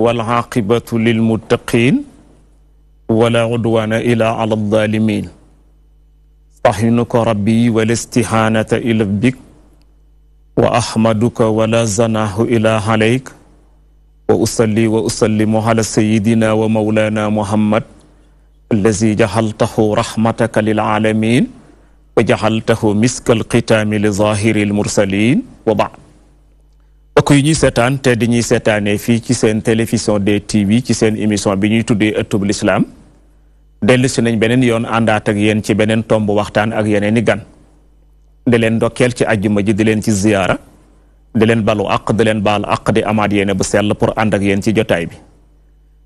والعاقبة للمتقين ولا عدوان إلا على الظالمين استعينك ربي والاستهانة إلى بك وأحمدك ولا زناه إلا عليك وأصلي وأسلم على سيدنا ومولانا محمد الذي جعلته رحمتك للعالمين وجعلته مسك الختام لظاهر المرسلين وبعد mbokk yi ñuy seetaan te di ñuy seetaanee fii ci seen télévision DTV ci seen émission bi ñuy tuddee ëttub lislaam dellu si nañ beneen yoon àndaat ak yéen ci beneen tomb waxtaan ak yeneen i gan di leen ndokkeel ci àjjuma ji di leen ci ziyaara di leen balu àq di leen baal àq di amaat yéene bu sell pour ànd ak yéen ci jotaay bi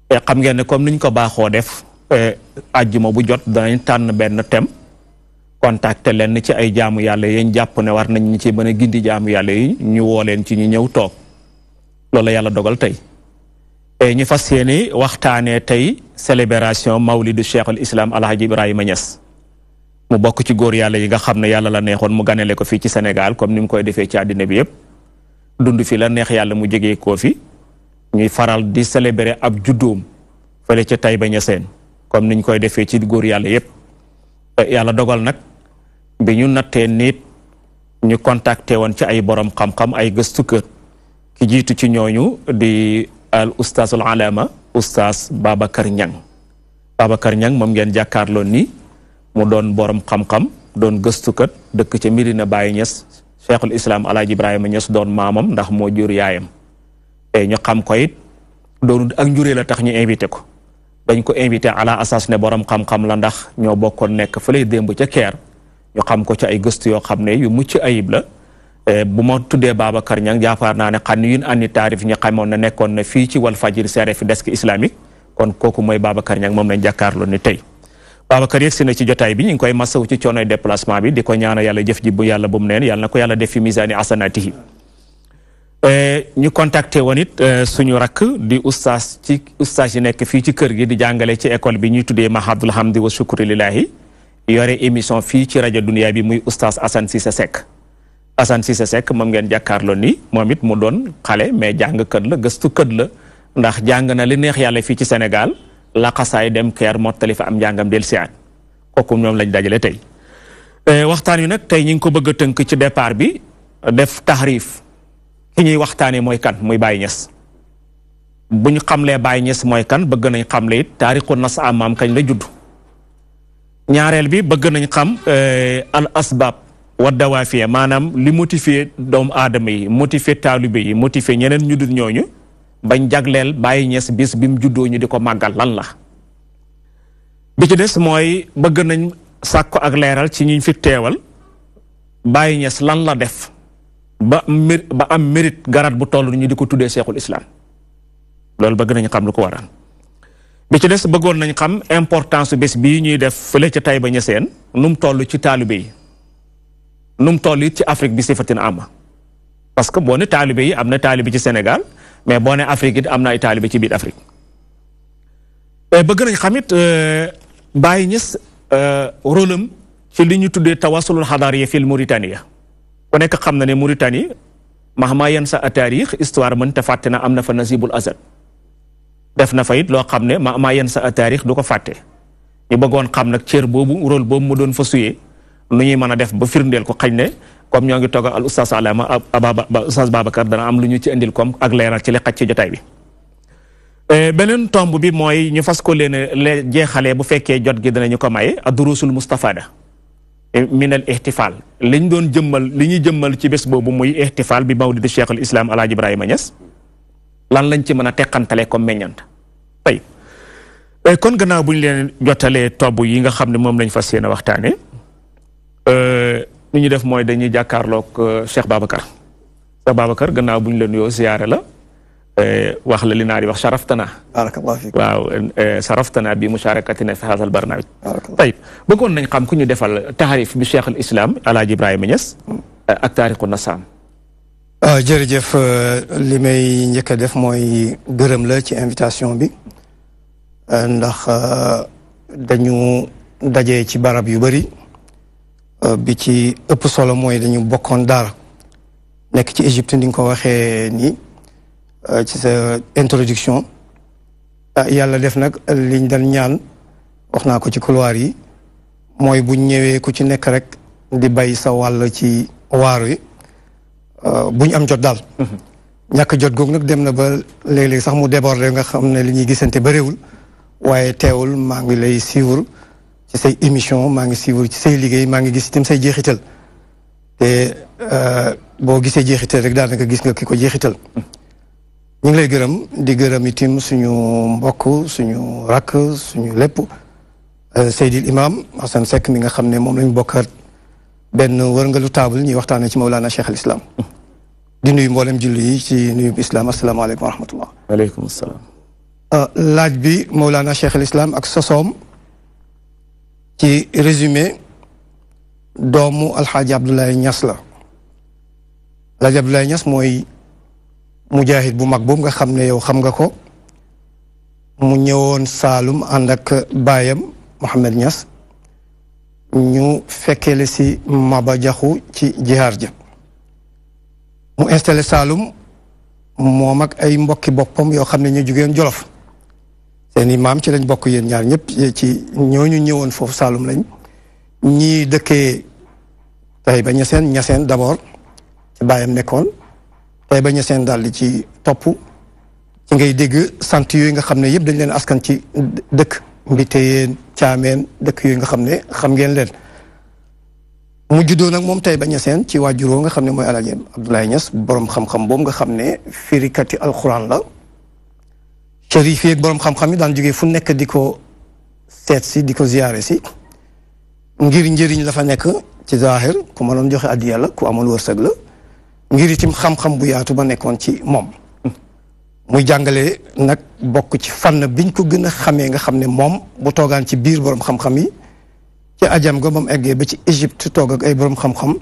te xam ngeen ne comme niñ ko baaxoo def àjjuma bu jot danañ tànn benn thème contacté leen ci ay jaamu yàlla yi ñu jàpp ne war nañ ñu ci mën a gindi jaamu yàlla yi ñu woo leen ci ñu ñëw toog loolu la yàlla dogal tey ñu fas yéene waxtaanee tey célébration mawlidu cheikh al islam alhaji Ibrahima Niass mu bokk ci góor yàlla yi nga xam ne yàlla la neexoon mu ganale ko fii ci Sénégal comme ni mu koy defee ci àddina bi yëpp dund fi la neex yàlla mu jógee koo fi ñuy faral di célébrer ab juddoom fële ca Taïba Niassène comme niñ koy defee ci góor yàlla yëpp yàlla dogal nag bi ñu nattee nit ñu contacté woon ci ay borom xam-xam ay gëstukat ki jiitu ci ñooñu di al oustazul alama oustaz Babacar Niang Babacar Niang moom ngeen jàkkaarloo ni mu doon borom xam-xam doon gëstukat dëkk ca Medina Baye Niass cheikhul islam alaaji Ibrahima Niass doon maamam ndax moo jur yaayam te ñu xam ko it doonu ak njuree la tax ñu invité ko dañ ko invité ala asas ne borom xam-xam la ndax ñoo bokkoon nekk fële démb ca Keer ñu xam ko ci ay gëstu yoo xam ne yu mucc ayib la bu ma tuddee Babacar Niang jàppaar naa ne xam ne yun anni taarif ñi xamoon na nekkoon na fii ci Walfadjri seere fi desk islamique kon kooku mooy Babacar Niang moom lañ jàkkaarloo ni tey Babacar yegg si na ci jotaay bi ñu ngi koy masawu ci coonoy déplacement bi di ko ñaana yàlla jëf ji bu yàlla bu mu neen yàlla na ko yàlla def fi misaani asanatihi ñu contacté woon it suñu rakk di oustaz yi nekk fii ci kër gi di jàngale ci école bi ñuy tuddee mahadul hamdi wa shukri lillahi yore émission fii ci rajo Dunia bi muy oustaz Assane Cissé Seck Assane Cissé Seck moom ngeen jàkkaarloo ni moom it mu doon xale mais jàngkat la gëstukat la ndax jàng na li neex yàlla fii ci Sénégal laqasaay dem Keer mottali fa am njàngam del siaat kooku ñoom lañ dajale tey waxtaan wi nag tey ñu ngi ko bëgg a tënk ci départ bi def taxrif ki ñuy waxtaanee mooy kan muy Baye Niass bu ñu xamlee Baye Niass mooy kan bëgg nañ xamle it taarixu nas amaam kañ la judd ñaareel bi bëgg nañ xam al asbab wa dawaafiya maanaam li motivé doomu aadama yi motivé taalibe yi motivé ñeneen ñu dul ñooñu bañ jagleel Baye Niass bis bi mu juddoo ñu di ko màggal lan la bi ci des mooy bëgg nañ sàkko ak leeral ci ñi fi teewal Baye Niass lan la def ba am mérite garat bu toll ñu di ko tuddee cheikhul islam loolu bëgg nañ xam lu ko waral bi ci des bëggoon nañ xam importance bés bii ñuy def fële ca Taïba Niassène nu mu toll ci taalibe yi nu mu toll it ci Afrique bi sifatin ama parce que boo ne taalibe yi am na taalibe ci Sénégal mais boo ne Afrique it am na ay taalibe ci biir Afrique bëgg nañ xam it Baye Niass rôle am ci li ñu tuddee tawasulul xadaariya fil Mauritania ku nekk xam na ne Mauritanie mahma yan sa taarix histoire mën te fàtte na am na fa nasibul azad def na fa it loo xam ne mahma yan sa taarix du ko fàtte ñu bëggoon xam nag cër boobu rôle boobu mu doon fa suyee nu ñuy mën a def ba firndeel ko xañ ne comme ñoo ngi toog al oustaz alama oustaz Babacar dana am lu ñu ci indil comme ak leeral ci li xaj ci jotaay bi beneen tomb bi mooy ñu fas ko leen jeexalee bu fekkee jot gi danañu ko maye ad-durusul mustafada min al ihtifal liñ doon jëmmal li ñuy jëmmal ci bés boobu muy ihtifal bi mawlid cheikh al islam alaaji Ibrahima Niass lan lañ ci mën a teqantale comme meññant tey kon gannaaw bu ñu leen jotalee tobb yi nga xam ne moom lañ fas yéene waxtaane ni ñu def mooy dañuy jàkkaarloog Cheikh Babacar gannaaw bu ñu leen yoo ziyaare la wax la li naa di wax sharaftana barakallahu fiik waaw sharaftana bi musharakatina fi hadha al barnaamij tayib bëggoon nañ xam ku ñu defal taarif bi cheikh al islam alaaji Ibrahima Niass ak taarixu nasaam jërëjëf li may njëkk a def mooy gërëm la ci invitation bi ndax dañu daje ci barab yu bari bi ci ëpp solo mooy dañu bokkoon daara nekk ci Égypte ni nga ko waxee nii ci sa introduction yàlla def nag liñ daan ñaan wax naa ko ci couloir yi mooy buñ ñëwee ku ci nekk rek di bay sa wàll ci waaru yi buñ am jot daal ñàkk jot googu nag dem na ba léeg-léeg sax mu débordé nga xam ne li ñuy gisante bëriwul waaye teewul maa ngi lay suivre ci say émission maa ngi suivre ci say liggéey maa ngi gis itam say jeexital te boo gisee jeexital rek daanaka gis nga ki ko jeexital ñu ngi lay gërëm di gërëm itam suñu mbokk suñu rakk suñu lépp Seydil Imam Hassan Seck mi nga xam ne moom lañ bokkaat benn wërngalu table ñuy waxtaanee ci Mawlana Cheikh al Islam di nuyu mboolem julli yi ci nuyu islam asalaamaaleykum wa rahmatullah. waaleykum salaam. laaj bi Mawlana Cheikh al Islam ak sosoom ci résumé doomu Alxaaji Abdoulaye Niass la Alxaaji Abdoulaye Niass mooy mujaahid bu mag boobu nga xam ne yow xam nga ko mu ñëwoon Saalum ànd ak baayam Mohamed Niass ñu fekkeele si Maba Jaxu ci jihaar ja mu installé Saalum moom ak ay mbokki boppam yoo xam ne ñu jugeen Jolof seen i maam ci lañ bokk yéen ñaar ñëpp ci ñooñu ñëwoon foofu Saalum lañ ñii dëkkee Taïba Niassène d'abord ci baayam nekkoon Taïba Niassène daal di ci topp ci ngay dégg sant yooyu nga xam ne yëpp dañ leen askan ci dëkk Mbiteyeen Caameen dëkk yooyu nga xam ne xam ngeen leen mu juddoo nag moom Taïba Niassène ci waajuroo nga xam ne mooy Alaaji Abdoulaye Niass borom xam-xam boobu nga xam ne firikati alxuraan la chérif yi ak borom xam-xam yi daan jógee fu nekk di ko seet si di ko ziyaare si ngir njëriñ la fa nekk ci zaahir ku mënoon joxe addiya la ku amoon wërsëg la ngir itam xam-xam bu yaatu ba nekkoon ci moom muy jàngale nag bokk ci fànn biñ ko gën a xamee nga xam ne moom bu toogaan ci biir borom xam-xam yi ci ajam ga ba mu eggee ba ci Égypte toog ak ay borom xam-xam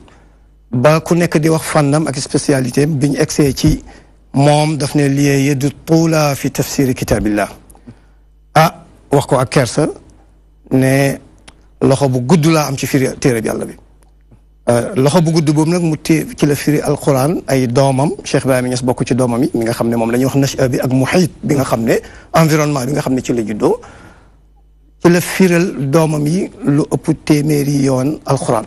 ba ku nekk di wax fànnam ak spécialité bi ñu egsee ci moom daf ne liee yeddu tuula fi tafsiri kitaabillah wax ko ak kersa ne loxo bu gudd laa am ci firi téere bi yàlla bi loxo bu gudd boobu nag mu ci la firi alquran ay doomam Cheikh Ibrahima Niass bokk ci doomam yi mi nga xam ne moom la ñuy wax nasha bi ak muhit bi nga xam ne environnement bi nga xam ne ci la juddoo ci la firal doomam yi lu ëpp téeméeri yoon alquran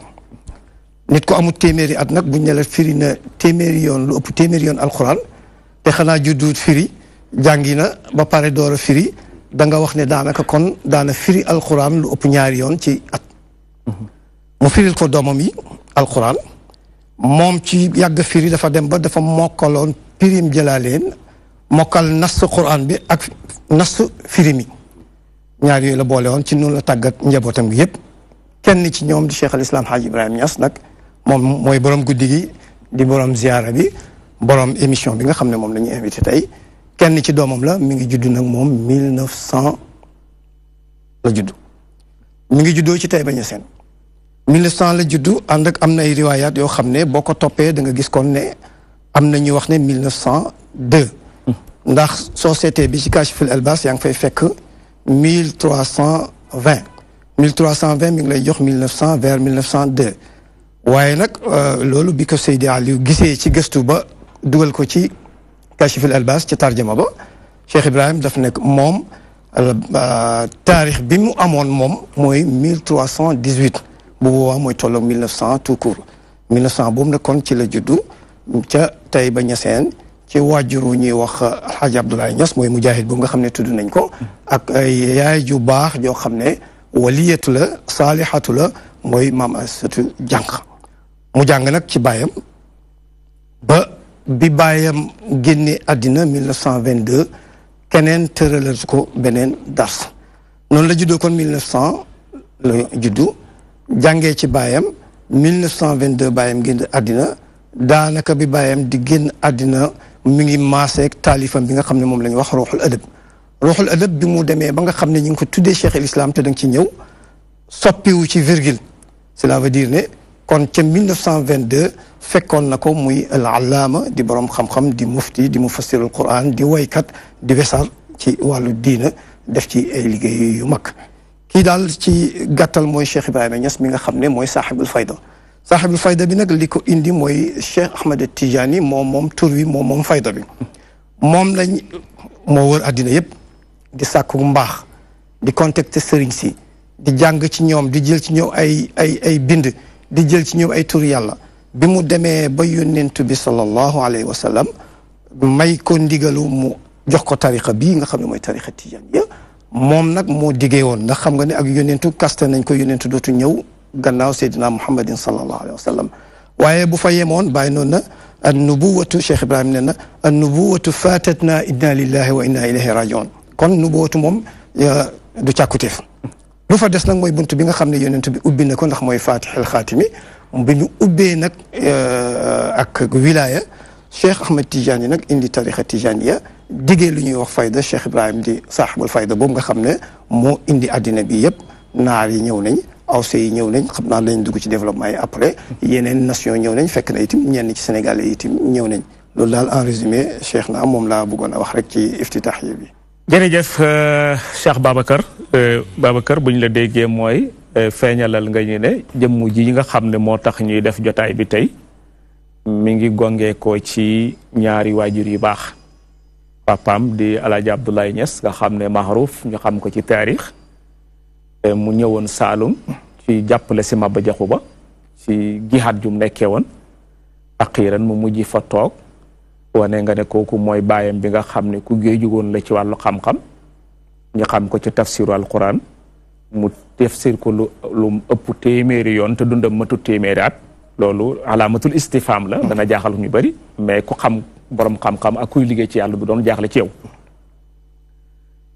nit ko amul téeméeri at nag buñ ne la firi na téeméeri yoon lu ëpp téeméeri yoon alquran te xanaa judduut firi jàngi na ba pare door a firi da nga wax ne daanaka kon daana firi alquran lu ëpp ñaari yoon ci at mu firil ko doomam yi alquran moom ci yàgg firi dafa dem ba dafa mokkaloon pirim jëlaaleen mokkal nas quran bi ak nas firi mi ñaar yooyu la boole woon ci noonu la tàggat njabootam gi yëpp kenn ci ñoom di Cheikh al Islam Hadj Ibrahima Niass nag moom mooy borom guddi gi di borom ziyaara bi borom émission bi nga xam ne moom la ñu invité tey kenn ci doomam la mi ngi judd nag moom 1900 la judd mi ngi juddoo ci Taïba Niassène 1900 la juddu ànd ak am na ay riwaayaat yoo xam ne boo ko toppee da nga gis kon ne am na ñuy wax ne 1902 ndax société bi ci Kashiful Albas yaa ngi fay fekk 1320 1320 mi ngi lay jox 1900 vers 1902 waaye nag loolu bi ko Seydi Aliou gisee ci gëstu ba dugal ko ci Kashiful Albas ci tarjama ba Cheikh Ibrahim daf nekk moom taarix bi mu amoon moom mooy 1318 bu boobaa mooy tolloog 1900 tout court 1900 boobu nag kon ci la juddu ca Taïba Niassène ci waajuru ñuy wax Alxaaji Abdoulaye Niass mooy mujaahid boobu nga xam ne tudd nañ ko ak ay yaay ju baax joo xam ne waliyatu la saalihatu la mooy maam Asatu jànq mu jàng nag ci baayam ba bi baayam génne àddina 1922 keneen tëralal ko beneen dars noonu la juddoo kon 1900 la juddu jàngee ci baayam 1922 baayam génn àddina daanaka bi baayam di génn àddina mi ngi maaseeg taalifam bi nga xam ne moom la ñu wax ruuxul adab bi mu demee ba nga xam ne ñu ngi ko tuddee Cheikh el Islam te da nga ci ñëw soppiwu ci virgule cela veut dire ne kon ca 1922 fekkoon na ko muy al allaama di borom xam-xam di mufti di mufassirul quran di waykat di wesar ci wàllu diina def ci ay liggéey yu mag kii daal ci gàttal mooy Cheikh Ibrahima Niass mi nga xam ne mooy saaxibul fayda saaxibul fayda bi nag li ko indi mooy Cheikh Ahmed Tidiane moom tur wi moom fayda bi moom lañ moo wër àddina yëpp di sàkku mbaax di contacter sëriñ si di jàng ci ñoom di jël ci ñoom ay bind di jël ci ñoom ay tur yàlla bi mu demee ba yónnent bi sallallahu alayhi wa sallam may ko ndigalu mu jox ko tariqa bii nga xam ne mooy tariqa tijaaniya moom nag moo diggee woon ndax xam nga ne ak yónnentu kaste nañ ko yónnentu dootu ñëw gannaaw seydina muhammadin sallallahu alayhi wa sallam waaye bu fa yemoon bàyyi noonu na an nubuwatu Cheikh Ibrahim ne na an nubuwatu fatatna inna lillahi wa inna ilayhi rajiun kon nubuwatu moom du càkkuteef lu fa des nag mooy bunt bi nga xam ne yónnentu bi ubbi na ko ndax mooy fatihil xaatimi bi ñu ubbee nag ak wilaya Cheikh Ahmed Tidiane nag indi tariqa tijaniya diggee lu ñuy wax fayda Cheikh Ibrahim di saaxibul fayda boobu nga xam ne moo indi addina bi yëpp naar yi ñëw nañ awse yi ñëw nañ xam naa lañ dugg ci développement yi après yeneen nation ñëw nañ fekk na itam ñenn ci Sénégal yi itam ñëw nañ loolu daal en résumé Cheikh na moom laa bëggoon a wax rek ci iftitaax yi bi jërëjëf Cheikh Babacar bu ñu la déggee mooy feeñalal nga ñu ne jëmm ji nga xam ne moo tax ñuy def jotaay bi tey mi ngi gongeekoo ci ñaari waajur yu baax papaam di Alaaji Abdoulaye Niass nga xam ne maaruf ñu xam ko ci taarix mu ñëwoon Saalum ci jàppale si Maba Jaxu Ba ci jihaad jum nekkee woon aqiran mu mujj fa toog wane nga ne kooku mooy baayam bi nga xam ne ku géeju woon la ci wàllu xam-xam ñu xam ko ci tafsiru alquran mu tafsir ko lu ëpp téeméeri yoon te dundam matu téeméeri at loolu alaamatul istifham la dana jaaxal ñu bëri mais ku xam borom xam-xam ak kuy liggéey ci yàlla du doon jaaxle ci yow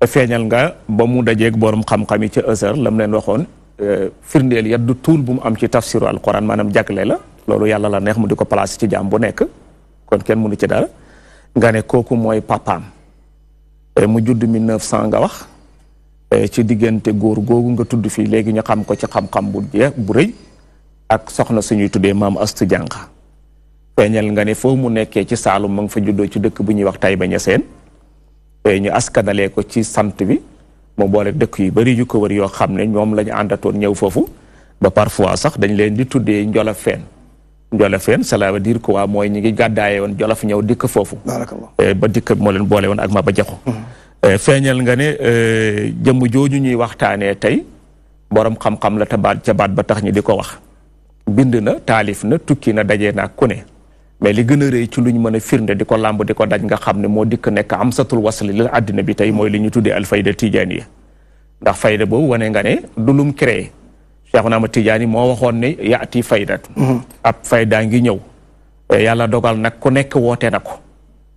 feeñal nga ba mu dajeeg borom xam-xam yi ci Azhar lam leen waxoon firndeel yaddu tuul bu mu am ci tafsiru alquran maanaam jagle la loolu yàlla la neex mu di ko placé ci jaam bu nekk kon kenn mënu ci dara nga ne kooku mooy papaam mu judd 1900 nga wax ci diggante góor googu nga tudd fii léegi ñu xam ko ci xam-xam bu jeex bu rëy ak soxna suñuy tuddee maam Astu Jànqa feeñal nga ne foofu mu nekkee ci Saalum ma nga fa juddoo ci dëkk bu ñuy wax Tayba Ñaseen ñu askanalee ko ci sant bi mu boole dëkk yu bari yu ko wër yoo xam ne ñoom la ñu àndatoon ñëw foofu ba parfois sax dañ leen di tuddee Njolofeen Njolofeen cela veut dire que waa mooy ñi ngi gàddaaye woon Jolof ñëw dikk foofu ba dikk moo leen boole woon ak Maba Jaxu feeñal nga ne jëmm jooju ñuy waxtaanee tey borom xam-xam la tabaat ca baat ba tax ñi di ko wax bind na taalif na tukki na dajee na ku ne mais li gën a rëy ci lu ñu mën a firnde di ko làmb di ko daj nga xam ne moo dikk nekk am satul wasli la àddina bi tey mooy li ñu tuddee alfayda tijaaniya ndax fayda boobu wane nga ne du lum créé Cheikhuna Ahmad Tijaani moo waxoon ne yaati faydat ab faydaa ngi ñëw yàlla dogal nag ku nekk woote na ko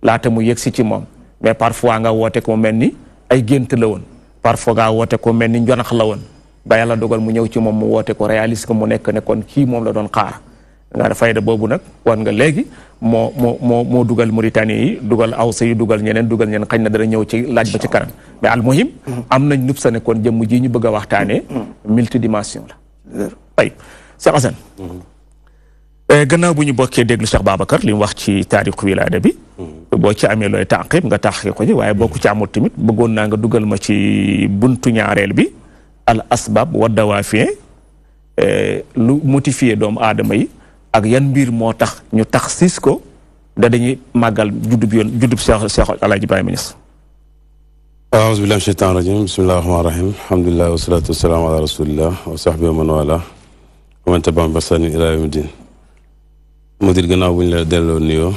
laata mu yëg si ci moom mais parfois nga woote ko mel ni ay gént la woon parfois nga woote ko mel ni njonax la woon ba yàlla dogal mu ñëw ci moom mu woote ko réaliste ko mu nekk ne kon kii moom la doon xaar nga ne fayda boobu nag war nga léegi moo dugal Mauritanie yi dugal Awsa yi dugal ñeneen xañ na dana ñëw ci laaj ba ci kanam mais almuhim am nañ nub sa ne kon jëmm ji ñu bëgg a waxtaanee multidimension la ay Cheikh Assane gannaaw bu ñu bokkee déglu Cheikh Babacar li mu wax ci taarixu wilaada bi boo ci amee looy tànqib nga taxqi ko ci waaye boo ko ci amul tamit bëggoon naa nga dugal ma ci buntu ñaareel bi al asbab wa dawaafi lu motifié doomu aadama yi ak yan mbir moo tax ñu taxsis ko da dañuy màggal juddub Cheikh Alaaji Ibrahima Niass aouzu billahi mina shaytaani rajim bismillahi rahmaani rahim alhamdulilah wasalaatu wasalaamu ala rasulillah wa sahbihi wa man wala wa man tabi'ahum bi ihsaanin ila yawmi din mudir gannaaw bu ñu la delloo nuyoo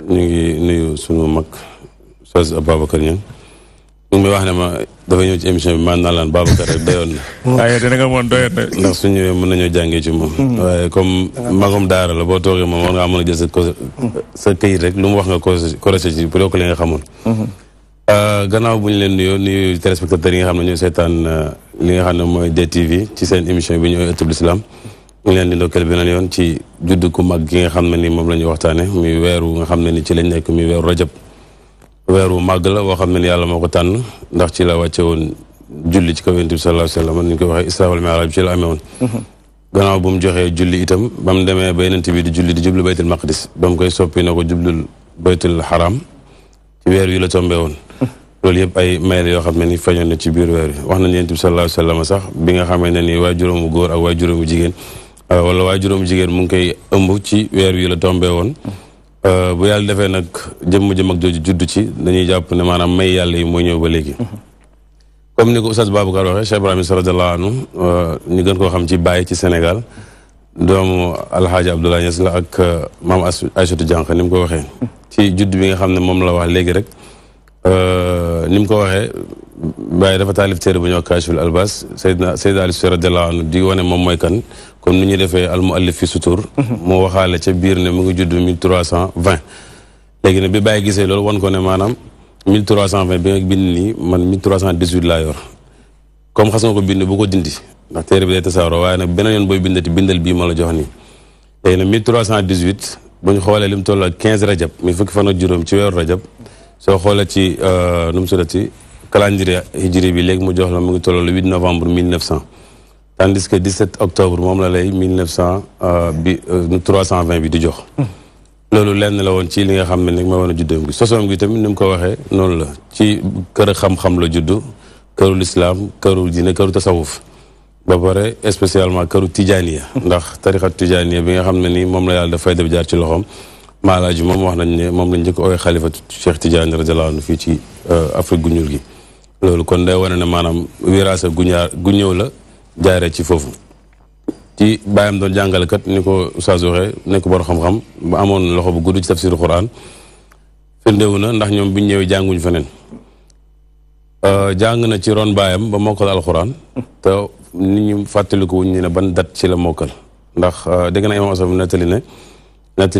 ñu ngi nuyu sunu mag Oustaz Ababacar Niang ñu ngi may wax ne ma dafa ñëw ci émission bi man naa laan Babacar rek doyoon na waaye dina nga moon doyoon na ndax su ñëwee mën nañoo jàngee ci moom waaye comme magum daara la boo toogee moom war ngaa mën a jël sa këyit rek lu mu wax nga corrigé ci pour yokk li nga xamoon gannaaw bu ñu leen nuyoo nuyu téléspectateurs yi nga xam ne ñooy seetaan li nga xam ne mooy DTV ci seen émission bi ñooy ëttub l'islam ñu leen di ndokkeel beneen yoon ci judd ku mag gi nga xam ne ni moom la ñuy waxtaane muy weeru nga xam ne ni ci lañ nekk muy weeru rajab weeru màgg la boo xam ne ni yàlla moo ko tànn ndax ci la wàcce woon julli ci kaw Yonent bi sallallahu alayhi wa sallam ni ñu koy waxee Isra wal Mi'raj ci la amee woon gannaaw bu mu joxee julli itam ba mu demee ba Yonent bi di julli di jublu baytul maqdis ba mu koy soppi na ko jublul baytul haram ci weer wi la tombé woon loolu yëpp ay mayel yoo xam ne ni feeñoon na ci biir weer wi wax nañ Yonent bi sallallahu alayhi wa sallam sax bi nga xamee ne ni waay juróomu góor ak waay juróomu jigéen wala waay juróomu jigéen mu ngi koy ëmb ci weer wi la tombé woon bu yàlla defee nag jëmm ak jooju judd ci dañuy jàpp ne maanaam may yàlla yi mooy ñëw ba léegi comme ni ko Oustaz Babacar waxee Cheikh Ibrahima radiyallahu anhu ñu gën koo xam ci Baye ci Sénégal doomu Alhaaji Abdoulaye Niass la ak maam Aïssatou Diankha ni mu ko waxee ci judd bi nga xam ne moom la wax léegi rek ni mu ko waxee Baye dafa taalif téere bu ñuy wax Kaashiful Albaas Seydina Ali Cissé radiyallahu anhu di wane moom mooy kan comme ni ñuy defee al muallif fi sutur moo waxaale ca biir ne mu ngi judd 1320 léegi ne bi Baye gisee loolu wan ko ne maanaam 1320 bi nga bind nii man 1318 laa yor comme xas nga ko bind bu ko dindi ndax téere bi day tasaaroo waaye nag beneen yoon booy bindati bindal bii ma la jox nii léegi nag 1318 bu ñu xoolee li mu toll ak 15 rajab mi fukki fan ak juróom ci weeru rajab soo xoolee ci nu mu tuddati calendrier hijri bi léegi mu jox la mu ngi toll le 8 novembre 1900 tandis que 17 octobre moom la lay 320 bi di jox loolu lenn la woon ci li nga xam ne nag ma woon a juddoom gi sosoom gi tamit ni mu ko waxee noonu la ci kër xam-xam la juddu këru lislaam këru diine këru tasawuf ba pare spécialement këru tijaaniya ndax tarixa tijaaniya bi nga xam ne ni moom la yàlla dafay def jaar ci loxoom maalaaji moom wax nañ ne moom lañ njëkk ooy xalifatu Cheikh Tidiane radiyallahu anhu fii ci Afrique gu ñuul gi loolu kon day wane ne maanaam wiraasa gu ñëw la jaaree ci foofu ci bàyyam doon jàngalekat ni ko Oustaz waxee nekk bor xam-xam ba amoon loxo bu gudd ci tafsiru Quran firndewu na ndax ñoom biñ ñëwee jànguñ feneen jàng na ci ron baayam ba mokkal alxuraan te nit ñu fàttaliku wuñ ñu ne ban dat ci la mokkal ndax dégg na imam Asaf nettali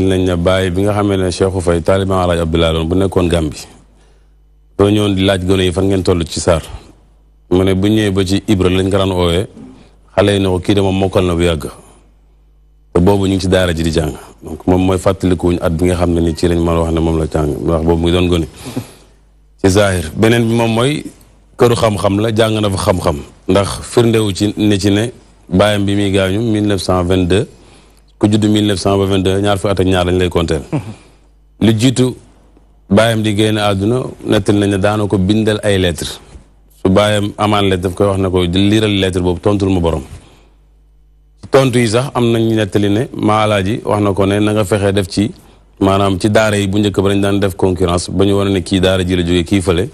nañ ne bàyyi bi nga xamee ne Cheikhou Faye taaliban Alaaji Abdoulaye loon bu nekkoon Gàmbi doo ñëwoon di laaj gone yi fan ngeen toll ci saar mu ne bu ñëwee ba ci Ibra lañ ko daan oowee xale yi ne ko kii de moom mokkal na bu yàgg te boobu ñu ngi ci daara ji di jàng donc moom mooy fàttalikuwuñ at bi nga xam ne ni ci lañ mën a wax ne moom la jàng wax boobu mu ngi doon gone ci zahir beneen bi moom mooy këru xam-xam la jàng na fa xam-xam ndax firndewu ci ne bàyyam bi muy gaañu 1922 ku judd 1900 ba 22 ñaar fi at ak ñaar lañ lay konteel lu jiitu bàyyam di génn àdduna nettali nañ ne daana ko bindal ay lettre su bàyyam amaan lettre daf koy wax ne ko liiral lettre boobu tontul ma borom tontu yi sax am nañ nettali ne maalaaji wax na ko ne na nga fexee def ci maanaam ci daara yi bu njëkk ba dañ daan def concurrence ba ñu wane ne kii daara ji la jógee kii fële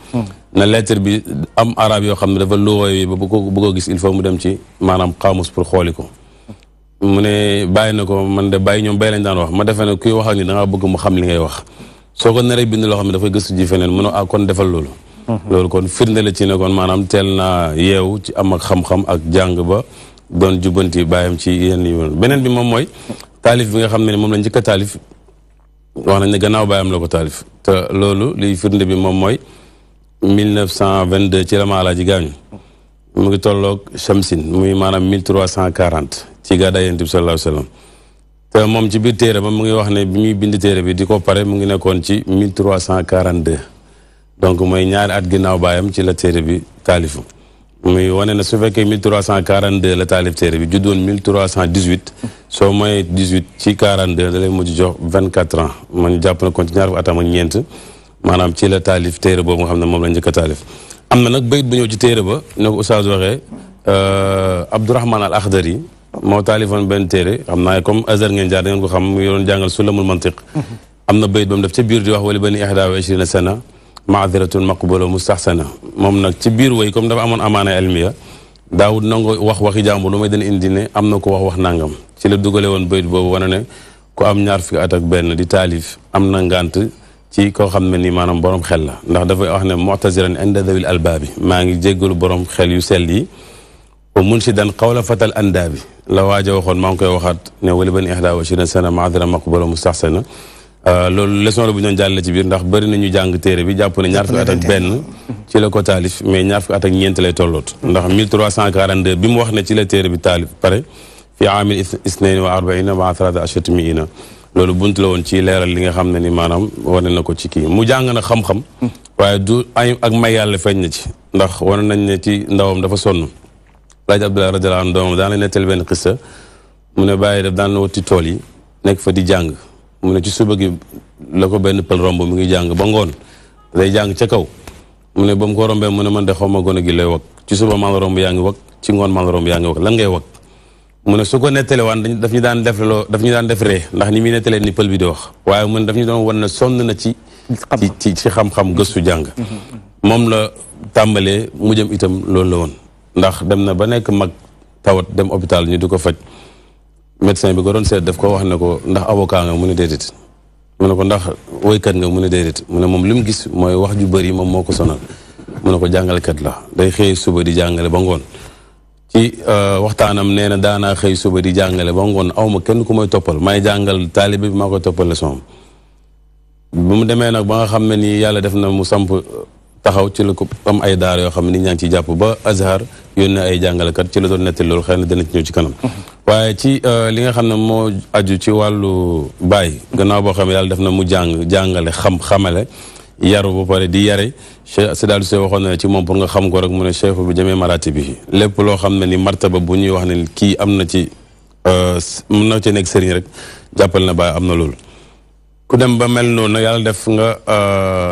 na lettre bi am arab yoo xam ne dafa luxooy yi ba bu ko gis il faut mu dem ci maanaam xaamus pour xooli ko mu ne bàyyi na ko man de bàyyi ñoom bay lañ daan wax ma defee ne kuy wax ak ni da ngaa bëgg mu xam li ngay wax soo ko naree bind loo xam ne dafay gëstu ji feneen mu ne ah kon defal loolu loolu kon firnde la ci ne kon maanaam teel naa yeewu ci am ak xam-xam ak jàng ba doon jubbanti bàyyam ci yenn yi beneen bi moom mooy taalif bi nga xam ne moom la njëkk a taalif wax nañ ne gannaaw bàyyam la ko taalif te loolu liy firnde bi moom mooy 1922 ci la maalaaji gaañu mu ngi tolloog Chamsin muy maanaam 1340 ci gàddaay Yonent bi sallallahu alayhi wa sallam te moom ci biir téere ba mu ngi wax ne bi muy bind téere bi di ko pare mu ngi nekkoon ci 1342 donc mooy ñaari at ginnaaw baayam ci la téere bi taalifu muy wane ne su fekkee 1342 la taalif téere bi juddoon 1318 soo mooy 18 ci 42 da lay mujj jox 24 ans man jàpp na kon ci ñaar fukki atam ak ñeent maanaam ci la taalif téere boobu nga xam ne moom la njëkk a taalif am na nag bayit bu ñëw ci téere ba ne ko Oustaz waxee Abdourahman al Akhdari moo taalifoon benn téere xam naa comme Azhar ngeen jaar da ngeen ko xam mu yoroon jàngal sulamul mantiq am na bayit ba mu def ca biir di wax wali bani ihda wa ishrina sana maadiratun maqbula mustahsana moom nag ci biir way comme dafa amoon amaana ilmiya daawud nango wax waxi jàmbur lu may dana indi ne am na ko wax nangam ci la dugale woon bayit boobu wane ne ku am ñaar fukki at ak benn di taalif am na ngant ci koo xam ne ni maanaam borom xel la ndax dafay wax ne mu'taziran inda dawil albaabi maa ngi jéggalu borom xel yu sell yi wa munshidan qawla fatal andaabi la waaja waxoon maa ngi koy waxaat ne wali bani ihda wa ishrina sana maadira maqbula mustahsana loolu leçon la bu ñu doon jàllale ci biir ndax bëri nañu jàng téere bi jàpp ne ñaar fukki at ak benn ci la ko taalif mais ñaar fukki at ak ñeent lay tolloot ndax 1342 bi mu wax ne ci la téere bi taalif pare fi aamil isnayn wa arbaina wa thalatha ashrata miina loolu bunt la woon ci leeral li nga xam ne ni maanaam wane na ko ci kii mu jàng na xam-xam waaye du ay ak may yàlla feeñ na ci ndax wane nañ ne ci ndawam dafa sonn Alaaji Abdoulaye radiyallahu anhu doomam daan la nettali benn xissa mu ne bàyyi def daan na wati tool yi nekk fa di jàng mu ne ci suba gi la ko benn pël romb mu ngi jàng ba ngoon day jàng ca kaw mu ne ba mu ko rombee mu ne man de xaw ma gone gi lay wag ci suba maa la romb yaa ngi wag ci ngoon maa la romb yaa ngi wag lan ngay wag mu ne su ko nettale waan daf ñu daan def loo daf ñu daan def ree ndax ni muy nettalee ni pël bi di wax waaye mu ne daf ñu doon wan ne sonn na ci xam-xam gëstu jàng moom la tàmbalee mu jëm itam loolu la woon ndax dem na ba nekk mag tawat dem hôpital ñu di ko faj médecin bi ko doon seet daf ko wax ne ko ndax avocat nga mu ne déedéet mu ne ko ndax woykat nga mu ne déedéet mu ne moom li mu gis mooy wax ju bëri moom moo ko sonal mu ne ko jàngalekat la day xëy suba di jàngale ba ngoon ci waxtaanam nee na daanaa xëy suba di jàngale ba ngoon awma kenn ku may toppal may jàngal taalibe bi maa koy toppal leçon bu mu demee nag ba nga xam ne nii yàlla def na mu samp taxaw ci la ko am ay daara yoo xam ne nit ñaa ngi ciy jàpp ba Azhar yónnee ay jàngalekat ci la doon nettali loolu xëy na dana ci ñëw ci kanam waaye ci li nga xam ne moo aju ci wàllu baay gannaaw boo xam ne yàlla def na mu jàngale xamale yaru ba pare di yare Cheikh Sidaal Sey waxoon na ci moom pour nga xam ko rek mu ne cheikh bi jamee marati bi lépp loo xam ne ni martaba bu ñuy wax ne kii am na ci mën na ci nekk sëriñ rek jàppal na baay am na loolu ku dem ba mel noonu nag yàlla def nga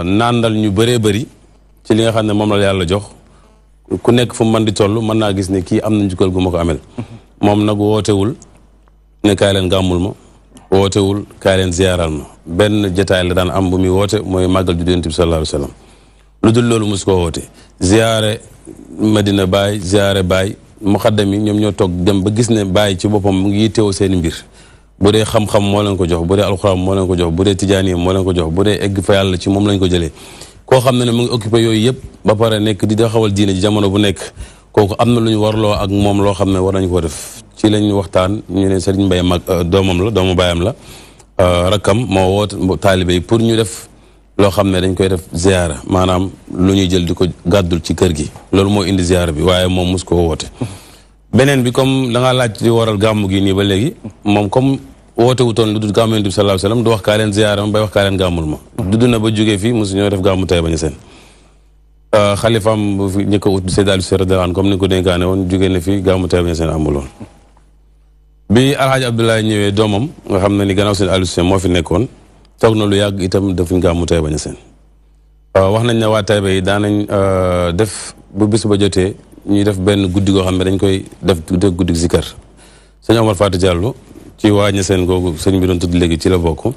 naandal ñu bëree bëri ci li nga xam ne moom la yàlla jox ku nekk fu mu mën di toll mën naa gis ne kii am na njukkal gu ma ko amel moom nag wootewul ne kaay leen gàmmul ma wootewul kaay leen ziyaaral ma benn jotaay la daan am bu muy woote mooy màggal ju Yonent bi sallallahu alayhi wa sallam lu dul loolu mosu koo woote ziyaare Medina Baay ziyaare Baay muxaddam yi ñoom ñoo toog dem ba gis ne Baay ci boppam mu ngi teew seen mbir bu dee xam-xam moo leen ko jox bu dee alxuraan moo leen ko jox bu dee tijaani moo leen ko jox bu dee egg fa yàlla ci moom lañ ko jëlee koo xam ne mu ngi occupé yooyu yëpp ba pare nekk di doxawal diine ji jamono bu nekk kooku am na lu ñu warloo ak moom loo xam ne war nañu ko def ci lañ waxtaan ñu ne Serigne Mbaye mag doomam la doomu baayam la rakkam moo woote taalibe yi pour ñu def loo xam ne dañ koy def ziyaara maanaam lu ñuy jël di ko gàddul ci kër gi loolu moo indi ziyaara bi waaye moom mos ko woote beneen bi comme da ngaa laaj di waral gàmmu gi nii ba léegi moom comme woote wutoon lu dul gàmmu Yonent bi sallallahu alayhi wasallam du wax kaa leen ziyaara ma bay wax kaa leen gàmmul ma dudd na ba jógee fii mosu ñoo def gàmmu Taïba Niassène xalifaam bu fi ñëkk a ut Seydi Aliou Cissé radiyallahu anhu comme ni ko dénkaane woon jógee na fi gàmmu Taïba Niassène amuloon bi Alhaji Abdoulaye ñëwee doomam nga xam ne ni gannaaw Seydi Aliou Cissé moo fi nekkoon toog na lu yàgg itam defuñ gàmmu Taïba Niassène wax nañ ne waa Taïba yi daanañ def bu bis ba jotee ñuy def benn guddi goo xam ne dañ koy def guddi zikar sëñ Omar Fatou Diallo ci waa Niassène googu sëñ bi doon tudd léegi ci la bokk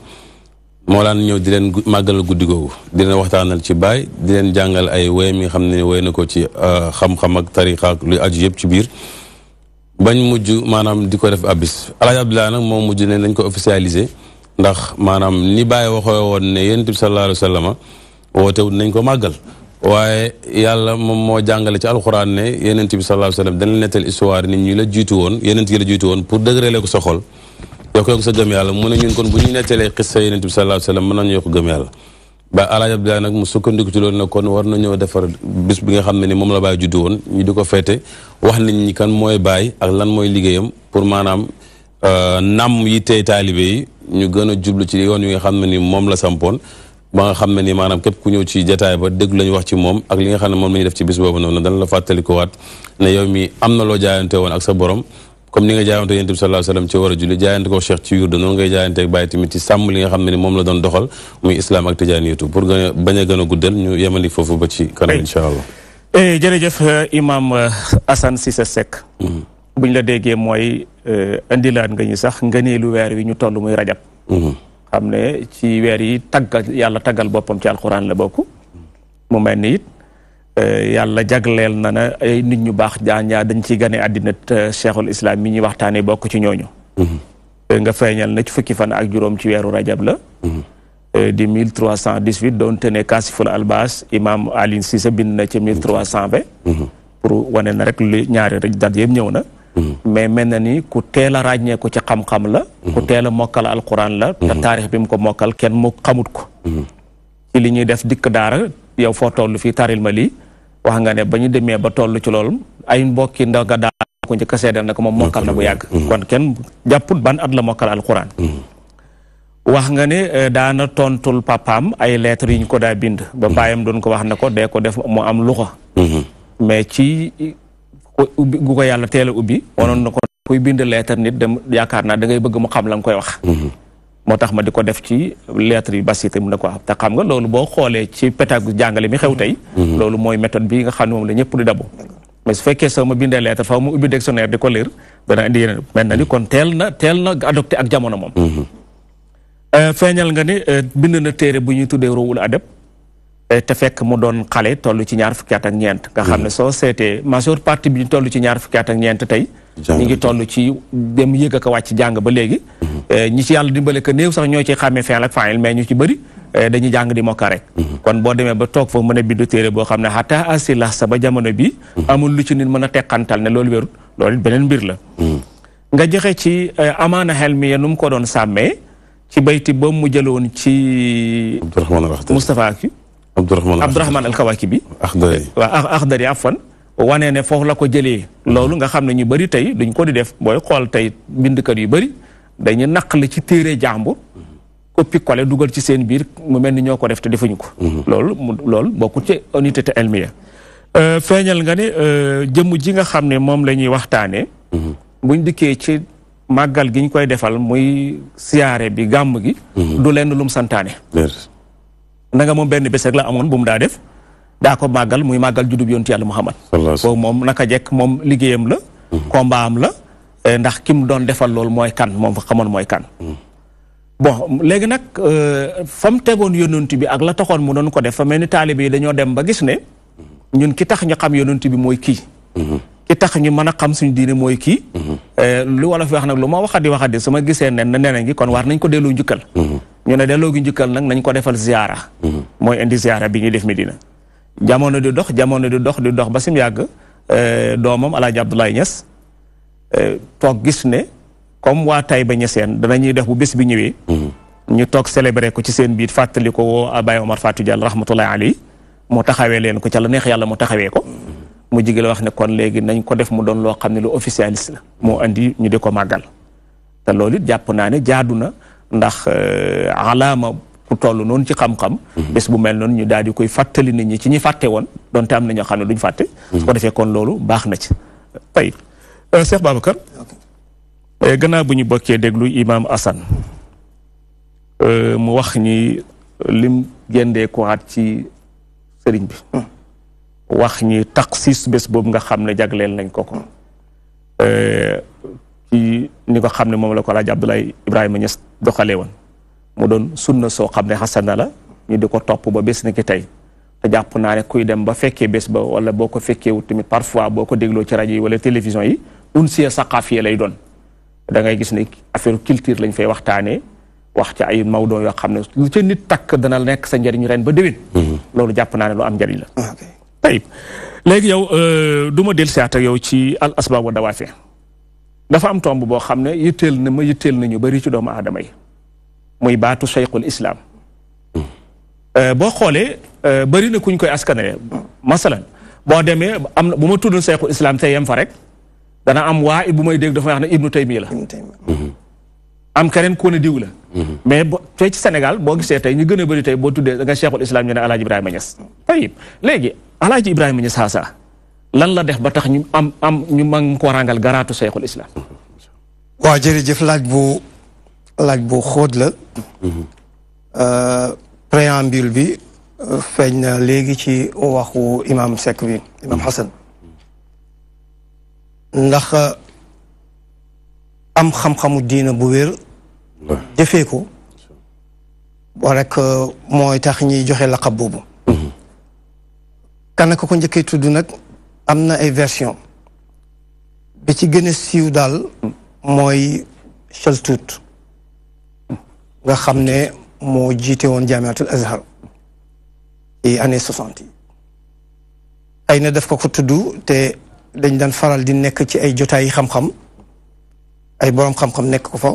moo laan ñëw di leen màggalal guddi googu di leen waxtaanal ci baay di leen jàngal ay woyam yi xam ne woy na ko ci xam-xam ak tariqa ak luy aju yëpp ci biir bañ mujj maanaam di ko def abis Alaaji Abdoulaye nag moom mujj ne lañ ko officialisé ndax maanaam ni Baye waxee woon ne Yonent bi sallallahu alayhi wa sallam wootewut nañ ko màggal waaye yàlla moom moo jàngale ci alxuraan ne Yonent bi sallallahu alayhi wa sallam dana nettal histoire nit ñi la jiitu woon Yonent yi la jiitu woon pour dëgërale ko sa xol yokk ko sa gëm yàlla mu ne ñun kon bu ñuy nettalee xissa Yonent bi sallallahu alayhi wa sallam mën nañu yokk gëm yàlla ba Alaaji Abdoulaye nag mu sukkandiku ci loolu ne kon war nañoo defar bis bi nga xam ne ni moom la Baye juddu woon ñu di ko feete wax nit ñi kan mooy Baye ak lan mooy liggéeyam pour maanaam nam yi tey taalibe yi ñu gën a jublu ci yoon wi nga xam ne ni moom la sampoon ba nga xam ne ni maanaam képp ku ñëw ci jataay ba dégg la ñu wax ci moom ak li nga xam ne moom la ñuy def ci bis boobu noonu dana la fàttalikuwaat ne yow mi am na loo jaayante woon ak sa borom comme ni nga jaayante Yonent bi sallallahu alayhi wasallam ci war a julli jaayante ko Cheikh ci yurda noonu ngay jaayante ak Baye tamit ci sàmm li nga xam ne ni moom la doon doxal muy islam ak tijaaniyatu pour gën a bañ a gën a guddal ñu yemandi foofu ba ci kanam incha allah. jërëjëf imam Assane Cissé Seck buñ la déggee mooy indilaat nga ñu sax ngëneelu weer wi ñu toll muy rajab xam ne ci weer yi taggal yàlla taggal boppam ci alxuraan la bokk mu mel ni it yàlla jagleel na na ay nit ñu baax jaañaa dañ ciy gane àddina cheikhul islam mi ñuy waxtaanee bokk ci ñooñu nga feeñal na ci fukki fan ak juróom ci weeru rajab la di 1318 doonte ne kaasiful albas imam Alioune Cissé bind na ci 1320 pour wane na rek lu ñaari rek dat yëpp ñëw na mais mel na ni ku teel a ràññee ko ci xam-xam la ku teel a mokkal alquran la te taarix bi mu ko mokkal kenn mu xamut ko ci li ñuy def dikk daara yow foo toll fii taril ma lii wax nga ne ba ñu demee ba toll ci loolu ay mbokki ndaw nga daara ko njëkk a seedal na ko moom mokkal na bu yàgg kon kenn jàpput ban at la mokkal alquran wax nga ne daana tontul papaam ay lettres yi ñu ko daa bind ba baayam doon ko wax ne ko dee ko def mu am luxa mais ci ubbi gu ko yàlla teel a ubbi wanoon na ko kuy bind lettre nit dem yaakaar naa da ngay bëgg mu xam la nga koy wax moo tax ma di ko def ci lettre yi basité mu ne ko te xam nga loolu boo xoolee ci pédagogie jàngale mi xew tey loolu mooy méthode bi nga xam ne moom la ñëpp di dabu mais su fekkee soo ma bindee lettre fa mu ubbi dictionnaire di ko lire dana indi yeneen mel na ni kon teel na adopté ak jamono moom feeñal nga ni bind na téere bu ñuy tuddee Ruhul Adab te fekk mu doon xale toll ci ñaar fukki at ak ñeent nga xam ne soo seetee majeure partie bi ñu toll ci ñaar fukki at ak ñeent tey ñu ngi toll ci dem yëg ak wàcc jàng ba léegi ñi ci yàlla dimbale que néew sax ñoo ci xàmmee fi'l ak faa'il mais ñu ci bëri dañuy jàng di mokka rek kon boo demee ba toog foofu mën a bindu téere boo xam ne xataa asi lax sa ba jamono bi amul lu ci nit mën a teqantal ne loolu wérut loolu beneen mbir la nga joxe ci amaana xel mi nu mu ko doon sàmmee ci bayti boobu mu jëloon ci Moustapha ki Abdourahman al-Kawaki bi waaw Akhdari afwan wane ne foofu la ko jëlee loolu nga xam ne ñu bëri tey duñ ko di def booy xool tey bindkat yu bëri dañu naqali ci téere jàmbur copie collé dugal ci seen biir mu mel ni ñoo ko def te defuñu ko loolu bokkul ci honnêteté elmiya feeñal nga ne jëmm ji nga xam ne moom la ñuy waxtaanee buñ dikkee ci màggal gi ñu koy defal muy siyaare bi gàmm gi du lenn lum santaane na nga moom benn bés rek la amoon bu mu daa def daa ko màggal muy màggal juddub yonent yàlla Muhammad boobu moom naka jekk moom liggéeyam la combat am la ndax ki mu doon defal loolu mooy kan moom fa xamoon mooy kan bon léegi nag fa mu tegoon yonent bi ak la taxoon mu doon ko def fa mel ni taalibe yi dañoo dem ba gis ne ñun ki tax ñu xam yonent bi mooy kii ki tax ñu mën a xam suñu diine mooy kii lu wala fi wax nag lu ma waxadi su ma gisee nen na nene ngi kon war nañ ko delloo njukkal ñu ne delloo gi njukkal nag nañ ko defal ziyaara mooy indi ziyaara bi ñuy def Medina jamono di dox ba sim yàgg doomam Alaaji Abdoulaye Niass toog gis ne comme waa Taïba Niassène danañuy def bu bés bi ñëwee ñu toog célébrer ko ci seen biir fàttali ko woo Baye Omar Fatou Diallo rahmatullahi alayhi mu taxawee leen ko ca la neex yàlla mu taxawee ko mu jigi la wax ne kon léegi nañ ko def mu doon loo xam ne lu officialiste la moo andi ñu di ko màggal te loolu it jàpp naa ne jaadu na ndax alaama ku toll noonu ci xam-xam bés bu mel noonu ñu daal di koy fàttali nit ñi ci ñi fàtte woon donte am na ñoo xam ne duñ fàtte su ko defee kon loolu baax na ci tey Cheikh Babacar gannaaw bu ñu bokkee déglu Imam Assane mu wax ñi lim géndee ko waat ci sëriñ bi wax ñi taxis bés boobu nga xam ne jagleel nañ ko ci ni ko xam ne moom la ko Alaaji Abdoulaye Ibrahima Niass doxalee woon mu doon sunna soo xam ne xasana la ñu di ko topp ba bés ni ki tey te jàpp naa ne kuy dem ba fekkee bés ba wala boo ko fekkeewut tamit parfois boo ko dégloo ci rajo yi wala télévision yi unsiya saqaafiya lay doon da ngay gis ne affaire culture lañ fay waxtaanee wax ci ay mawdoo yoo xam ne lu ca nit takk dana nekk sa njëriñ ren ba déwén loolu jàpp naa ne lu am njëriñ la tayib léegi yow du ma del siyaat ak yow ci al asbaab wa dawaafi dafa am tomb boo xam ne yitteel na ñu bari ci doomu aadama yi muy baatu cheikhul islam boo xoolee bari na kuñ koy askanale masalan boo demee am na bu ma tuddul cheikhul islam te yem fa rek dana am waa bu may dégg dafa wax ne ibnu taymiya la am keneen ku ne diw la mais tey ci Sénégal boo gisee tey ñu gën a bëri tey boo tuddee da nga cheikhul islam ñu ne alaaji Ibrahima Niass tayib léegi alaaji Ibrahima Niass haasa lan la def ba tax ñu am ñu mag ko rangal garaatu cheikhul islam waaw jërëjëf laaj bu xóot la préambule bi feeñ na léegi ci waxu imam Seck bi imam Hassan ndax am xam-xamu diina bu wér jëfee ko boo rek mooy tax ñuy joxe laqab boobu kan ko njëkkee tudd nag am na ay version bi ci gën a siiw daal mooy Chaltout nga xam ne moo jiite woon jaamiatul Azhar ci année 60 yi ay na def ko tudd te dañ daan faral di nekk ci ay jotaay yi xam-xam ay boroom xam-xam nekk ko fa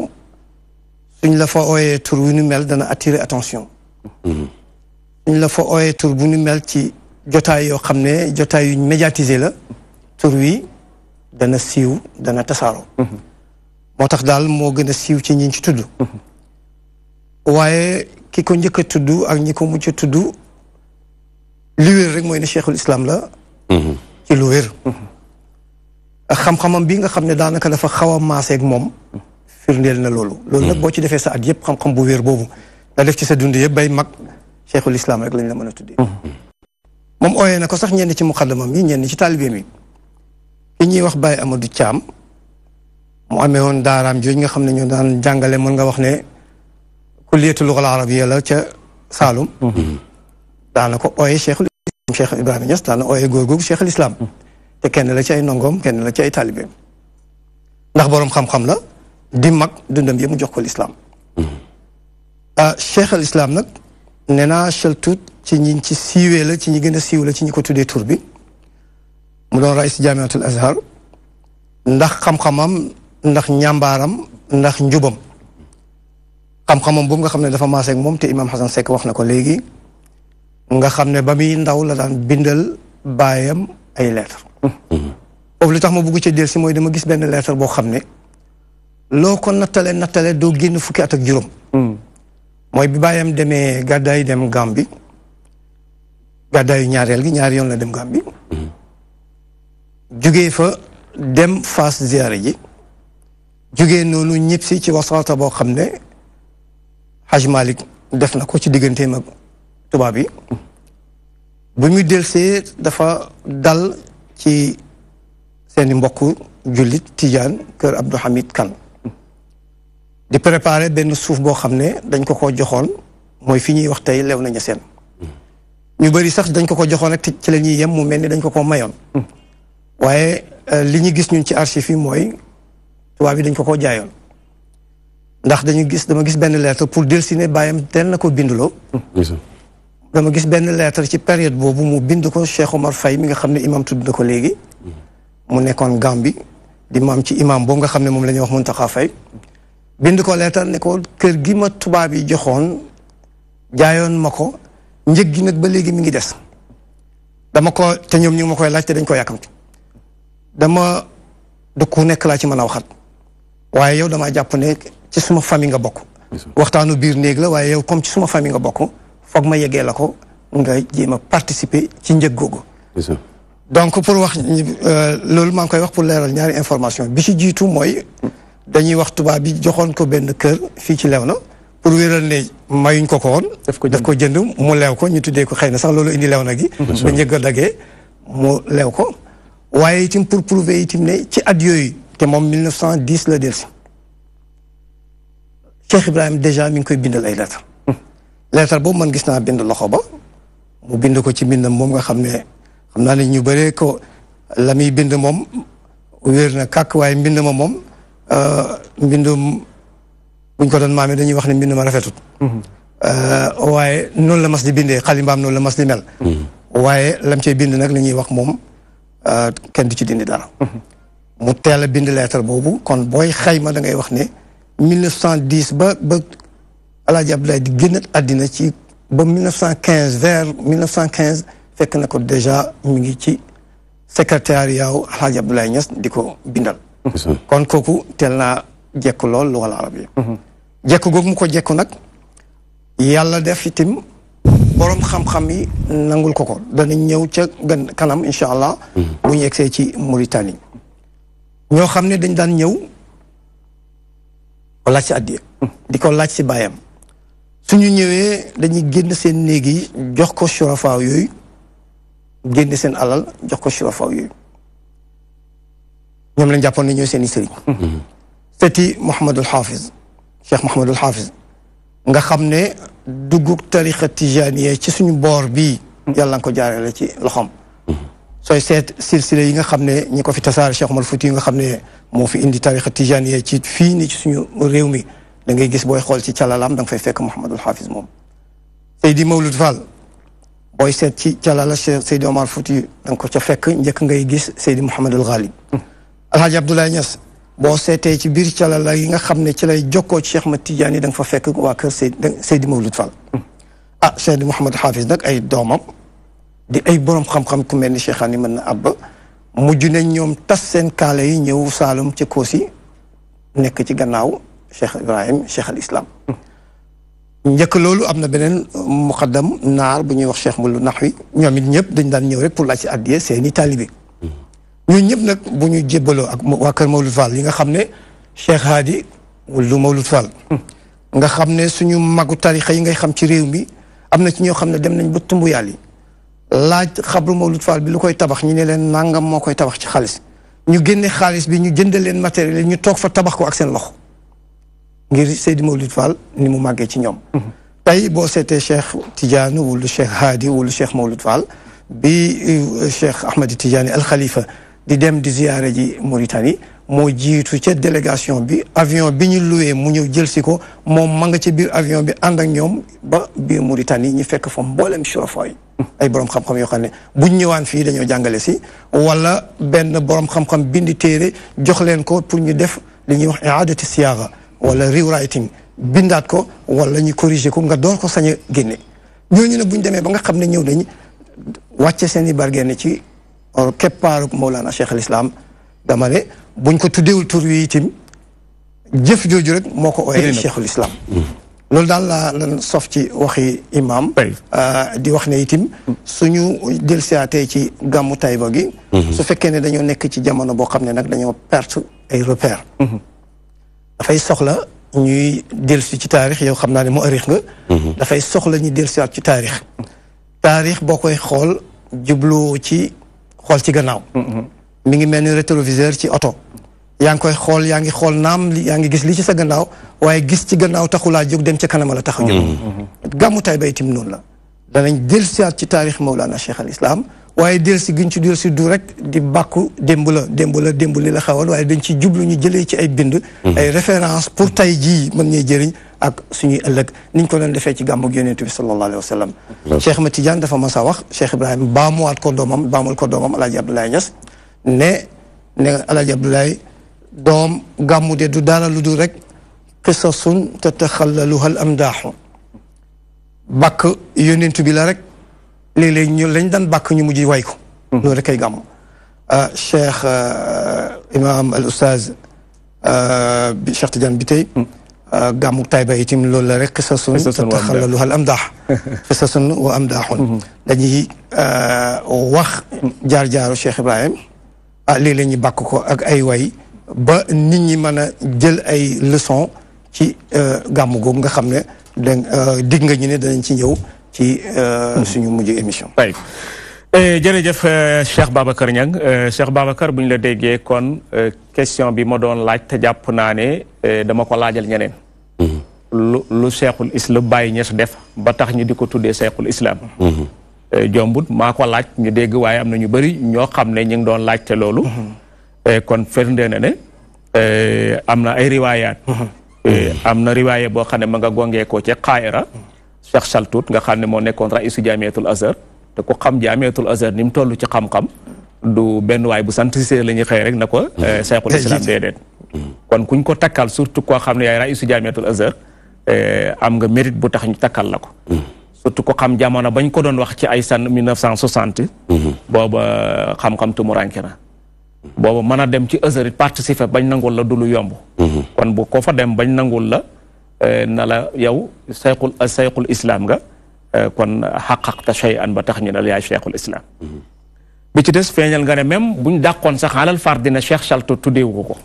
suñ la fa ooyee tur bu ñu mel dana attirer attention suñ la fa ooyee tur bu ñu mel ci jotaay yoo xam ne jotaay yuñ médiatisé la tur wi dana siiw dana tasaaroo moo tax daal moo gën a siiw ci ñi ci tudd waaye ki ko njëkk a tudd ak ñi ko mujj a tudd li wér rek mooy ne cheikhul islam la ci lu wér xam-xamam bi nga xam ne daanaka dafa xaw a maaseeg moom firndeel na loolu nag boo ci defee sa at yëpp xam-xam bu wér boobu nga def ci sa dund yëpp bay mag cheikhul islam rek lañ la mën a tuddee moom ooyee na ko sax ñenn ci muqaddamam yi ñenn ci taalibeem yi ki ñuy wax Baye Amadou Thiam mu amee woon daaraam jooju nga xam ne ñoo daan jàngale mën nga wax ne kulliyatu lugal arabiyya la ca Saalum daana ko ooye Cheikhul Islam Cheikh Ibrahima Niass daana ooye góor googu Cheikhul Islam te kenn la ci ay ndongoom kenn la ci ay taalibeem ndax boroom xam-xam la di mag dundam yëpp mu jox ko l'islam Cheikhul Islam nag nee naa chaltut ci ñi ci siiwee la ci ñi gën a siiw la ci ñi ko tuddee tur bi mu doon rais Jaamiatul Azhar ndax xam-xamam ndax ñàmbaaram ndax njubam xam-xamam boobu nga xam ne dafa maaseeg moom te Imam Hassan Seck wax na ko léegi nga xam ne ba muy ndaw la daan bindal baayam ay lettre foofu li tax ma bugg ci del si mooy dama gis benn lettre boo xam ne loo ko nattale doo génn fukki at ak juróom mooy bi baayam demee gàddaayu dem Gàmbi gàddaayu ñaareel gi ñaari yoon la dem Gàmbi jugee fa dem Fass ziyaare ji jugee noonu ñibbisi ci wasaata boo xam ne Haj Malik def na ko ci digganteem ak tubaab yi bu ñu delsee dafa dal ci seeni mbokk jullit Tijaan kër Abdou Hamid Kan di préparer benn suuf boo xam ne dañ ko joxoon mooy fi ñuy wax tey Léona Niassène ñu bëri sax dañ ko joxoon rek ci la ñuy yem mu mel ni dañ ko mayoon waaye li ñu gis ñun ci archive yi mooy tubaab yi dañ ko jaayoon ndax dama gis benn lettre pour delsi ne bàyyam teel na ko binduloo dama gis benn lettre ci période boobu mu bind ko Cheikh Omar Faye mi nga xam ne imam tudd na ko léegi mu nekkoon Gambie di maam ci imam boobu nga xam ne moom la ñuy wax Muntaxa Faye bind ko lettre ne ko kër gi ma tubaab yi joxoon jaayoon ma ko njëg gi nag ba léegi mi ngi des dama ko te ñoom ñu ngi ma koy laaj te dañ ko yàkkamti dama du ku nekk laa ci mën a waxat waaye yow damaa jàpp ne ci suma famille nga bokk waxtaanu biir néeg la waaye yow comme ci suma famille nga bokk foog ma yeggee la ko nga jéem a participer ci njëg googu donc pour wax loolu maa ngi koy wax pour leeral ñaari information bi ci jiitu mooy dañuy wax tubaab bi joxoon ko benn kër fii ci Léona pour wéral ne mayuñ ko woon daf ko jënd mu leew ko ñu tuddee ko xëy na sax loolu indi Léona gi ba njëg a dagee mu leew ko waaye itam pour prouver itam ne ci at yooyu te moom 1910 la delsi Cheikh Ibrahim déjà mi ngi koy bindal ay lettre lettre boobu man gis naa bind loxo ba mu bind ko ci mbindam moom nga xam naa ne ñu bëree ko la muy bind moom wér na kàkk waaye mbind ma moom mbindum buñ ko doon maamee dañuy wax ne mbind ma rafetut waaye noonu la mas di bindee xalimbaam noonu la mas di mel waaye lam cey bind nag li ñuy wax moom kenn du ci dindi dara mu teel a bind lettre boobu kon booy xayma da ngay wax ne 1910 ba Alaaji Abdoulaye di génn àddina ci ba 1915 vers 1915 fekk na ko déjà mi ngi ci secrétariat wu Alaaji Abdoulaye Niass di ko bindal kon kooku teel naa jekku lool lugal arabia jekku googu mu ko jekku nag yàlla def itam boroom xam-xam yi nangul ko danañ ñëw ca kanam incha allah bu ñu egsee ci Mauritanie ñoo xam ne dañ daan ñëw ko laaj ci addiya di ko laaj ci baayam suñu ñëwee dañuy génn seen néeg yi jox ko surafaaw yooyu génn seen alal jox ko surafaaw yooyu ñoom lañ jàppoon ne ñooy seen i sëriñ sëti Mouhamadul Hafiz Cheikh Mouhamadul Hafiz nga xam ne duggug tariqa tijaniya ci suñu boor bii yàlla nga ko jaarale ci loxoom sooy seet silsile yi nga xam ne ñi ko fi tasaare Cheikh Omar Fouti yi nga xam ne moo fi indi tariqa tijaniya ci fii nii ci suñu réew mi da ngay gis booy xool ci calalaam da nga fay fekk Mouhamadul Hafiz moom Seydi Mawlud Fall booy seet ci calala Seydi Omar Fouti da nga ko ca fekk njëkk ngay gis Seydi Mouhamadul Ghalib Alhaji Abdoulaye Niass boo seetee ci biir calala yi nga xam ne ci lay jokkoo ci Cheikh Ahmad Tidiane yi da nga fa fekk waa kër Seydi Mawlud Fall Seydi Mouhamad Hafiz nag ay doomam di ay borom xam-xam ku mel ni Cheikh Ani mën na abba mujj nañ ñoom tas seen kaala yi ñëw Saalum ci Koosi nekk ci gannaaw Cheikh Ibrahim Cheikh al Islam njëkk loolu am na beneen muqaddam naar bu ñuy wax Cheikh Mulu Naxwi ñoom it ñëpp dañ daan ñëw rek pour laaj ci addiye seeni taalibe ñun ñëpp nag bu ñu jébbaloo ak waa kër Mawlud Fall yi nga xam ne Cheikh Hadi wulu Mawlud Fall nga xam ne suñu magu tarixa yi ngay xam ci réew mi am na ci ñoo xam ne dem nañ ba tumbu yàlla yi laaj xabru Mawlud Fall bi lu koy tabax ñu ne leen nangam moo koy tabax ci xaalis ñu génne xaalis bi ñu jënd leen matériel ñu toog fa tabax ko ak seen loxo ngir Seydi Mawlud Fall ni mu màggee ci ñoom tey boo seetee Cheikh Tidiane wala Cheikh Hadi wala Cheikh Mawlud Fall bi Cheikh Ahmed Tidiane al Khalifa di dem di ziyaare ji Mauritanie moo jiitu ca délégation bi avion bi ñu loué mu ñëw jël si ko moom ma nga ci biir avion bi ànd ak ñoom ba biir Mauritanie ñu fekk fa mboolem surafa yi ay borom xam-xam yoo xam ne buñ ñëwaan fii dañoo jàngale si wala benn borom xam-xam bindi téere jox leen ko pour ñu def li ñuy wax i'adati siyaaga wala rewriting bindaat ko wala ñu corriger ko nga door ko sañ a génne ñooñu ne buñ demee ba nga xam ne ñëw nañ wàcce seen i bargenne ci keppaaru Mawlana Cheikh al Islam dama ne buñ ko tuddeewul tur wi itam jëf jooju rek moo ko ooyee Cheikhul Islam loolu daal lan sof ci waxi imam di wax ne itam suñu dellusiwaatee ci gàmmu Taïba gi su fekkee ne dañoo nekk ci jamono boo xam ne nag dañoo perte ay repères dafay soxla ñuy dellusi ci taarix yow xam naa ne mu arix nga dafay soxla ñu dellusiwaat ci taarix boo koy xool jubloo ci xool ci gannaaw mi ngi mel ni rétroviseur ci oto yaa ngi koy xool yaa ngi xool naam yaa ngi gis li ci sa gannaaw waaye gis ci gannaaw taxulaa jóg dem ca kanam la tax a jóg gàmmu Taïba itam noonu la danañ dellusiwaat ci taarix Mawlana Cheikh al Islam waaye dellusi giñ ci dellusi du rek di bàkku démb li la xewoon waaye dañ ci jublu ñu jëlee ci ay bind ay référence pour tay jii mën ñuy jëriñ ak suñuy ëllëg niñ ko doon defee ci gàmmu Yonent bi sallallahu alayhi wa sallam Cheikh Ahmed Tidiane dafa mas a wax Cheikh Ibrahima baamul ko doomam Alaaji Abdoulaye Niass ne Alaaji Abdoulaye doom gàmmu de du dara lu dul rek qisasun tataxallaluha al amdaaxu bàkk Yonent bi la rek léeg-léeg ñu lañ daan bàkk ñu mujj way ko loolu rek ay gàmmu Cheikh imam al oustaz bi Cheikh Tidiane bi tey gàmmu Taïba itam loolu la rek qisasun tataxallaluha al amdaax qisasun wa amdaaxun dañuy wax jaar-jaaru Cheikh Ibrahim léeg-léeg ñu bàkk ko ak ay way ba nit ñi mën a jël ay leçon ci gàmmu googu nga xam ne digg nga ñu ne danañ ci ñëw ci suñu mujj émission. jërëjëf Cheikh Babacar Niang Cheikh Babacar bu ñu la déggee kon question bi ma doon laaj te jàpp naa ne dama ko laajal ñeneen. lu Cheikhul Islam Baye Niass def ba tax ñu di ko tuddee Cheikhul Islam. jombut maa ko laaj ñu dégg waaye am na ñu bëri ñoo xam ne ñu ngi doon laajte loolu. kon firnde na ne am na ay riwaayaat. am na riwaaye boo xam ne ma nga gongee ko ci Qaahira Cheikh Chaltout nga xam ne moo nekkoon raisu Jaamiatul Azhar te ku xam Jaamiatul Azhar ni mu toll ci xam-xam du benn waay bu sant si la ñuy xëy rek na ko Cheikhul Islam déedéet. kon kuñ ko takkal surtout koo xam ne yaay raisu Jaamiatul Azhar am nga mérite bu tax ñu takkal la ko. surtout ko xam jamono bañ ko doon wax ci ay san 1960. booba xam-xam tumuranke na. boobu mën a dem ci Azhar it participer bañ nangul la du lu yomb. kon bu ko fa dem bañ nangul la na la yow sayxul islam nga kon xaqaqta shay'an ba tax ñu ne la yaay cheikhul islam. bi ci des feeñal nga ne même buñ dàqoon sax alal far dina Cheikh Chaltout tuddeewu ko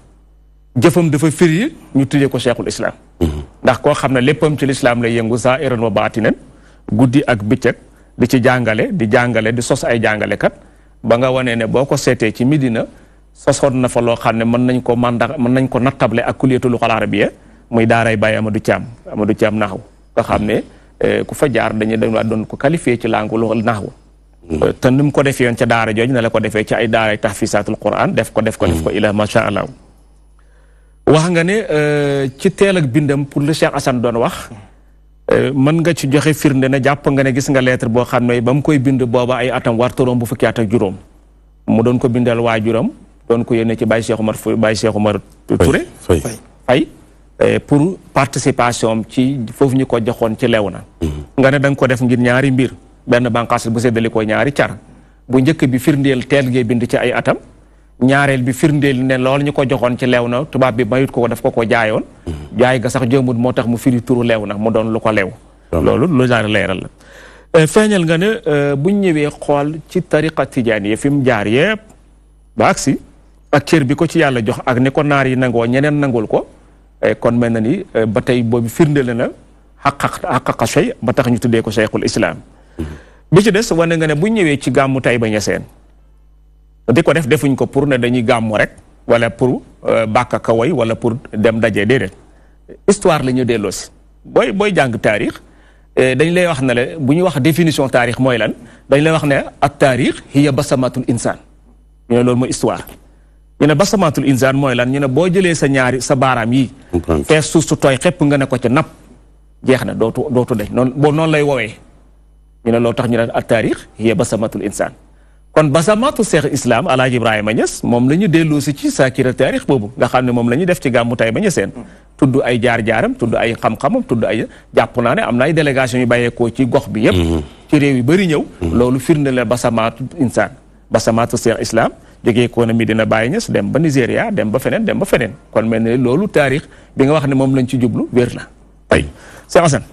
jëfam dafa firi ñu tuddee ko cheikhul islam. ndax koo xam ne léppam ci lislaam lay yëngu zaahiran wa baatinan guddi ak bëccëg di ci jàngale di sos ay jàngalekat ba nga wanee ne boo ko seetee ci Medina. sosoon na fa loo xam ne mën nañ ko nattable ak kulliyatul lughal arabiyya muy daaray Baye Amadou Thiam naxwu nga xam ne ku fa jaar dañu doon ko qualifié ci langue lughal naxwu te ni mu ko defee yoon ca daara jooju na la ko defee ci ay daaray tahfisatul Quran def ko ila macha allah. wax nga ne ci teel ak bindam pour le Cheikh Assane doon wax mën nga ci joxe firnde ne jàpp nga ne gis nga lettre boo xam ne ba mu koy bind booba ay atam warturoom bu fukki at ak juróom mu doon ko bindal waajuram doon ko yónnee ci Baye Cheikh Omar Touré Faye pour participation ci foofu ñu ko joxoon ci Léona nga ne da nga ko def ngir ñaari mbir benn bànqaas bu séddale ko ñaari car bu njëkk bi firndeel teel gee bind ci ay atam ñaareel bi firndeel ne loolu ñu ko joxoon ci Léona tubaab bi mayut ko daf ko jaayoon jaay ga sax jëmut moo tax mu firi turu Léona mu doon lu ko leew loolu lu jaar leeral la feeñal nga ne buñ ñëwee xool ci tariqa tijaani yi fi mu jaar yëpp ba agsi ak cër bi ko ci yàlla jox ak ni ko naar yi nangoo ñeneen nangul ko kon mel na ni ba tey boobu firndeel na xaqaqa shay ba tax ñu tuddee ko cheikhul islam bi ci des wane nga ne bu ñëwee ci gàmmu Taïba Niassène di ko defuñ ko pour ne dañuy gàmmu rek wala pour bàkka ka way wala pour dem daje déedéet histoire la ñu delloo si booy jàng taarix dañ lay wax ne la bu ñu wax définition taarix mooy lan dañ lay wax ne at taarix hiya basamatul insaan ñu ne loolu mooy histoire ñu ne basamatul insaan mooy lan ñu ne boo jëlee sa ñaari sa baaraam yi fees suuf su tooy xepp nga ne ko ca napp jeex na dootu dej noonu lay woowee ñu ne loolu tax ñu ne at taarix hiya basamatul insaan kon basamatu Cheikh Islam Alaaji Ibrahima Niass moom la ñu delloo si ci saakira taarix boobu nga xam ne moom la ñuy def ci gàmmu Taïba Niassène tudd ay jaar-jaaram tudd ay xam-xamam tudd ay jàpp naa ne am na ay délégation yu bàyyeekoo ci gox bi yépp ci réew yu bëri ñëw loolu firnde la basamatu insaan basamatu Cheikh Islam jógee ko na Medina Baye Niass dem ba Nigéria dem ba feneen kon mel ne loolu taarix bi nga wax ne moom lañ ci jublu wér na ay Cheikh Assane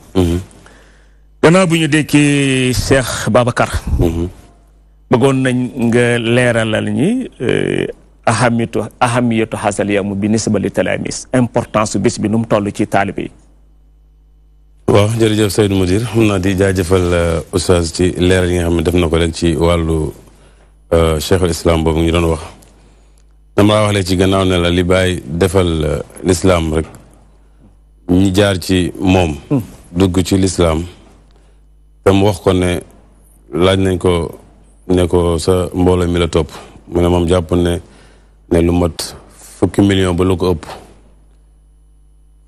gannaaw bu ñu dékkee Cheikh Babacar bëggoon nañ nga leeralal ñi ahamiyatu hasal yawm bi nisba li talamis importance bis bi nu mu toll ci taalibe yi waaw jërëjëf Seydou Mudir xam naa di jaajëfal oustaz ci leeral yi nga xam ne def na ko rek ci wàllu cheikhul islam boobu ñu doon wax dama laa wax léegi ci gannaaw ne la li bàyyi defal l'islam rek ñi jaar ci moom dugg ci l'islam te mu wax ko ne laaj nañ ko ne ko sa mbooloo mi la topp mu ne moom jàpp ne lu mat 10 millions ba lu ko ëpp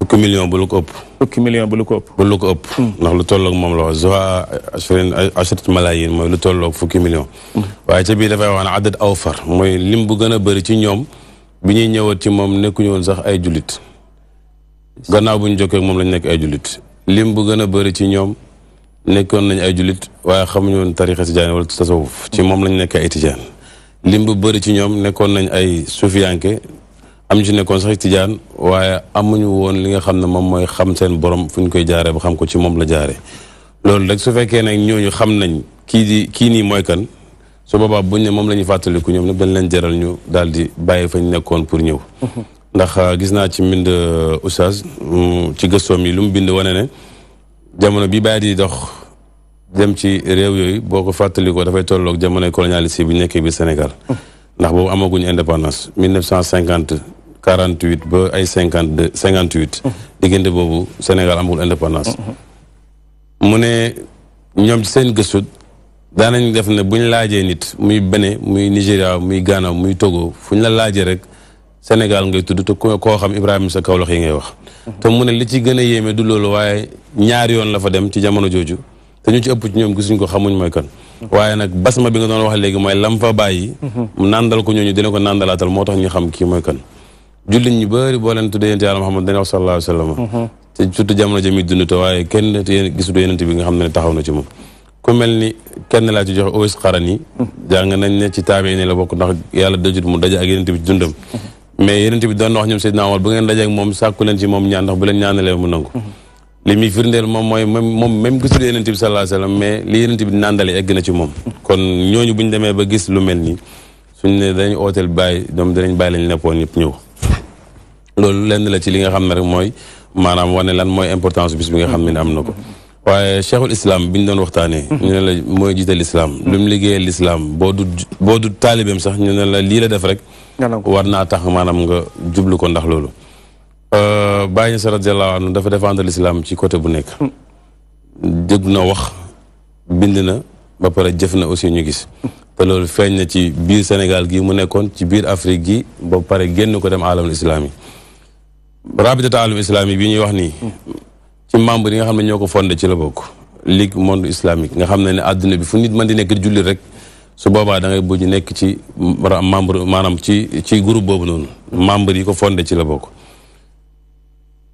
10 millions ba lu ko ëpp 10 millions ba lu ko ëpp ba lu ko ëpp ndax lu tolloog moom la wax zoa ashrat malayin mooy lu tolloog 10 millions waaye ca bii dafay wax ne adad awfar mooy lim bu gën a bëri ci ñoom bi ñuy ñëwaat ci moom nekkuñu woon sax ay jullit gannaaw bu ñu jokkee ak moom lañ nekk ay jullit lim bu gën a bëri ci ñoom nekkoon nañ ay jullit waaye xamuñu woon tarixa tijaan wala tasawuf ci moom lañ nekk ay tijaan lim bu bëri ci ñoom nekkoon nañ ay sufiyanke am ci nekkoon sax tijaan waaye amuñu woon li nga xam ne moom mooy xam seen borom fu ñu koy jaaree ba xam ko ci moom la jaaree loolu rek su fekkee nag ñooñu xam nañ kii nii mooy kan su boobaa buñ ne moom la ñuy fàttaliku ñoom nag dañ leen jaral ñu daal di bàyyi fañ nekkoon pour ñëw ndax gis naa ci mbind oustaz ci gëstoom yi lu mu bind wane ne jamono bi bàyyi di dox dem ci réew yooyu boo ko fàttalikoo dafay tolloog jamonoy colonialiste yi bu ñu nekkee biir Sénégal ndax boobu amaguñu indépendance 1950 48 ba ay 52 58 diggante boobu Sénégal amagul indépendance mu ne ñoom ci seen gëstu daanañ def ne bu ñu laajee nit muy Bénin muy Nigéria muy Ghana muy Togo fu ñu la laajee rek Sénégal ngay tudd te koo xam Ibrahima sa Kawlax yi ngay wax te mu ne li ci gën a yéeme du loolu waaye ñaari yoon la fa dem ci jamono jooju te ñu ci ëpp ci ñoom gisuñ ko xamuñ mooy kan waaye nag basma bi nga doon wax léegi mooy lam fa bàyyi mu nàndal ko ñooñu dina ko nàndalaatal moo tax ñu xam kii mooy kan jullit ñu bëri boo leen tuddee yonent Yàlla Muhammad dañuy wax sallallahu alayhi wa sallam te surtout jamono jami dund te waaye kenn gisudu yonent bi nga xam ne taxaw na ci moom ku mel ni kenn laa ci joxe Uways Qarani jàng nañ ne ci taabi ni la bokk ndax yàlla dajut mu daje ak yonent bi ci dundam mais yonent bi doon na wax ñoom Seydina Omar bu ngeen daje ak moom sàkku leen ci moom ñaan ndax bu leen ñaanalee mu nangu li muy firndeel moom mooy même gisul yonent bi sallallahu alayhi wa sallam mais li yonent bi nàndale egg na ci moom kon ñooñu buñ demee ba gis lu mel nii suñ ne dañu ooteel bàyyi ñoom danañ bàyyi lañ neppoon ñëpp ñëw loolu lenn la ci li nga xam ne rek mooy maanaam wane lan mooy importance bis bi nga xam ne am na ko waaye cheikhul islam bi ñu doon waxtaanee ñu ne la mooy jiital islam lu mu liggéeyal islam boo du taalibeem sax ñu ne la lii la def rek war naa tax maanaam nga jublu ko ndax loolu Baye Niass radiyallahu anhu dafa défendre l'islam ci côté bu nekk dégg na wax bind na ba pare jëf na aussi ñu gis te loolu feeñ na ci biir Sénégal gi mu nekkoon ci biir Afrique gi ba pare génn ko dem alamul islam yi rabitatu alamul islam yi bi ñuy wax nii ci membre yi nga xam ne ñoo ko fondé ci la bokk ligue monde islamique nga xam ne àdduna bi fu nit mën di nekk julli rek su boobaa da ngay bujj nekk ci membre maanaam ci groupe boobu noonu membre yi ko fondé ci la bokk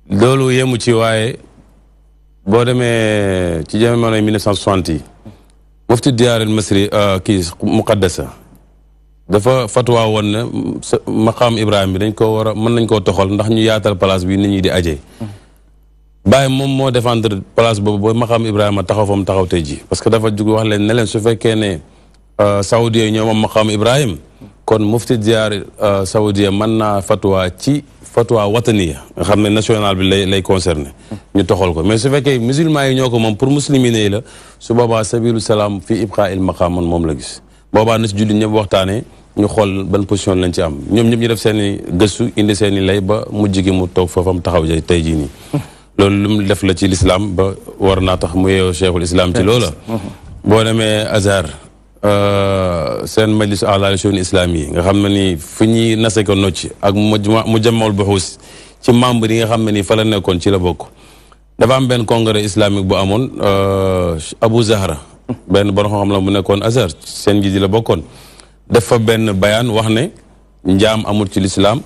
loolu yemu ci waaye boo demee ci jamono 1960 yi mufti diyaar al masri kii muqaddasa dafa fatwa woon ne maqaam Ibrahima bi dañ ko war a mën nañ koo toxal ndax ñu yaatal place bi nit ñi di ajee Baye moom moo défendre place boobu ba maqaam Ibrahima taxaw fa mu taxaw tey ji parce que dafa jug wax leen ne leen su fekkee ne saoudia yi ñoo moom maqaam Ibrahima kon mufti diyaar saoudia mën naa fatwa ci fatwa wataniya nga xam ne national bi lay concerné ñu toxal ko mais su fekkee musulman yi ñoo ko moom pour muslimin yi la su boobaa sabilu salaam fi ibqa il maqam man moom la gis boobaa na si jullit ñëpp waxtaanee ñu xool ban position lañ ci am ñoom ñëpp ñu def seen i gëstu indi seen i lay ba mujj gi mu toog foofam taxaw tey jii nii loolu lu mu def la ci lislaam ba war naa tax mu yeewoo cheikhul islam ci loola boo demee Azhar seen majlis ala shu'un islam yi nga xam ne ni fu ñuy nase ko nocc ak mu jammal buxuus ci membre yi nga xam ne ni fa la nekkoon ci la bokk dafa am benn congrès islamique bu amoon Abu Zahra benn borom xam la mu nekkoon Azhar seen ji di la bokkoon def fa benn bayaan wax ne njaam amul ci lislaam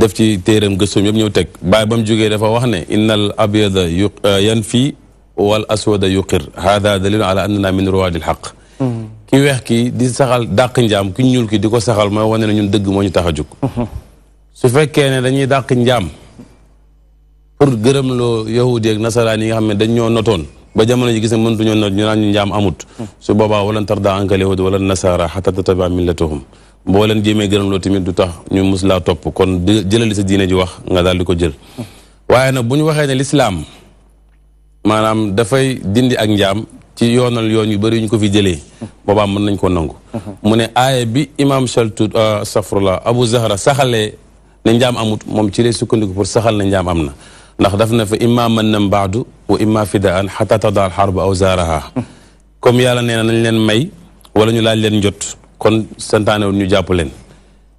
def ci téeram gëstoom yëpp ñëw teg bàyyi ba mu jógee dafa wax ne innal abyada yanfi wal aswada yuqir hada dalilun ala annana min ruwaadil xaq ki weex ki di saxal dàq njaam ki ñuul ki di ko saxal mooy wane ne ñun dëgg moo ñu tax a jóg su fekkee ne dañuy dàq njaam pour gërëm loo yahudi ak nasaraan yi nga xam ne dañ ñoo notoon ba jamono ji gis ne mëntuñoo not ñu naan ñu njaam amut su boobaa walan tarda ankal yahudi wala nasara xata tatabia millatahum boo leen jéemee gërëm loo tamit du tax ñu mus laa topp kon jëlali sa diine ji wax nga daal di ko jël waaye nag bu ñu waxee ne lislaam maanaam dafay dindi ak njaam ci yoonal yoon yu bëri ñu ko fi jëlee boobaa mën nañ ko nangu mu ne aaya bi imam Chaltout safrullah Abu Zahra saxalee ne njaam amut moom ci lay sukkandiku pour saxal ne njaam am na ndax daf na fa imma man nam baadu wa imma fidaan xata tadaal xarba aw zaaraha comme yàlla nee na nañ leen may wala ñu laaj leen njot kon santaanewul ñu jàpp leen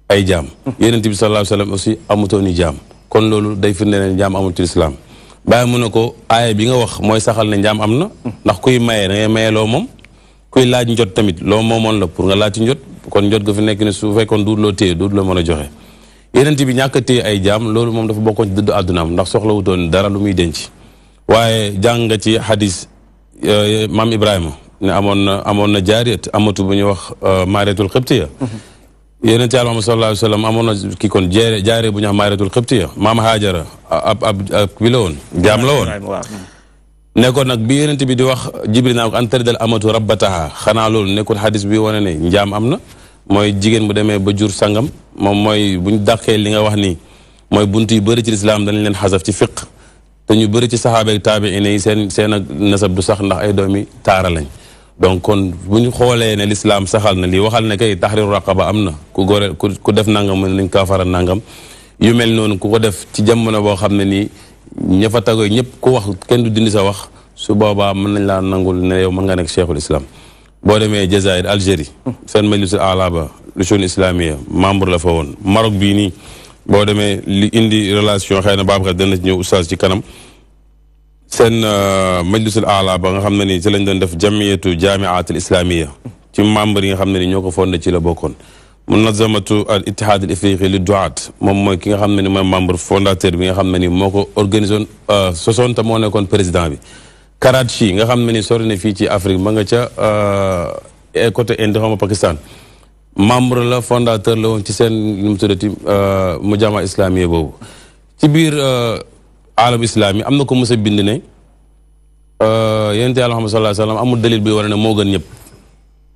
ay jaam yonent bi sallallahu alayhi wa sallam aussi amutoon ñu jaam kon loolu day firnde ne njaam amul ci lislaam bàyyi mu ne ko aaya bi nga wax mooy saxal ne njaam am na ndax kuy maye da ngay maye loo moom kuy laaj njot tamit loo moomoon la pour nga laaj ci njot kon njot ga fi nekk ne su fekkoon duut loo téye duut la mën a joxe yonent bi ñàkk a téye ay jaam loolu moom dafa bokkoon ci dëddu àddunaam ndax soxla wutoon dara lu muy denc waaye jàng nga ci hadis maam Ibrahima ne amoon na jaariyat amatu bu ñuy wax maariyatul xibtiya yonent yàlla Muhammad sallallahu alayhi wa sallam amoon na kii kon jaare bu ñuy wax maariyatul xibtiya maam Haajara ab bi la woon jaam la woon nekkoon nag bi yonent bi di wax Jibril naa ko an taridal amatu rabbataha xanaa loolu nekkul hadis bi wane ne njaam am na mooy jigéen bu demee ba jur sangam moom mooy bu ñu dàqee li nga wax ni mooy bunt yu bëri ci lislaam dañ leen xasaf ci fiq te ñu bëri ci saxaaba ak taabiin yi seen ak nasab du sax ndax ay doomi taara lañ donc kon bu ñu xoolee ne lislaam saxal na lii waxal ne kay taxriru raqaba am na ku góore ku def nangam mën nañ kaafara nangam yu mel noonu ku ko def ci jamono boo xam ne nii ña fa tagoy ñëpp ku wax kenn du dindi sa wax su boobaa mën nañ laa nangul ne yow mën nga nekk cheikhul islam boo demee Jazaïr Algérie seen majlis ala ba luchon islamia membre la fa woon Maroc bii nii boo demee li indi relation xëy na Babacar dana ci ñëw oustaz ci kanam seen majlisul ala ba nga xam ne ni ci lañ doon def jamiyatu jamiat al islamia ci membre yi nga xam ne ni ñoo ko fondé ci la bokkoon munazamatu al ittihad al ifriqi li duat moom mooy ki nga xam ne ni mooy membre fondateur bi nga xam ne ni moo ko organisé woon sosoon te moo nekkoon président bi Karachi nga xam ne ni sori na fii ci Afrique ma nga ca côté Inde xaw ma Pakistan membre la fondateur la woon ci seen nu mu tuddati mujama islamiya boobu ci biir alam islami am na ko mos a bind ne yonent Yàlla Muhammad sallallahu alayhi wa sallam amul dalil bi war ne moo gën ñëpp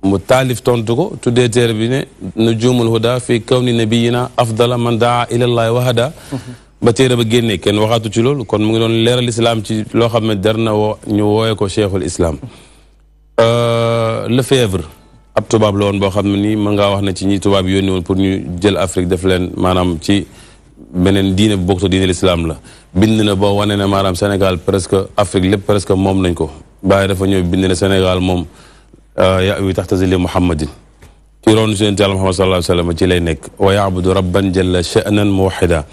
mu taalif tontu ko tuddee téere bi ne nujumul huda fi kawni nabiyina afdala man daa ilallahi wa hada ba téere ba génnee kenn waxaatu ci loolu kon mu ngi doon leeral islam ci loo xam ne dar na woo ñu wooye ko cheikhul islam Lefebvre ab tubaab la woon boo xam ne nii mën ngaa wax ne ci ñi tubaab yónni woon pour ñu jël Afrique def leen maanaam ci beneen diine bu bokkut diine l'islam la bind na boo wane ne maanaam Sénégal presque Afrique lépp presque moom nañ ko bàyyi dafa ñëw bind ne Sénégal moom ya wi taxta zilli muhammadin ci roon Yonent Yàlla Muhammad sallallahu alayhi wa sallam ci lay nekk wa yaabudu rabban jalla sha'nan muwahhida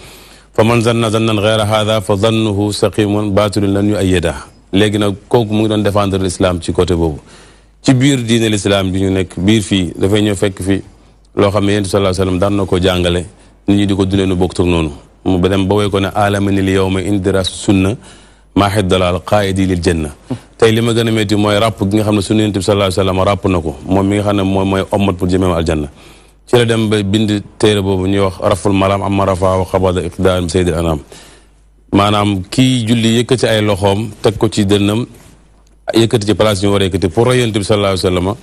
fa man zanna zannan ghayra hadha fa zannuhu saqimun batilun lan yu'ayyada léegi nag kooku mu ngi doon défendre l'islam ci côté boobu ci biir diine l'islam bi ñu nekk biir fii dafay ñëw fekk fi loo xam ne Yonent sallallahu alayhi wa sallam daan na ko jàngale nit ñi di ko dundee nu bokk toog noonu mu ba dem ba woy ko ne alamani li yawma indira sunna maa xiddalaal qaayidi lil janna tey li ma gën a métti mooy ràpp gi nga xam ne sunu Yonent bi sallallahu alayhi wa sallam ràpp na ko moom mi nga xam ne moom mooy ommat pour jëmeem aljanna ci la dem ba bind téere boobu ñuy wax raful malam amma rafa wa qabada iqdam sayyidil anam maanaam kii julli yëkkati ay loxoom teg ko ci dënnam yëkkati ci place ñu war a yëkkati pour roy Yonent bi sallallahu alayhi wa sallam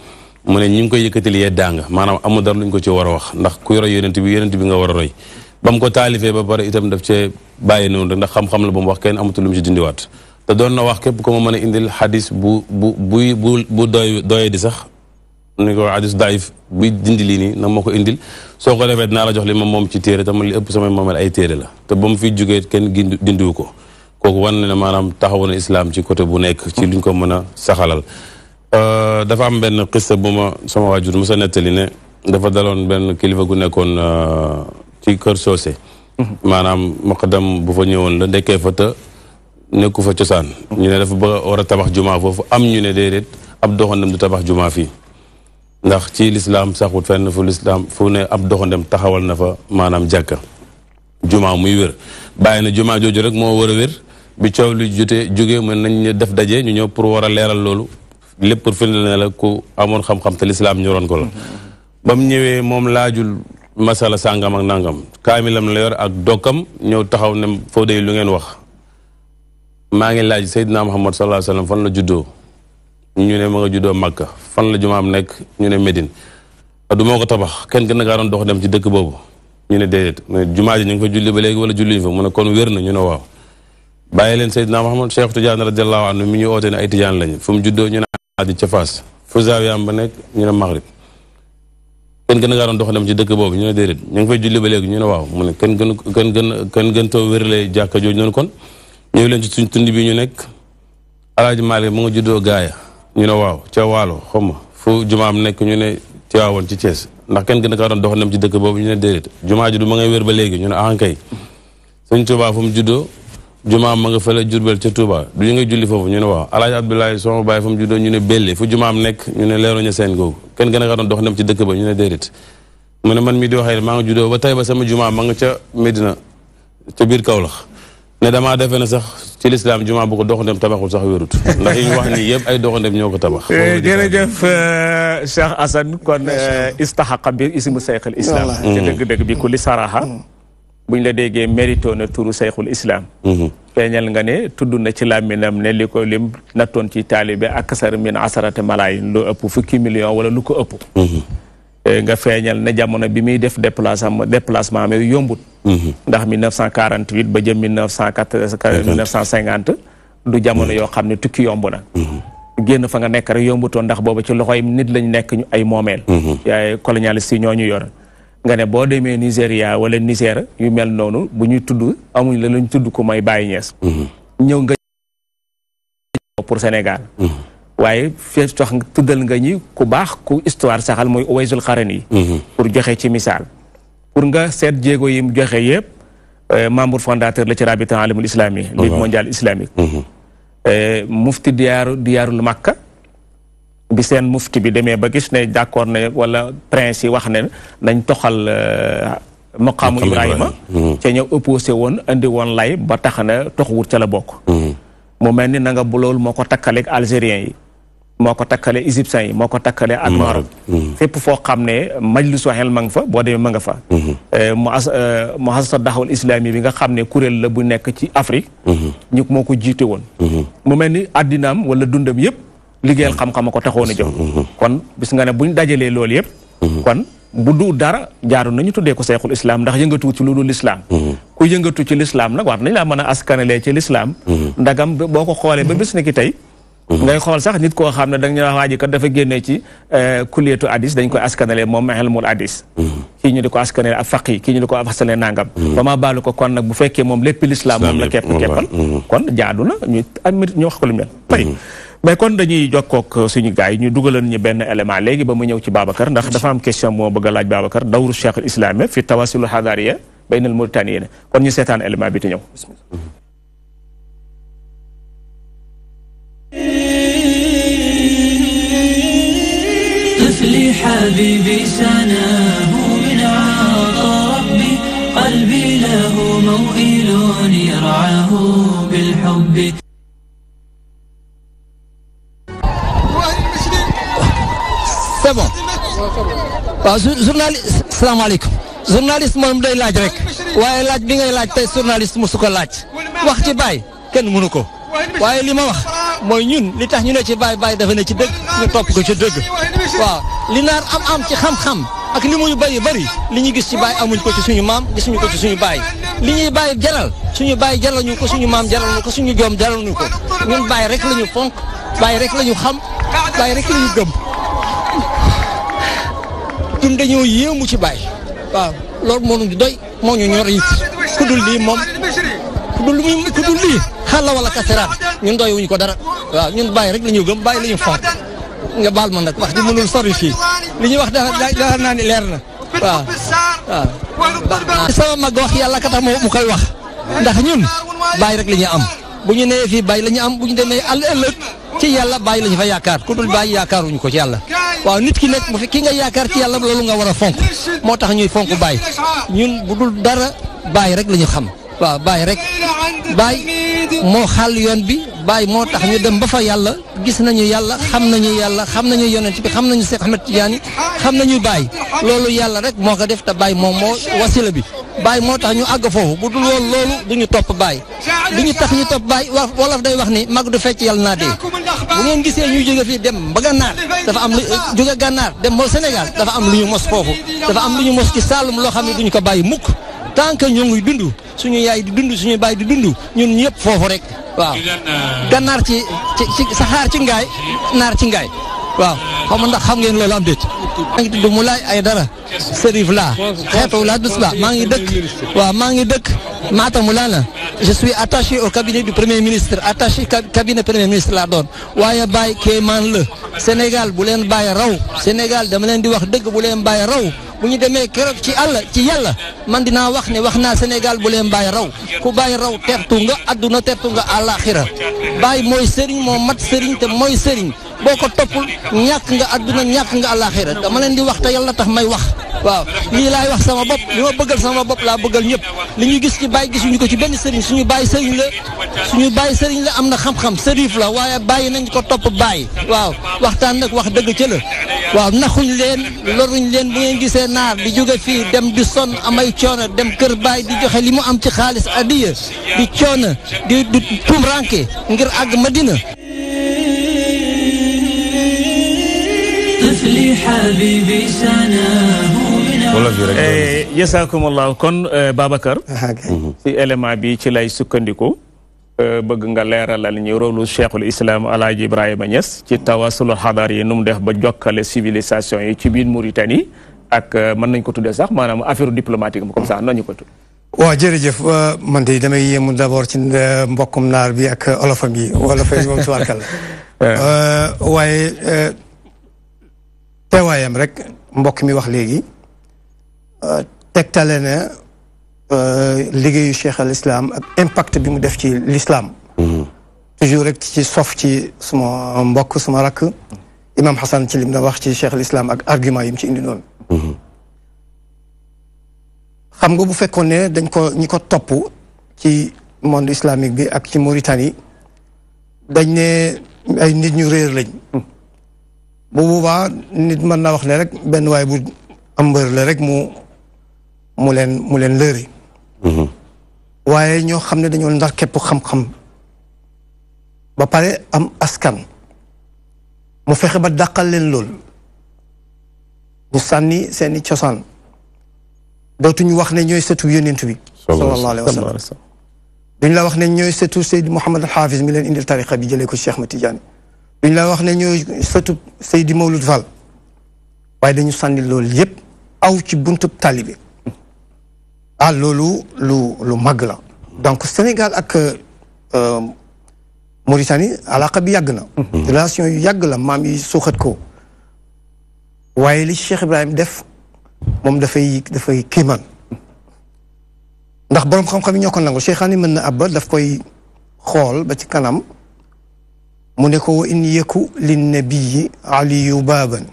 mu ne ñi ngi koy yëkkati li yeddaa nga maanaam amul dara lu ñu ko ci war a wax ndax kuy roy Yonent bi nga war a roy ba mu ko taalifee ba pare itam daf cee bàyyi noonu rek ndax xam-xam la ba mu wax kenn amatul lu mu ci dindiwaat te doon na wax képp ko ma mën a indil xadis bu doyee di sax ni ko xadis daif buy dindi lii nii nag moo ko indil soo ko defee dinaa la jox li moom ci téere te man li ëpp samay moomel ay téere la te ba mu fi jógee kenn dindiwu ko kooku wan na ne maanaam taxawu na islam ci côté bu nekk ci luñ ko mën a saxalal dafa am benn xista bu ma sama waajur mu sa nettali ne dafa daloon benn kilifa gu nekkoon ci kër soose maanaam muqaddam bu fa ñëwoon la ndekkee fa te nekku fa cosaan ñu ne dafa bëgg war a tabax jumaa foofu am ñu ne déedéet ab doxandem du tabax jumaa fii ndax ci lislaam saxut fenn fu lislaam fu ne ab doxandem taxawal na fa maanaam jàkka jumaa muy wér bàyyi na jumaa jooju rek moo war a wér bi coow lu jógee mën nañ def daje ñu ñëw pour war a leeral loolu lépp pour firndeel ne la ku amoon xam-xam te lislaam ñoroon ko la ba mu ñëwee moom laajul masala sàngam ak nangam kaamilam la yor ak dokkam ñëw taxaw ne foo dey lu ngeen wax maa ngi laaj Seydina Muhammad sallallahu alayhi wa sallam fan la juddoo ñu ne ma nga juddoo Makka fan la jumaam nekk ñu ne Médine du moo ko tabax kenn gën a gaa doon dox dem ci dëkk boobu ñu ne déedéet mu ne jumaa ji ñu ngi fa julli ba léegi wala julliñu fa mu ne kon wér na ñu ne waaw bàyyi leen Seydina Muhammad Cheikh Tidiane radiallahu anhu mi ñu oote ne ay Tijaan lañu fu mu juddoo ñu ne aji ca Faas fu zaawiyaam ba nekk ñu ne Maghrib kenn gën a gaa doon dox dem ci dëkk boobu ñu ne déedéet ñu ngi fay julli ba léegi ñu ne waaw mu ne kenn gën too wérlee jàkka jooju noonu kon ñëw leen ci suñ tund bi ñu nekk Alaaji Maalik mu nga juddoo gaaya ñu ne waaw ca waalo xaw ma fu jumaam nekk ñu ne Tiwaawoon ci Thiès ndax kenn gën a kaa doon dox dem ci dëkk boobu ñu ne déedéet jumaa ji du ma ngay wér ba léegi ñu ne ahankay Sëñ Tuubaa fu mu juddoo jumaam ma nga fële Jurbel ca Touba du ñu ngay julli foofu ñu ne waaw Alaaji Abdoulaye sama baay fu mu juddoo ñu ne Belle fu jumaam nekk ñu ne leeroña seen googu kenn gën a kaa doon dox dem ci dëkk ba ñu ne déedéet mu ne man mii di waxee maa nga juddoo ba tey ba sama jumaam ma nga ca Medina ca biir Kaolack ne damaa defee ne sax ci lislaam jumaa bu ko doxandem tabaxul sax wérut ndax yi ñu wax nii yëpp ay doxandem ñoo ko tabax jërëjëf Cheikh Assane kon istahaqa bi ismu Seyxul Islam ci dëgg-dëgg bi ku li saraxa buñ la déggee mérito na turu Seyxul Islam feeñal nga ne tudd na ci làmminam ne li ko lim nattoon ci taalibe aksar min asarate malaayin lu ëpp fukki million wala lu ko ëpp nga feeñal ne jamono bi muy def déplacement mais yombut ndax 1948 ba jëm 1950 du jamono yoo xam ne tukki yomb na génn fa nga nekk rek yombutoon ndax boobu ci loxoy nit lañ nekk ñu ay moomeel yaay colonialiste yi ñoo ñu yor nga ne boo demee Nigéria wala Niger yu mel noonu bu ñuy tudd amuñ la lañ tudd ko may Baye Niass ñëw nga pour Sénégal waaye fii tax tuddal nga ñi ku baax ku histoire saxal mooy Uwaysul Qarani pour joxe ci misaal pour nga seet jéego yi mu joxe yëpp membre fondateur la ci Rabita Alamul Islami Ligue mondiale islamique mufti diyaarul Makka bi seen mufti bi demee ba gis ne d'accord ne wala prince yi wax ne nañ toxal maqaamu Ibrahima ca ñëw opposé woon indi woon lay ba tax na toxwut ca la bokk mu mel ni na nga bu loolu moo ko takkaleeg algériens yi moo ko takkale égyptiens yi moo ko takkale ak Maroc fépp foo xam ne majlis waxel ma nga fa boo demee ma nga fa mu asasa daxawul islami bi nga xam ne kuréel la bu nekk ci Afrique ñu moo ko jiite woon mu mel ni addinaam wala dundam yëpp liggéeyal xam-xam ko taxoon a jox kon bis nga ne buñ dajalee loolu yëpp kon bu du dara jaaru nañu tuddee ko Seyxul Islam ndax yëngatu ci lu dul lislaam ku yëngatu ci lislaam nag war nañ laa mën a askanalee ci lislaam ndagam boo ko xoolee ba bis ni ki tey ngay xool sax nit koo xam ne dañu wax waa ji kat dafa génnee ci kuliyatu hadis dañ koy askanalee moom ilmul hadis kii ñu di ko askanalee ak faqi kii ñu di ko askanalee nangam ba ma baalu ko kon nag bu fekkee moom lépp lislaam moom la keppal kon jaadu na ñu wax ko lu mel mais kon dañuy jokkook suñu gars yi ñu dugalan ñu benn élément léegi ba mu ñëw ci Babacar ndax dafa am question moo bëgg a laaj Babacar dawru Cheikh al Islam fi tawasul hadariya bayna al Mauritaniyin kon ñu seetaan élément bi te ñëw طفلي حبيبي سناه من عطا ربي قلبي له موئل يرعاه بالحب c'est bon waaw journaliste salaamaaleykum journaliste moom day laaj rek waaye laaj bi ngay laaj tey journaliste mosu ko laaj wax ci Baye kenn mënu ko waaye li ma wax mooy ñun li tax ñu ne ci Baye dafa ne ci dëgg ñu topp ko ci dëgg waaw li naar am ci xam-xam ak li muy bëri li ñu gis ci Baye amuñ ko ci suñu maam gisuñu ko ci suñu Baye li ñuy Baye jalal suñu Baye jalal ñu ko suñu maam jalal ñu ko suñu joom jalal ñu ko ñun Baye rek la ñu fonk Baye rek la ñu xam Baye rek la ñu gëm ñun dañoo yéemu ci Baye waaw loolu moo ñu doy moo ñu ñor it ku dul lii moom ku dul lii xala wala kasiraan ñun doy wuñu ko dara waaw ñun bàyyi rek la ñu gëm bàyyi la ñu fonk nga baal ma nag wax di mënul sori fii li ñuy wax dafa naa ni leer na waaw waaw sama mag wax yàlla ka tax mu koy wax ndax ñun bàyyi rek la ñu am bu ñu nee fii bàyyi la ñu am bu ñu demee ëllëg ci yàlla bàyyi la ñu fa yaakaar ku dul bàyyi yaakaaruñu ko ci yàlla waaw nit ki nekk bu fi ki nga yaakaar ci yàlla loolu nga war a fonk moo tax ñuy fonk bàyyi ñun bu dul dara bàyyi rek la ñu xam waaw bàyyi rek bàyyi moo xàll yoon bi bàyyi moo tax ñu dem ba fa yàlla gis nañu yàlla xam nañu yonent bi xam nañu Seex Ahmed Tidiane xam nañu bàyyi loolu yàlla rek moo ko def te bàyyi moom moo wasila bi bàyyi moo tax ñu àgg foofu bu dul woon loolu du ñu topp bàyyi li ñu tax ñu topp bàyyi wolof day wax ni mag du fecc yàlla naa dee bu ngeen gisee ñuy jóge fii dem ba gànnaar dafa am lu jóge gànnaar dem ba Sénégal dafa am lu ñu mos foofu dafa am lu ñu mos ci Saalum loo xam ne duñu ko bàyyi mukk tant que ñu ngi dund suñu yaay di dund suñu baay di dund ñun ñëpp foofu rek waaw gànnaar ci saxaar ci ngaay naar ci ngaay waaw xam ndax xam ngeen loolu am déet maa ngi tudd Moulay Aydara Serif laa xeetu laa dus ba maa ngi dëkk waaw maa ngi dëkk Matam Moulana je suis attaché au cabinet du premier ministre attaché cabinet premier ministre laa doon waaye Baye kéemaan la Sénégal bu leen bàyyi raw Sénégal dama leen di wax dëgg bu leen bàyyi raw bu ñu demee keroog ci yàlla man dinaa wax ne wax naa Sénégal bu leen bàyyi raw ku bàyyi raw tertu nga adduna tertu nga àllaaxira Baye mooy sëriñ moo mat sëriñ te mooy sëriñ boo ko toppul ñàkk nga adduna ñàkk nga àllaaxira dama leen di wax te yàlla tax may wax waaw lii laay wax sama bopp li ma bëggal sama bopp laa bëggal ñëpp li ñu gis ci Baye gisuñu ko ci benn sëriñ suñu Baye sëriñ la am na xam-xam sërif la waaye bàyyi nañ ko topp Baye waaw waxtaan nag wax dëgg ca la waaw naxuñ leen loruñ leen bu ngeen gisee naar di jóge fii dem di sonn amay coono dem kër Baye di joxe li mu am ci xaalis adiya di coono di tumranke ngir àgg Madina jasaakumullahu kon Babacar ci élément bi ci lay sukkandiku bëgg nga leeralal ñu rôlu cheikhul islam alaaji Ibrahima Niass ci tawasul xadar yi nu mu def ba jokkale civilisation yi ci biir Mauritanie ak mën nañ ko tuddee sax maanaam affaire diplomatique comme ça nañu ko tudd waaw jërëjëf man de damay yéemu d'abord ci mbokkum naar bi ak olofam yi wala fay moom tubaarkal waaye teewaayam rek mbokk mi wax léegi tegtale na liggéeyu cheikh al islam ak impact bi mu def ci l'islam toujours rek ci sof ci suma mbokk suma rakk imam Hassan ci lim na wax ci cheikh al islam ak argument yi mu ci indi noonu xam nga bu fekkoon ne dañ ko ñi ko topp ci monde islamique bi ak ci Mauritanie dañ ne ay nit ñu réer lañ bu boobaa nit mën naa wax ne rek benn waay bu am mbër la rek mu leen lëri waaye ñoo xam ne dañoo ndar képp xam-xam ba pare am askan mu fexe ba dàqal leen lool ñu sànni seeni cosaan dootuñu wax ne ñooy sëtu yonent bi sallallahu alayhi wa sallam duñ la wax ne ñooy sëtu Seydi Mouhamed al Hafiz mi leen indil tariqa bi jëlee ko Cheikh Ahmed Tidiane duñ la wax ne ñooy sëtu Seydi Mawlud Fall waaye dañu sànni loolu yépp aw ci buntub taalibe loolu lu màgg la donc Sénégal ak Mauritanie alaqa bi yàgg na relation yu yàgg la maam yi suuxat ko waaye li Cheikh Ibrahim def moom dafay kiimaan ndax boroom xam-xam yi ñoo ko nangu Cheikhaani mën na abba daf koy xool ba ci kanam mu ne ko wa in yeku linnabiyi aliyu baaban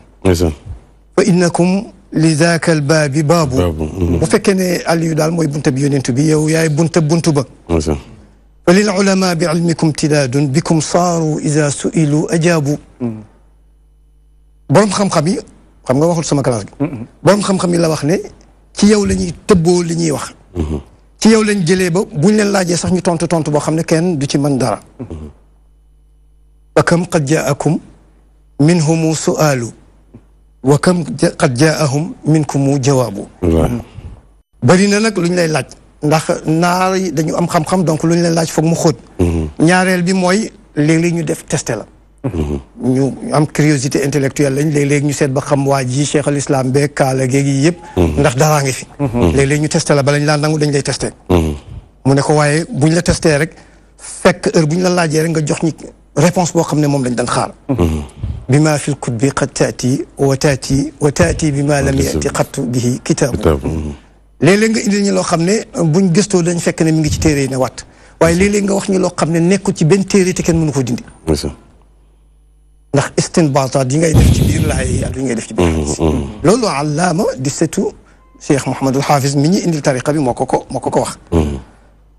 fa innakum li daaka al baabi baabu bu fekkee ne aliyu daal mooy bunta bi yonent bi yow yaay buntu ba fa lil ulama bi ilmikum tidaadun bikum saaru ida suilu ajaabu boroom xam-xam yi xam nga waxul sama classe gi boroom xam-xam yi la wax ne ci yow la ñuy tëbboo li ñuy wax ci yow lañ jëlee ba buñ leen laajee sax ñu tontu boo xam ne kenn du ci mën dara wa kam qad jaakum minhumu su'aalu wa kam qad jaahum minkumu jawaabu bari na nag lu ñu lay laaj ndax naar yi dañu am xam-xam donc lu ñu leen laaj foog mu xóot ñaareel bi mooy léeg-léeg ñu def testé la ñu am curiosité intellectuelle lañ léeg-léeg ñu seet ba xam waa ji cheikh al islam beeg kaala géeg yi yëpp ndax daraa ngi fi léeg-léeg ñu testé la bala ñu laa nangu dañ lay testé mu ne ko waaye buñ la testé rek fekk heure bu ñu la laajee rek nga jox ñi réponse boo xam ne moom lañ daan xaar bi ma fil kutbi qad taati wa taati bi ma lam yati qat bihi kitaab léeg-léeg nga indil ñu loo xam ne buñ gëstoo dañ fekk ne mi ngi ci téere yi ne watt waaye léeg-léeg nga wax ñu loo xam ne nekkul ci benn téere te kenn mënu ko dindi ndax istinbaataat yi ngay def ci biir laay yi ak yi ngay def ci biir loolu allaama di setu Cheikh Mouhamadul Hafiz mi ñu indil tariqa bi moo ko wax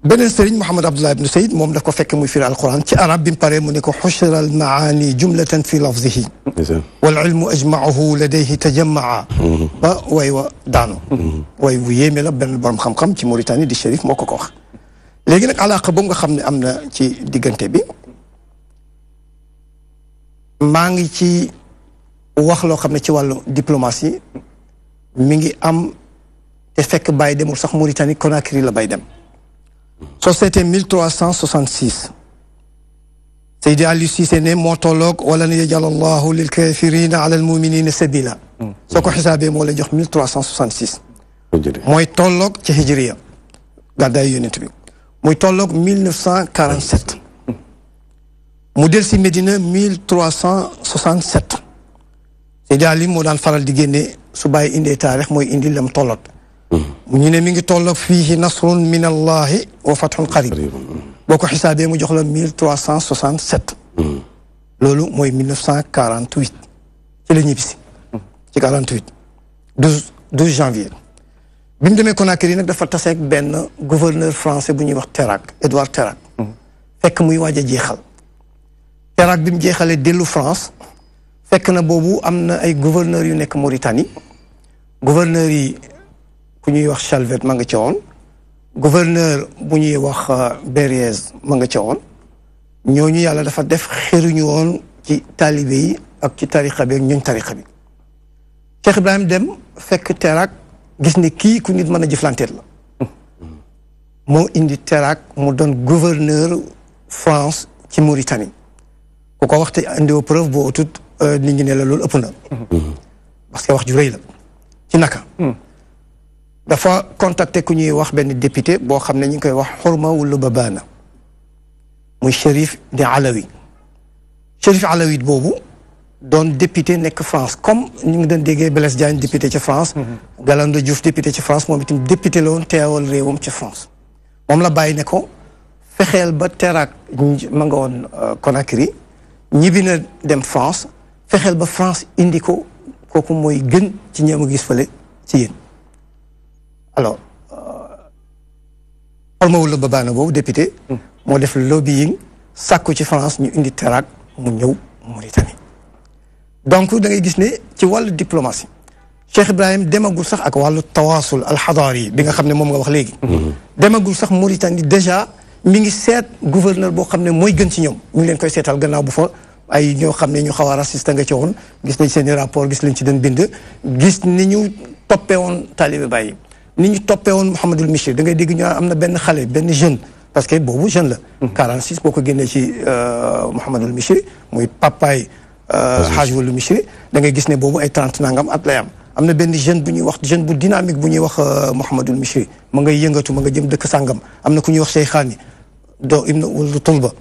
beneen sëriñ Mouhamad Abdullah ibn Sayyid moom daf ko fekk muy firi alquran ci arab bi mu paree mu ne ko xushira al maani jumlatan fi lafzihi wal ilmu ajmaahu ladayhi tajammaa ba way wa daanu way wu yéeme la benn borom xam-xam ci Mauritanie di Chérif moo ko wax léegi nag alaqa boobu nga xam ne am na ci diggante bi maa ngi ci wax loo xam ne ci wàllu diplomatie mi ngi am te fekk bàyyi demul sax Mauritanie Conakry la bay dem soo seetee 1366 Seydi Aliou Cissé ne moo tolloog wala na yajal allahu lil kafirina ala al muminina sabila soo ko xisaabee moo lay jox 1366 mooy tolloog ci hijriya gàddaay yonent bi muy tolloog 1947 mu del si Médina 1367 Seydi Aliou moo daan faral di génne su bàyyi indee taarix mooy indi lam tolloot ñu ne mi ngi tolloog fiihi nasrun min allahi wa fathun qarib boo ko xisaabee mu jox la 1367 loolu mooy 1948 ci la ñibbisi ci 48 12 janvier bi mu demee Conakry nag dafa taseeg benn gouverneur français bu ñuy wax Terrac Édouard Terrac fekk muy waaj a jeexal Terrac bi mu jeexalee dellu France fekk na boobu am na ay gouverneurs yu nekk Mauritanie gouverneurs yi ku ñuy wax Chalvet ma nga ca woon gouverneur bu ñuy wax Bériez ma nga ca woon ñooñu yàlla dafa def xeruñu woon ci taalibe yi ak ci tariqa bi ak ñooñ tariqa bi Cheikh Ibrahim dem fekk Terrac gis ne kii ku nit mën a jëflanteet la moo indi Terrac mu doon gouverneur France ci Mauritanie ku ko waxte indiwoo preuve boo utut nit ñi ne la loolu ëpp na parce que wax ju rëy la ci naka dafa contacté ku ñuy wax benn député boo xam ne ñu ngi koy wax Xurma wala Babaana muy Chérif di Alawi Chérif Alawi boobu doon député nekk France comme ñu ngi doon déggee Blaise Diagne député ci France Galandou Diouf député ci France moom itam député la woon teewal réewam ci France moom la bàyyi ne ko fexeel ba Terrac ma nga woon Conakry ñibbi na dem France fexeel ba France indi ko kooku mooy gën ci ñeema gis fële ci yéen alors xormawul la Babaana boobu député moo def lobbying sàkku ci France ñu indi Terrac mu ñëw Mauritanie donc da ngay gis ne ci wàllu diplomatie Cheikh Ibrahim demagul sax ak wàllu tawaasul alxadaari bi nga xam ne moom nga wax léegi demagul sax Mauritanie déjà mi ngi seet gouverneur boo xam ne mooy gën ci ñoom mi ngi leen koy seetal gannaaw bu fa ay ñoo xam ne ñu xaw a raciste nga ci woon gis nañ seen i rapport gis lañ ci doon bind gis ni ñu toppee woon taalibe Baay ni ñu toppee woon Mouhamadul Michri da ngay dégg ñu am na benn xale benn jeune parce que boobu jeune la 46 boo ko génnee ci Mouhamadul Michri muy papaay Hadj Wulu Michri da ngay gis ne boobu ay 30 nangam at lay am na benn jeune bu ñuy wax jeune bu dynamique bu ñuy wax Mouhamadul Michri ma ngay yëngatu ma nga jëm dëkk sàngam am na ku ñuy wax Cheikhaani do ibn Wulu Tulba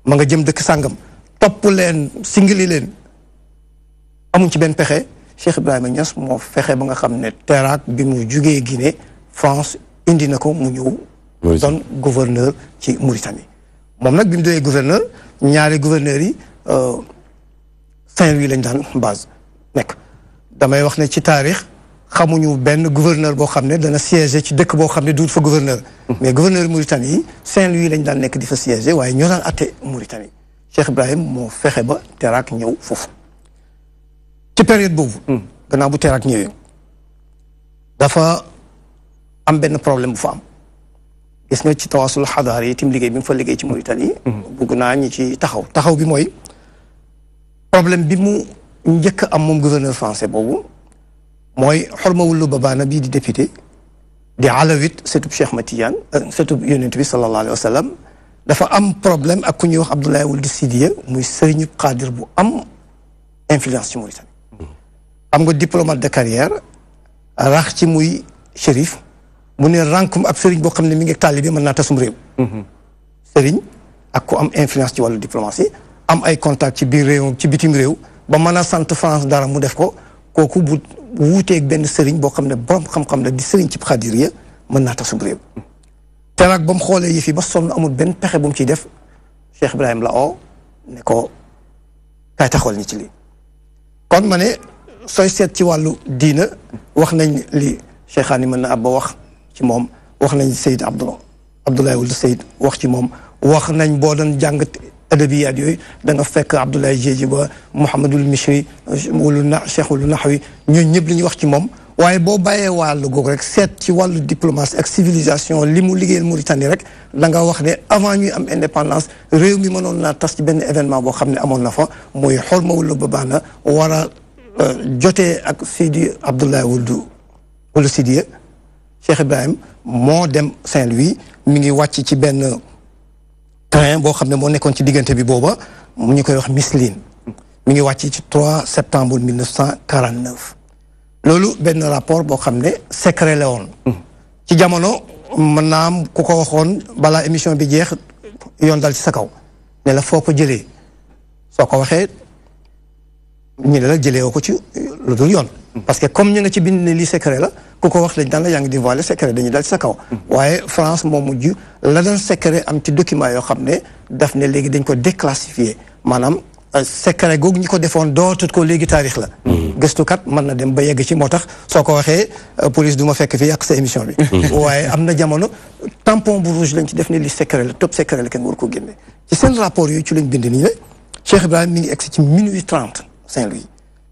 ma nga jëm dëkk sàngam topp leen singili leen amuñ ci benn pexe Cheikh Ibrahima Niass moo fexe ba nga xam ne Terrac bi mu jugee Guinée France indi na ko mu ñëw doon gouverneur ci Mauritanie moom nag bi mu doonee gouverneur ñaari gouverneurs yi Saint-Louis lañ daan base nekk damay wax ne ci taarix xamuñu benn gouverneur boo xam ne dana siéger ci dëkk boo xam ne duut fa gouverneur mais gouverneur Mauritanie yi Saint-Louis lañ daan nekk di fa siéger waaye ñoo daan atte Mauritanie Cheikh Ibrahim moo fexe ba Terrac ñëw foofu ci période boobu gannaaw bu Terrac ñëwee dafa am benn problème bu fa am gis nga ci tawaasul xadaar yi tim liggéey bi mu fa liggéey ci Mauritanie bugg naa ñi ci taxaw bi mooy problème bi mu njëkk am moom gouverneur français boobu mooy Xorma Wulu Babaana bii di député di alawit sëtub Cheikh Matiyan sëtub yonent bi sallallahu alayhi wa sallam dafa am problème ak ku ñuy wax Abdoulaye Wuld Sidiya muy sëriñu xaadir bu am influence ci Mauritanie am nga diplomate de carrière rax ci muy shérif mu ne rankum ab sëriñ boo xam ne mi ngi taalibe mën naa tasum réew sëriñ ak ku am influence ci wàllu diplomatie am ay contact ci biir réew ci bitim réew ba mën a sant France dara mu def ko kooku bu wuuteeg benn sëriñ boo xam ne borom xam-xam la di sëriñ ci xadiriya mën naa tasub réew te nag ba mu xoolee yëf yi ba sonn amul benn pexe bu mu ciy def Cheikh Ibrahim la oo ne ko kaay taxawal ñi ci lii kon ma ne sooy seet ci wàllu diina wax nañ li Cheikhaani mën na ab ba wax ci moom wax nañ Seyd Abdoulaye Wuld Seyd wax ci moom wax nañ boo doon jàng adabiyaat yooyu da nga fekk Abdoulaye Jéeji ba Mouhamadul Mishri Cheikh Wulu Naxwi ñooñu ñëpp li ñuy wax ci moom waaye boo bàyyee wàllu googu rek seet ci wàllu diplomatie ak civilisation li mu liggéeyal Mauritanie rek da nga wax ne avant ñuy am indépendance réew mi mënoon naa tas ci benn événement boo xam ne amoon na fa muy xorma wala babaana war a jotee ak Sidi Abdoulaye Wulu Sidiya Cheikh Ibrahim moo dem Saint-Louis mi ngi wàcc ci benn train boo xam ne moo nekkoon ci diggante bi booba mu ñu koy wax Micheline mi ngi wàcc ci 3 septembre 1949 loolu benn rapport boo xam ne secret la woon ci jamono mën naa am ku ko waxoon balaa émission bi jeex yoon dal ci sa kaw ne la foo ko jëlee soo ko waxee ñu ne la jëlee woo ko ci lu dul yoon parce que comme ñu nga ci bind ne lii secret la ku ko wax lañ daan la yaa ngi di voiler secret dañuy dal ci sa kaw waaye France moo mujj la doon secret am ci document yoo xam ne daf ne léegi dañ ko déclassifié maanaam secret googu ñi ko defoon dootut ko léegi taarix la gëstukat mën na dem ba yegg ci moo tax soo ko waxee police du ma fekk fi yàq sa émission bi waaye am na jamono tampon bu rouge lañ ci def ne li secret la top secret la kenn war ko génne ci seen rapport yooyu ci lañ bind nii ne Cheikh Ibrahim mi ngi egsi ci minuit 30 Saint-Louis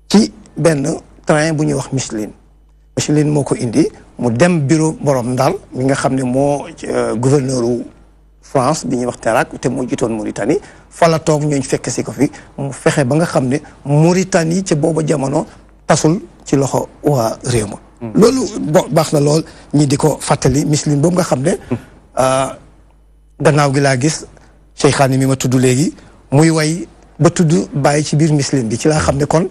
ci benn train bu ñuy wax Micheline moo ko indi mu dem bureau borom Ndar mi nga xam ne moo gouverneur u France bi ñuy wax Térac te moo jiitoon Mauritanie fa la toog ñooñ fekk si ko fi mu fexe ba nga xam ne Mauritanie ca booba jamono tasul ci loxo waa réew ma loolu baax na lool ñi di ko fàttali Micheline boobu nga xam ne gannaaw gi laa gis Cheikhaani mi ma tudd léegi muy way ba tudd bàyyi ci biir Micheline bi ci laa xam ne kon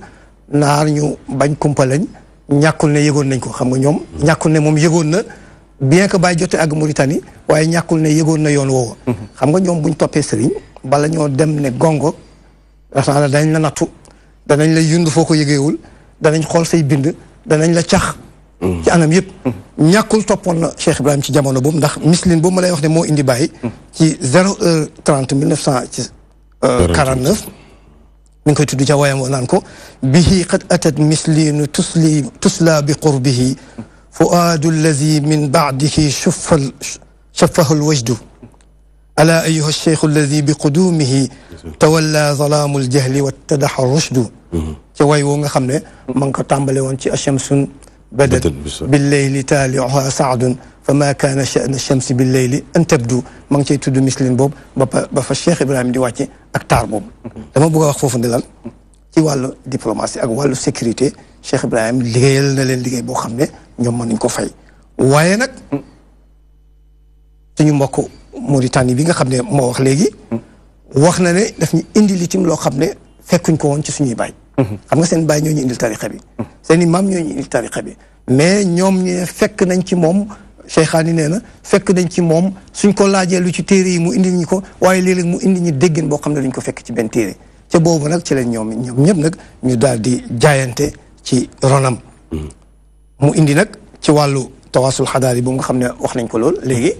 naar ñu bañ kumpa lañ ñàkkul ne yëgoon nañ ko xam nga ñoom ñàkkul ne moom yëgoon na bien que bàyyi jotee ak Mauritanie waaye ñàkkul ne yëgoon na yoon woowu xam nga ñoom buñ toppee sëriñ bala ñoo dem ne gongo daxnaa danañ la nattu danañ la yund foo ko yëgeewul danañ xool say bind danañ la cax ci anam yëpp ñàkkul toppoon na Cheikh Ibrahim ci jamono boobu ndax Micheline boobu ma lay wax ne moo indi bàyyi ci 0h30 1949 mi ngi koy tudd ca waayam naan ko bihi qad atat Micheline tusla bi qurbihi fuaadu allazi min baadihi shaffahu alwajdu ala ayuha alcheikhu allazi bi qudumihi tawalla zalaamu aljahli wattadaxa rushdu ca way woo nga xam ne ma ngi ko tàmbale woon ci achamsun badat billeyli taaliuha saadun fa ma kaana sha'na shamsi billeyli an tabdu ma ngi cay tudd Micheline boobu ba fa Cheikh Ibrahim di wàcce ak taar boobu dama bëgg a wax foofu ndilal ci wàllu diplomatie ak wàllu sécurité Cheikh Ibrahim liggéeyal na leen liggéey boo xam ne ñoom mën nañ ko fay waaye nag suñu mbokk Mauritanie bi nga xam ne moo wax léegi wax na ne daf ñu indi litim loo xam ne fekkuñ ko woon ci suñuy baay xam nga seen baay ñoo ñu indil tariqa bi seen i maam ñoo ñu indil tariqa bi mais ñoom ñu fekk nañ ci moom Cheikhaani nee na fekk nañ ci moom suñ ko laajee lu ci téere yi mu indil ñu ko waaye léeg-léeg mu indi ñu déggin boo xam ne dañ ko fekk ci benn téere ca boobu nag ci leen ñoom ñëpp nag ñu daal di jaayante ci ronam mu indi nag ci wàllu tawaasul xadaari bu nga xam ne wax nañ ko lool léegi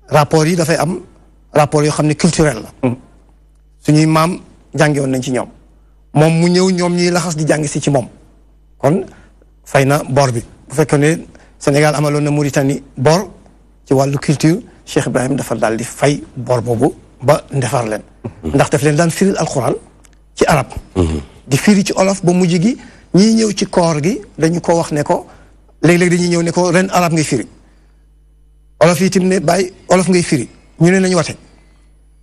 rapport yi dafay am rapport yoo xam ne culturel la suñuy maam jàngewoon nañ ci ñoom moom mu ñëw ñoom ñuy laxas di jàng si ci moom kon fay na bor bi bu fekkee ne Sénégal amaloon na Mauritanie bor ci wàllu culture Cheikh Ibrahim dafa daal di fay bor boobu ba ndefar leen ndax daf leen daan firil alxuraan ci arab di firi ci olof ba mujj gi ñiy ñëw ci koor gi dañu ko wax ne ko léeg-léeg dañuy ñëw ne ko ren arab ngay firi olof yi tim ne bàyyi olof ngay firi ñu ne nañu wate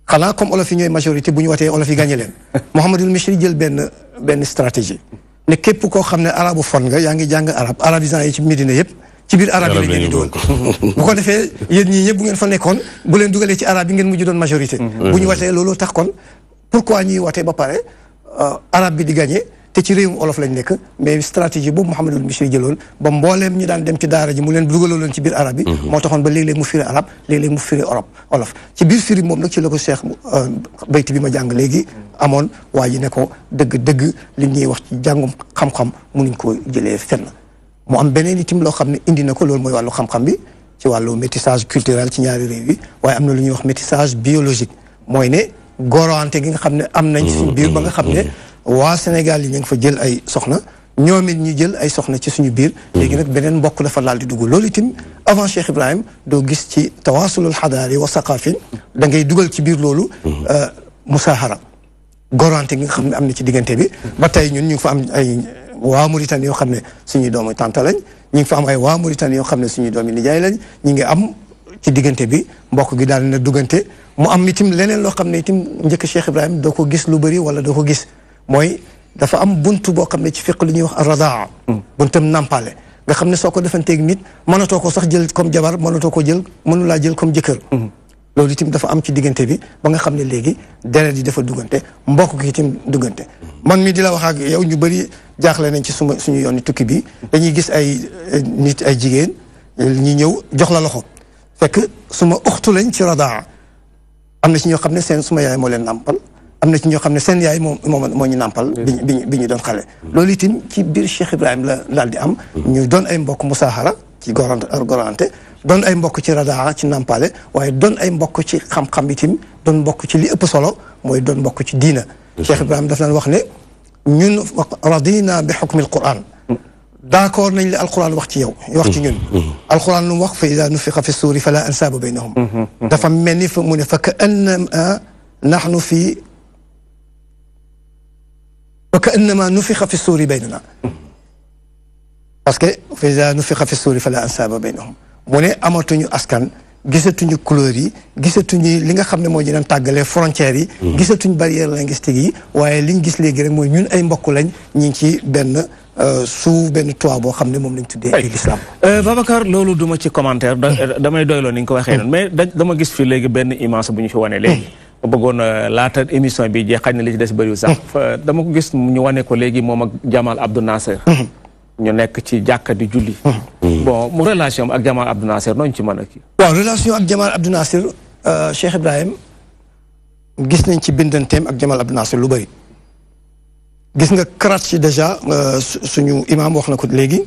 xanaa comme olof yi ñooy majorité bu ñu watee olof yi gàññe leen Mouhamadul Mishri jël benn stratégie ne képp koo xam ne arabu fon nga yaa ngi jàng arab arabisant yi ci Médina yëpp ci biir arab yi la ngeen di dugal bu ko defee yéen ñii ñëpp bu ngeen fa nekkoon bu leen dugalee ci arab yi ngeen mujj doon majorité bu ñu watee looloo tax kon pourquoi ñuy watee ba pare arab bi di gagné te ci réewum olof lañ nekk mais stratégie boobu Mouhamadul Misri jëloon ba mbooleem ñu daan dem ci daara ji mu leen dugaloo leen ci biir arab bi moo taxoon ba léeg-léeg mu firi arab léeg-léeg mu firi olof ci biir firi moom nag ci la ko Cheikh bayti bi ma jàng léegi amoon waa ji ne ko dëgg-dëgg li ñuy wax ci jàngum xam-xam mënuñ ko jëlee fenn mu am beneen itam loo xam ne indi na ko loolu mooy wàllu xam-xam bi ci wàllu métissage culturel ci ñaari réew yi waaye am na lu ñuy wax métissage biologique mooy ne góorante gi nga xam ne am nañ suñu biir ba nga xam ne waa Sénégal yi ñu ngi fa jël ay soxna ñoom it ñu jël ay soxna ci suñu biir léegi nag beneen mbokk dafa laal di dugg loolu itam avant Cheikh Ibrahim doo gis ci tawaasulul xadaari wa saqaafi da ngay dugal ci biir loolu musaahara góorante gi nga xam ne am na ci diggante bi ba tey ñun ñu ngi fa am ay waa Mauritanie yoo xam ne suñuy doomu tànta lañ ñu ngi fa am ay waa Mauritanie yoo xam ne suñuy doomi nijaay lañ ñu ngi am ci diggante bi mbokk gi daal na duggante mu am itam leneen loo xam ne itam njëkk Cheikh Ibrahim doo ko gis lu bëri wala doo ko gis mooy dafa am buntu boo xam ne ci fiq lu ñuy wax radaa buntam nampale nga xam ne soo ko defanteeg nit mënatoo ko sax jël comme jabar mënatoo ko jël mënu laa jël comme jëkkër loolu itam dafa am ci diggante bi ba nga xam ne léegi deret yi dafa duggante mbokk gi itam duggante man mi di la wax ak yow ñu bëri jaaxle nañ ci suñu yoon tukki bi dañuy gis ay nit ay jigéen ñi ñëw jox la loxo fekk suma uxtu lañ ci radaa am na ci ñoo xam ne seen suma yaay moo leen nàmpal am na ci ñoo xam ne seen yaay moo ñu nàmpal bi ñu doon xale loolu itam ci biir Cheikh Ibrahim la daal di am ñu doon ay mbokk musaahara ci gorante doon ay mbokk ci radaa ci nàmpale waaye doon ay mbokk ci xam-xam itam doon mbokk ci li ëpp solo mooy doon mbokk ci diina Cheikh Ibrahim daf leen wax ne ñun radina bi xukmi alquran d'accord nañ li alquran wax ci yow wax ci ñun alquran lu mu wax fa ida nufixa fi suuri fala ansaaba baynahum dafa mel ni fa mu ne fa ka annama naxnu fi fa ka annama nufixa fi suuri baynana parce que fa ida nufixa fi suuri fala ansaaba baynahum mu ne amatuñu askan gisatuñu couleur yi gisatuñu li nga xam ne moo ñu doon tàggalee frontières yi gisatuñu barrière linguistique yi waaye liñ gis léegi rek mooy ñun ay mbokk lañ ñi ngi ci benn sous benn toit boo xam ne moom lañ tuddee ay l'islam Babacar loolu duma ci commentaire damay doyloo ni nga ko waxee noonu mais dama gis fi léegi benn image bu ñu fi wane léegi ma bëggoon laata émission bi jeex xaj na li ci des bëriwul sax dama ko gis ñu wane ko léegi moom ak Jamal Abdou Nasser ñu nekk ci jàkka di julli bon mu relation ak Jamal Abdou Nasser nooñu ci mën a kii waaw relation ak Jamal Abdou Nasser Cheikh Ibrahim gis nañ ci bindanteem ak Jamal Abdou Nasser lu bëri gis nga Karachi déjà suñu imam wax na ko léegi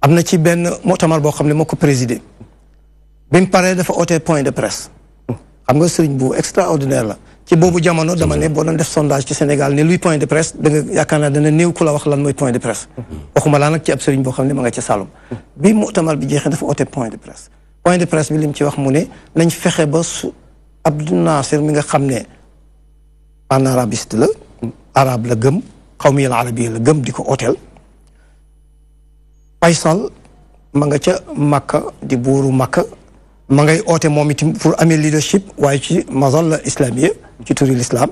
am na ci benn motamar boo xam ne moo ko présidé bi mu paree dafa oote point de presse xam nga sëriñ bu extraordinaire la ci boobu jamono dama ne boo doon def sondage ci Sénégal ne luy point de presse da nga yaakaar naa dana néew ku la wax lan mooy point de presse waxuma laa nag ci ab sëriñ boo xam ne ma nga ca Saloum bi motamar bi jeexee dafa oote point de presse bi li mu ci wax mu ne nañ fexe ba su Abdou Nasser mi nga xam ne en arabiste la arabe la gëm xawmi al arabiya la gëm di ko ooteel Faysal ma nga ca Makka di buuru Makka ma ngay oote moom itam pour amee leadership waaye ci mazalla islamiyya ci turi l'islam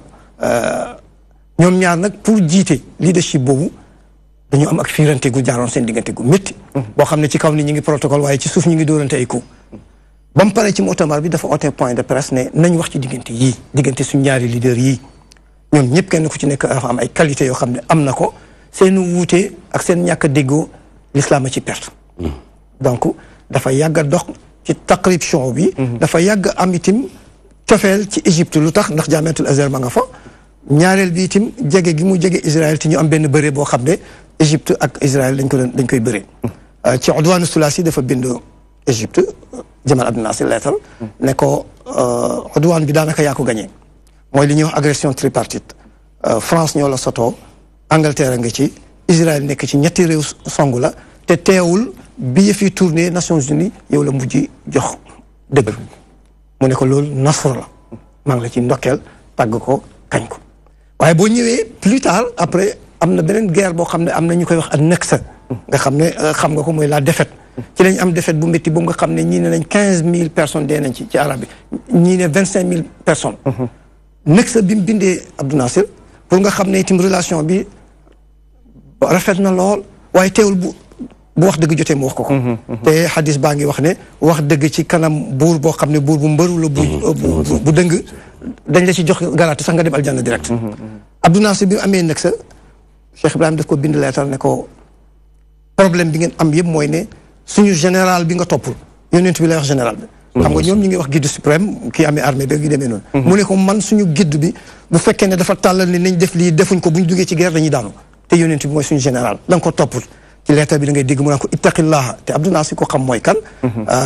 ñoom ñaar nag pour jiite leadership boobu dañu am ak fiirante gu jaaroon seen diggante gu métti boo xam ne ci kaw ni ñu ngi protocole waaye ci suuf ñu ngi dóorante ay coup ba mu paree ci mutamar bi dafa oote point de presse ne nañ wax ci diggante yii diggante suñ ñaari leader yii ñoom ñëpp kenn ku ci nekk dafa am ay qualité yoo xam ne am na ko seen wuute ak seen ñàkk a déggoo l'islam a ci perte donc dafa yàgg a dox ci taqribtion bi dafa yàgg am itam cofeel ci Égypte lu tax ndax jaamiatul Azhar ma nga fa ñaareel bi itam jege gi mu jege Israël te ñu am benn bëre boo xam ne Égypte ak Israël dañ koy bëree ci udwaanu Sulaasi dafa bind Égypte Jamal Abdou Nasser lettre ne ko udwaan bi daanaka yaa ko gagné mooy li ñuy wax agression tripartite France ñoo la sotoo Angleterre nga ci Israël nekk ci ñetti réew songu la te teewul bi yëf yi tourné Nations Unies yow la mujj jox dëgg mu ne ko loolu nasr la maa ngi la ci ndokkeel tàgg ko kañ ko waaye boo ñëwee plus tard après am na beneen guerre boo xam ne am na ñu koy wax ak Naksa nga xam ne xam nga ko mooy la défaite ci lañ am défaite bu métti boobu nga xam ne ñii ne nañ 15000 personnes dee nañ ci arabe bi ñii ne 25000 personnes Naksa bi mu bindee Abdou Nasser pour nga xam ne itam relation bi rafet na lool waaye teewul bu wax dëgg jotee mu wax ko te xadis baa ngi wax ne wax dëgg ci kanam buur boo xam ne buur bu mbëru la bu dëng dañ la ci jox garaatu sax nga dem aljanna direct Abdou Nasser bi mu amee Naksa Cheikh Ibrahim daf ko bind leetar ne ko problème bi ngeen am yëpp mooy ne suñu général bi nga toppul yonent bi lay wax général bi xam nga ñoom ñu ngi wax guide suprême kii amee armée bi gi demee noonu mu ne ko man suñu guide bi bu fekkee ne dafa tàllal ni nañ def lii defuñ ko bu ñu duggee ci guerre dañuy daanu te yonent bi mooy suñu général da nga ko toppul ci leetar bi da ngay dégg mu naan ko ittaqillaha te Abdou Nasir ko xam mooy kan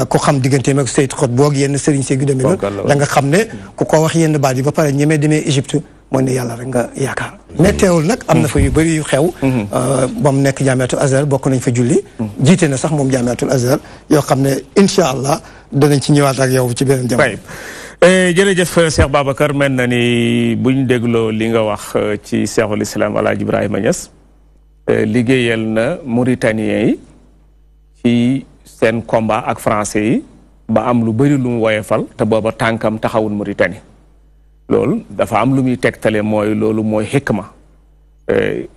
ko xam digganteem ak Seyd Xot boog yenn sëriñ see gi demee noonu da nga xam ne ku ko wax yenn baat yi ba pare ñemee demee Égypte mooy ne yàlla rek nga yaakaar mais teewul nag am na fa yu bëri yu xew ba mu nekk jaamiatul Azhar bokk nañ fa julli jiite na sax moom jaamiatul Azhar yoo xam ne incha allah danañ ci ñëwaat ak yow ci beneen jamono. jërëjëf Cheikh Babacar mel na ni buñ dégloo li nga wax ci Cheikhul Islam El Hadj Ibrahima Niass liggéeyal na Mauritaniens yi ci seen combat ak français yi ba am lu bëri lu mu woyefal te booba tànkam taxawul Mauritanie loolu dafa am lu muy tegtale mooy loolu mooy xikma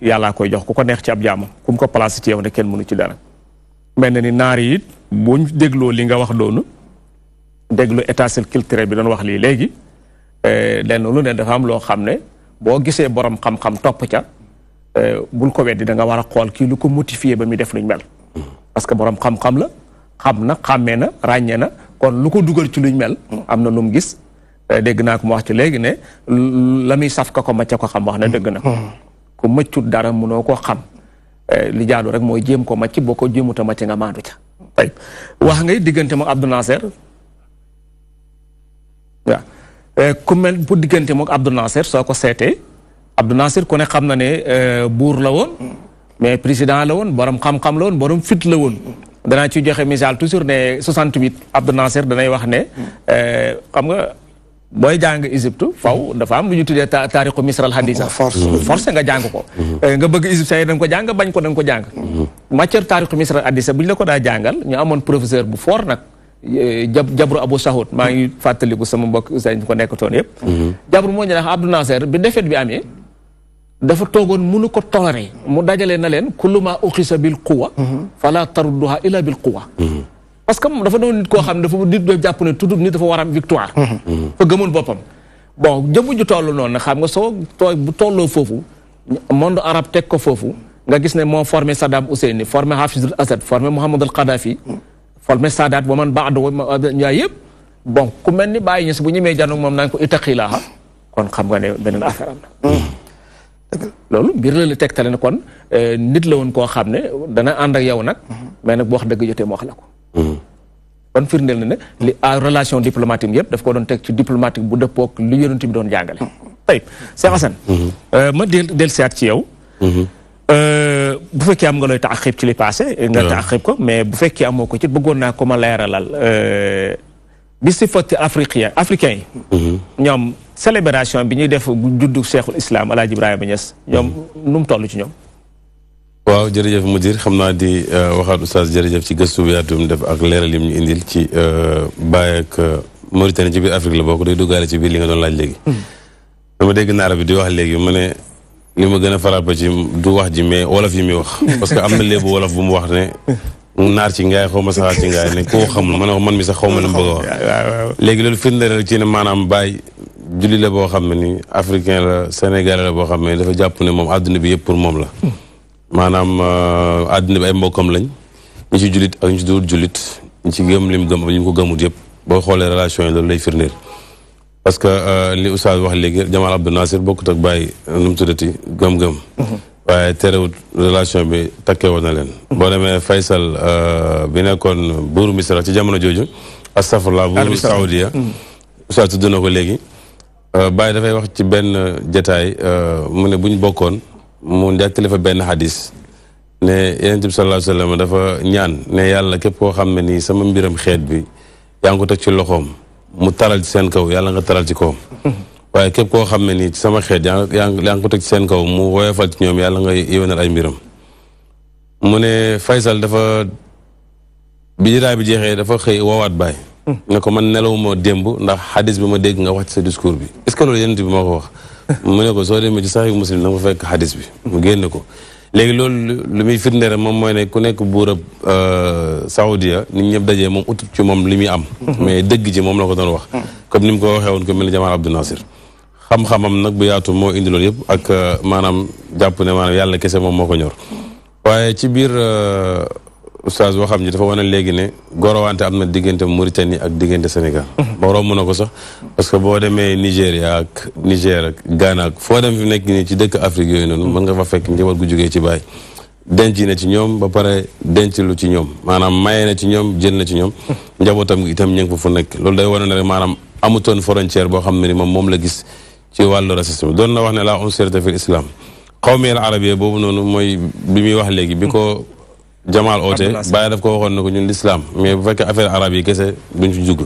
yàllaa koy jox ku ko neex ci ab jaamam ku mu ko placé ci yow ne kenn mënu ci dara mel na ni naar yi it buñ dégloo li nga wax doonu déglu état culturel bi doon wax lii léegi lenn lu ne dafa am loo xam ne boo gisee borom xam-xam topp ca bul ko weddi da nga war a xool kii lu ko motivé ba muy def luñ mel parce que borom xam-xam la xam na xàmmee na ràññee na kon lu ko dugal ci luñ mel am na lu mu gis dégg naa ko mu wax ci léegi ne la muy saf ka ko macca ko xam wax ne dëgg na ku mëccut dara mënoo koo xam li jaadu rek mooy jéem ko macc boo ko jéemuta macc nga maandu ca tey wax ngay diggante mook Abdou Nasser waaw ku mel pour diggante mook Abdou Nasser soo ko seetee Abdou Nasser ku ne xam na ne buur la woon mais président la woon borom xam-xam la woon borom fit la woon danaa ci joxe misaal toujours ne 68 Abdou Nasser danay wax ne xam nga booy jàng Égypte faw dafa am lu ñu tuddee taarixu misral hadisa forcé nga jàng ko nga bëgg Égypte say da nga ko jàng bañ ko da nga ko jàng matière taarixu misral hadisa bu ñu la ko daa jàngal ñu amoon professeur bu fort nag Jabru Abou Sahoud maa ngi fàttaliku sama mbokk ustaas ñu ko nekkatoon yëpp Jabru moo ñu ne Abdou Nasser bi défaite bi amee dafa toogoon mënu ko toléré mu dajale na leen kullu ma uxisa bil quwa fala tarudduha illa bil quwa parce que dafa doon nit koo xam ne dafa nit doo jàpp ne tudd nit dafa war a am victoire fa gëmul boppam bon jëmm ju toll noonu xam nga soo bu tolloo foofu monde arabe teg ko foofu nga gis ne moo formé Saddam Hussein formé Hafizul Assad formé Mohamed al Qaddafi formé Sadat ba man baado ñaa yëpp bon ku mel ni bàyyi ñes bu ñemee janoog moom naan ko ittaqilaaha kon xam nga ne beneen affaire am na loolu mbir la tegtale ne kon nit la woon koo xam ne dana ànd ak yow nag mais nag bu wax dëgg jotee mu wax la ko kon firndeel na ne li relation diplomatique yëpp daf ko doon teg ci diplomatique bu dëppook li yonent bi doon jàngale tey Cheikh Assane ma del siyaat ci yow bu fekkee am nga looy taxib ci li passé nga taxib ko mais bu fekkee amoo ko ci bëggoon naa ko ma leeralal bi si foti africain yi ñoom célébration bi ñuy def juddu Cheikhul Islam El Hadj Ibrahima Niass ñoom nu mu toll ci ñoom waaw jërëjëf Mudir xam naa di waxaat oustaz jërëjëf ci gëstu bi yaatum def ak leeral lim ñu indil ci Baye ak Mauritanie ci biir Afrique la bokk day duggaale ci biir li nga doon laaj léegi dama dégg naara bi di wax léegi mu ne li ma gën a faral ci du wax ji mais wolof yi muy wax parce que am na léebu wolof bu mu wax ne naar ci ngaay xaw ma saxaar ci ngaay ne koo xamul ma ne ko man mi sax xaw ma la mu bëgg a wax léegi loolu firndeel ci ne maanaam Baye julli la boo xam ne ni africain la sénégalais la boo xam ne dafa jàpp ne moom àdduna bi yëpp pour moom la maanaam àdduna bi ay mbokkam lañ ñu ci jullit ak ñu ci dul jullit ñu ci gëm lim gëm ak ñu ko gëmut yëpp boo xoolee relation yi loolu lay firndeel parce que li Oustaz wax léegi Jamal Abdou Nasser bokkut ak Baye nu mu tuddati gëm-gëm waaye terewut relation bi takkee woon na leen boo demee Faysal bi nekkoon buuru Misra ci jamono jooju astafurlah buuru Saoudia Oustaz tudd na ko léegi Baye dafay wax ci benn jataay mu ne buñ bokkoon mu njàttali fa benn hadis ne Yonent bi sallallahu alayhi wa sallam dafa ñaan ne yàlla képp koo xam ne nii sama mbiram xeet bi yaa ngi ko teg ci loxoom mu taral ci seen kaw yàlla nga taral ci kawam waaye képp koo xam ne nii sama xeet yaa ngi ko teg ci seen kaw mu woyofal ci ñoom yàlla nga yéwénal ay mbiram mu ne Faysal dafa bi jiraay bi jeexee dafa xëy woowaat Baye ne ko man nelawuma démb ndax hadis bi ma dégg nga wax ci sa discours bi est-ce que loolu Yonent bi moo ko wax mu ne ko soo demee ci Sahih Muslim da nga fa fekk hadis bi mu génne ko léegi loolu lu muy firndeere moom mooy ne ku nekk buurab Saoudia nit ñëpp dajee moom utut ci moom li muy am mais dëgg ji moom la ko doon wax comme ni mu ko waxee woon ko mel ni Jamal Abdou Nasser xam-xamam nag bu yaatu moo indi loolu yëpp ak maanaam jàpp ne maanaam yàlla kese moom moo ko ñor waaye ci biir oustaz boo xam ji dafa wane léegi ne gorowante am na diggante Mauritanie ak diggante Sénégal borom mën na ko sax parce que boo demee Nigéria ak Niger ak Ghana ak foo dem fi nekk nii ci dëkk Afrique yooyu noonu mën nga fa fekk njaboot gu jógee ci baay denc na ci ñoom ba pare denc lu ci ñoom maanaam maye na ci ñoom jël na ci ñoom njabootam itam ñu ngi fa fu nekk loolu day wane ne rek maanaam amutoon frontière boo xam ne ni moom la gis ci wàllu racisme doon na wax ne la unsirata fil islam xawmiyal arabiyya boobu noonu mooy bi muy wax léegi bi ko Jamal oote bàyyi daf ko waxoon na ko ñun l'islam mais bu fekkee affaire arabe yi kese duñ ci jugg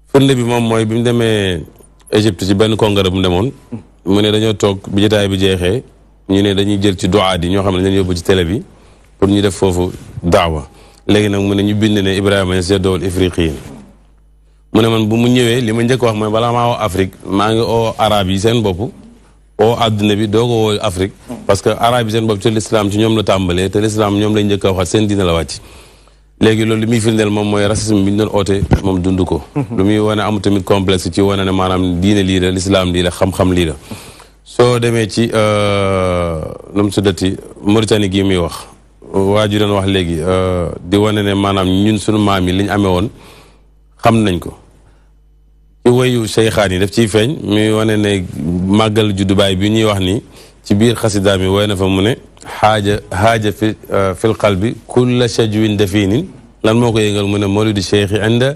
firnde bi moom mooy bi mu demee Égypte ci benn congrès bu mu demoon mu ne dañoo toog bi jotaay bi jeexee ñu ne dañuy jël ci duaat yi ñoo xam ne dañu yóbbu ci télé bi pour ñu def foofu daawa léegi nag mu ne ñu bind ne Ibrahima Niass dool ifriqiyin mu ne man bu mu ñëwee li ma njëkk wax mooy balaa maa woo Afrique maa ngi oo arabe yi seen bopp oo adduna bi doo ko woo Afrique parce que arabe yi seen bopp ci l'islam ci ñoom la tàmbalee te l'islam ñoom lañ njëkk a waxat seen diina la wàcc léegi loolu li muy firndeel moom mooy racisme bi ñu doon oote moom dund ko lu muy wane amu tamit complexe ci wane ne maanaam diine lii la l'islam lii la xam-xam lii la soo demee ci nu mu tuddati Mauritanie gii muy wax waa ji doon wax léegi di wane ne maanaam ñun suñu maam yi li ñu amee woon xam nañ ko ci wayu cheykhaan yi daf ciy feeñ muy wane ne màggal juddu baay bi ñuy wax ni ci biir xasida mi woy na fa mu ne xaaja fil qalbi kulla shajwin dafinin lan moo ko yëngal mu ne mawlidu cheikhi inda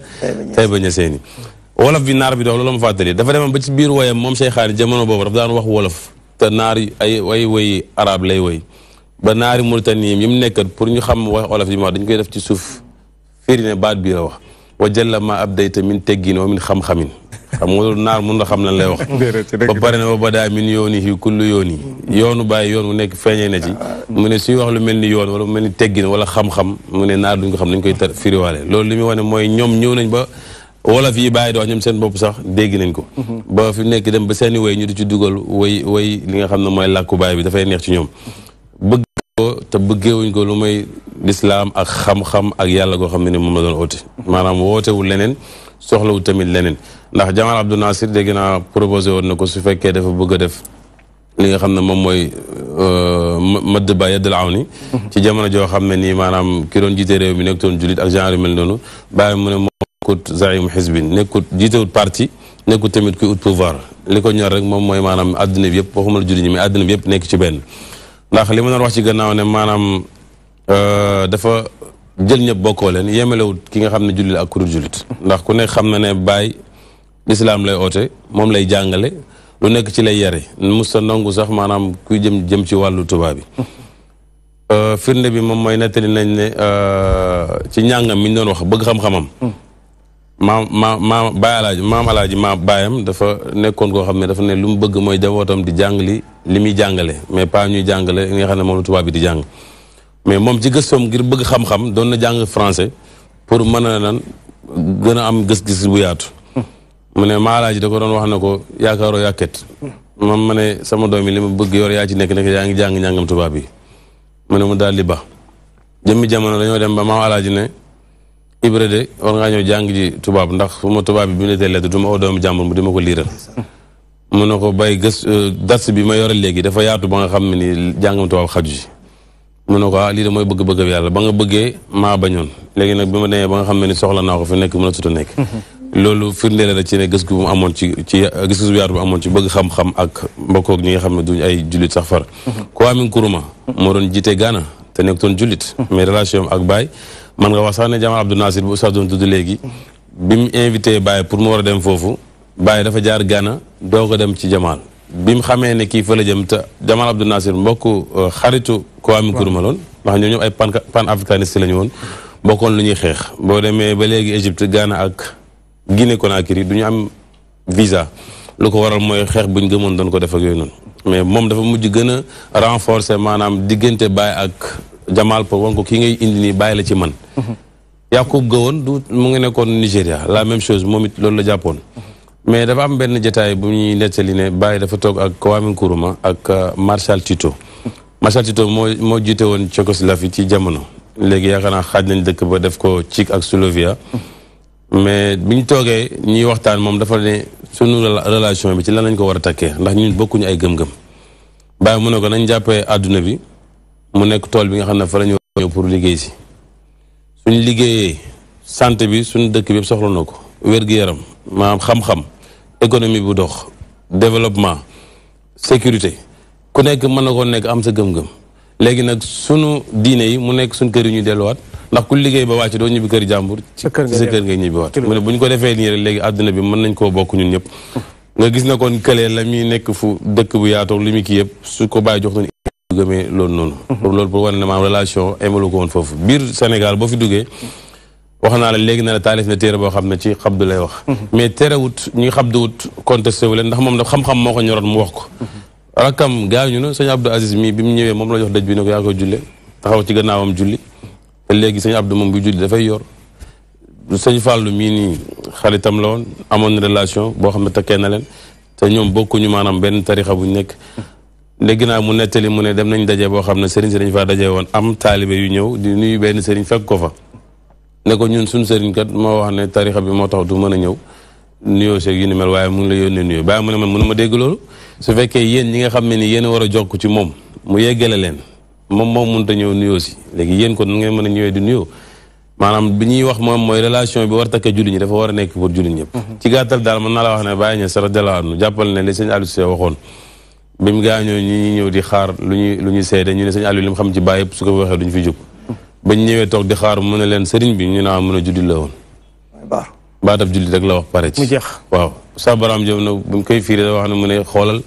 Tayba Ñaseeni wolof bi naar bi dox loolu ma fàttali dafa demoon ba ci biir woyam moom cheykhaan yi jamono boobu dafa daan wax wolof te naar ay woy arab lay woy ba naari Mauritanie yi mu nekkat pour ñu xam wax wolof yi ma wax dañu koy def ci suuf firi ne baat bii la wax wa jalla ma abdayta min teggin wa min xam-xamin xam nga loolu naar mun na xam lan lay wax ba pare ne ba badaa min yooni yi kullu yoon yi yoonu bàyyi yoon mu nekk feeñee na ci mu ne suy wax lu mel ni yoon wala mu mel ni teggin wala xam-xam mu ne naar duñ ko xam dañ koy firiwaale loolu li muy wane mooy ñoom ñëw nañ ba wolof yi bàyyi di wax ñoom seen bopp sax dégg nañ ko ba fi nekk dem ba seeni way ñu di ci dugal way li nga xam ne mooy làkku baay bi dafay neex ci ñoom bëgg ko te bëggeewuñ ko lu may lislaam ak xam-xam ak yàlla goo xam ne ni moom la doon oote maanaam wootewul leneen soxlawul tamit leneen ndax Jamal Abdou Nasir dégg naa proposé woon na ko su fekkee dafa bëgg a def li nga xam ne moom mooy madd ba yaddal aw ni ci jamono joo xam ne nii maanaam ki doon jiite réew mi nekkutoon julit ak genre yu mel noonu bàyyi mu ne moom nekkut zaimu xisbin nekkut jiitewut parti nekkut tamit kuy ut pouvoir li ko ñor rek moom mooy maanaam adduna bi yëpp waxuma la julit ñi mais adduna bi yëpp nekk ci benn ndax li ma doon wax ci gannaaw ne maanaam dafa jël ñëpp bokkoo leen yemalewut ki nga xam ne jullit ak kurut jullit ndax ku nekk xam na ne Baay lislaam lay oote moom lay jàngale lu nekk ci lay yare musta nangu sax maanaam kuy jëm ci wàllu tubaab bi firnde bi moom mooy nettali nañ ne ci njàngam mi ñu doon wax bëgg xam-xamam maam alaaji baayam dafa nekkoon koo xam ne dafa ne lu mu bëgg mooy jabootam di jàng li muy jàngale mais pas ñuy jàngale li nga xam ne moom la tubaab bi di jàng mais moom ci gëstoom ngir bëgg xam-xam doon na jàng français pour mën a nan gën a am gës-gis bu yaatu mu ne maalaaji da ko doon wax na ko yaakaaroo yàkket man ma ne sama doom yi li ma bëgg yor yaa ci nekk yaa ngi jàng njàngam tubaab yi mu ne mu daal di ba jëmmi jamono dañoo dem ba maam alaaji ne Ibra de war ngaa ñëw jàng ji tubaab ndax su ma tubaab bi bi ne tee lettre du ma oo doomu jàmbur mu di ma ko liiral mu ne ko bay dars bi ma yore léegi dafa yaatu ba nga xam ne ni jàngam tubaab xaju si mu ne ko lii de mooy bëgg-bëgg bi yàlla ba nga bëggee maa bañoon léegi nag bi ma demee ba nga xam ne ni soxla naa ko fi nekk mën a tuta nekk loolu firndeel la ci ne gis gu mu amoon ci gis-gis bu yaatu bu amoon ci bëgg xam-xam ak mbokkoog ñi nga xam ne duñ ay jullit sax far Kwame Nkrumah moo doon jiite Ghana te nekkutoon jullit mais relation ak Baye man nga wax sax ne Jamal Abdou Nasir bu Oustaz doon tudd léegi bi mu invité Baye pour mu war a dem foofu Baye dafa jaar Ghana doo ko dem ci Jamal bi mu xamee ne kii fa la jëm te Jamal Abdou Nasir mbokku xaritu Kwame Nkrumah loon ndax ñoo ñëpp ay pan africaniste la ñu woon bokkoon lu ñuy xeex boo demee ba léegi Égypte Ghana ak Guinée Conakry du ñu am visa lu ko waral mooy xeex buñ gëmoon doon ko def ak yooyu noonu mais moom dafa mujj gën a renforcer maanaam diggante Baye ak Jamal pour wan ko kii ngay indi nii Baye la ci man Yacoub Gowon du mu ngi nekkoon Nigéria la même chose moom it loolu la jàppoon mais dafa am benn jotaay bu ñuy nettali ne Baye dafa toog ak Kwame Nkrumah ak Marshal Tito Marshal Tito moo jiite woon Tchécoslovaquie ci jamono léegi yaakaar naa xaaj nañ dëkk ba def ko Tchèque ak Slovaquie mais biñ toogee ñuy waxtaan moom dafa ne sunu relation bi ci lan lañ ko war a takkee ndax ñun bokkuñu ay gëm-gëm bàyyi mu ne ko nañ jàppee àdduna bi mu nekk tool bi nga xam ne fa la ñu war a ñëw pour liggéey si suñ liggéeyee santé bi suñu dëkk bi yëpp soxla na ko wér-gu-yaram maanaam xam-xam économie bu dox développement sécurité ku nekk mën na koo nekk am sa gëm-gëm léegi nag sunu diine yi mu nekk suñ kër yi ñuy delluwaat ndax ku liggéey ba wàcc doo ñibbi kër jàmbur ci sa kër ngay ñibbi waat mu ne bu ñu ko defee nii rek léegi àdduna bi mën nañ koo bokk ñun ñëpp nga gis na kon këlee la muy nekk fu dëkk bu yaatoog li muy kii yëpp su ko bàyyi jox nañu gëmee loolu noonu pour loolu pour wane ne maanaam relation emalu ko woon foofu biir Sénégal boo fi duggee wax naa la léegi ne la taalif na téere boo xam ne ci xabdu lay wax mais terewut ñi xabduwut contesté wu leen ndax moom daf xam-xam moo ko ñoroon mu wax ko rakkam gaañu na sëñ Abdou Aziz mii bi mu ñëwee moom la jox dëj bi ne ko yaa koy julle taxaw ci gannaawam julli te léegi sëñ Abdou moom bu julli dafay yor sëñ Fallou mii nii xaritam la woon amoon na relation boo xam ne takkee na leen te ñoom bokkuñu maanaam benn tarixa buñ nekk léegi naa mu nettali mu ne dem nañ daje boo xam ne sëriñ si dañ faa daje woon am taalibe yu ñëw di nuyu benn sëriñ fekk ko fa ne ko ñun suñu sëriñ kat moo wax ne tarixa bi moo tax du mën a ñëw nuyoo seeg yu ni mel waaye mu ngi la yónnee nuyoo bàyyi mu ne man mënu ma dégg loolu su fekkee yéen ñi nga xam ne ni yéen a war a jokk ci moom mu yeggale leen moom mënut a ñëw nuyoo si léegi yéen kon nu ngeen mën a ñëwee di nuyoo maanaam bi ñuy wax moom mooy relation bi war takkee jullit ñi dafa war a nekk pour jullit ñëpp ci gàttal daal mën naa la wax ne bàyyi ñe sara delaanu jàppal ne li sëñ Aliou Cissé waxoon bi mu gaañoo ñi ñëw di xaar lu ñuy seede ñu ne sëñ Aliou li mu xam ci bàyyi yëpp su ko waxee duñu fi jóg bañ ñëwee toog di xaar mu ne leen sëriñ bi ñu naa mën a jullit la woon baatab jullit rek la wax pare ci waaw sa baram jëm na bu mu koy fiiree da wax ne mu ne xoolal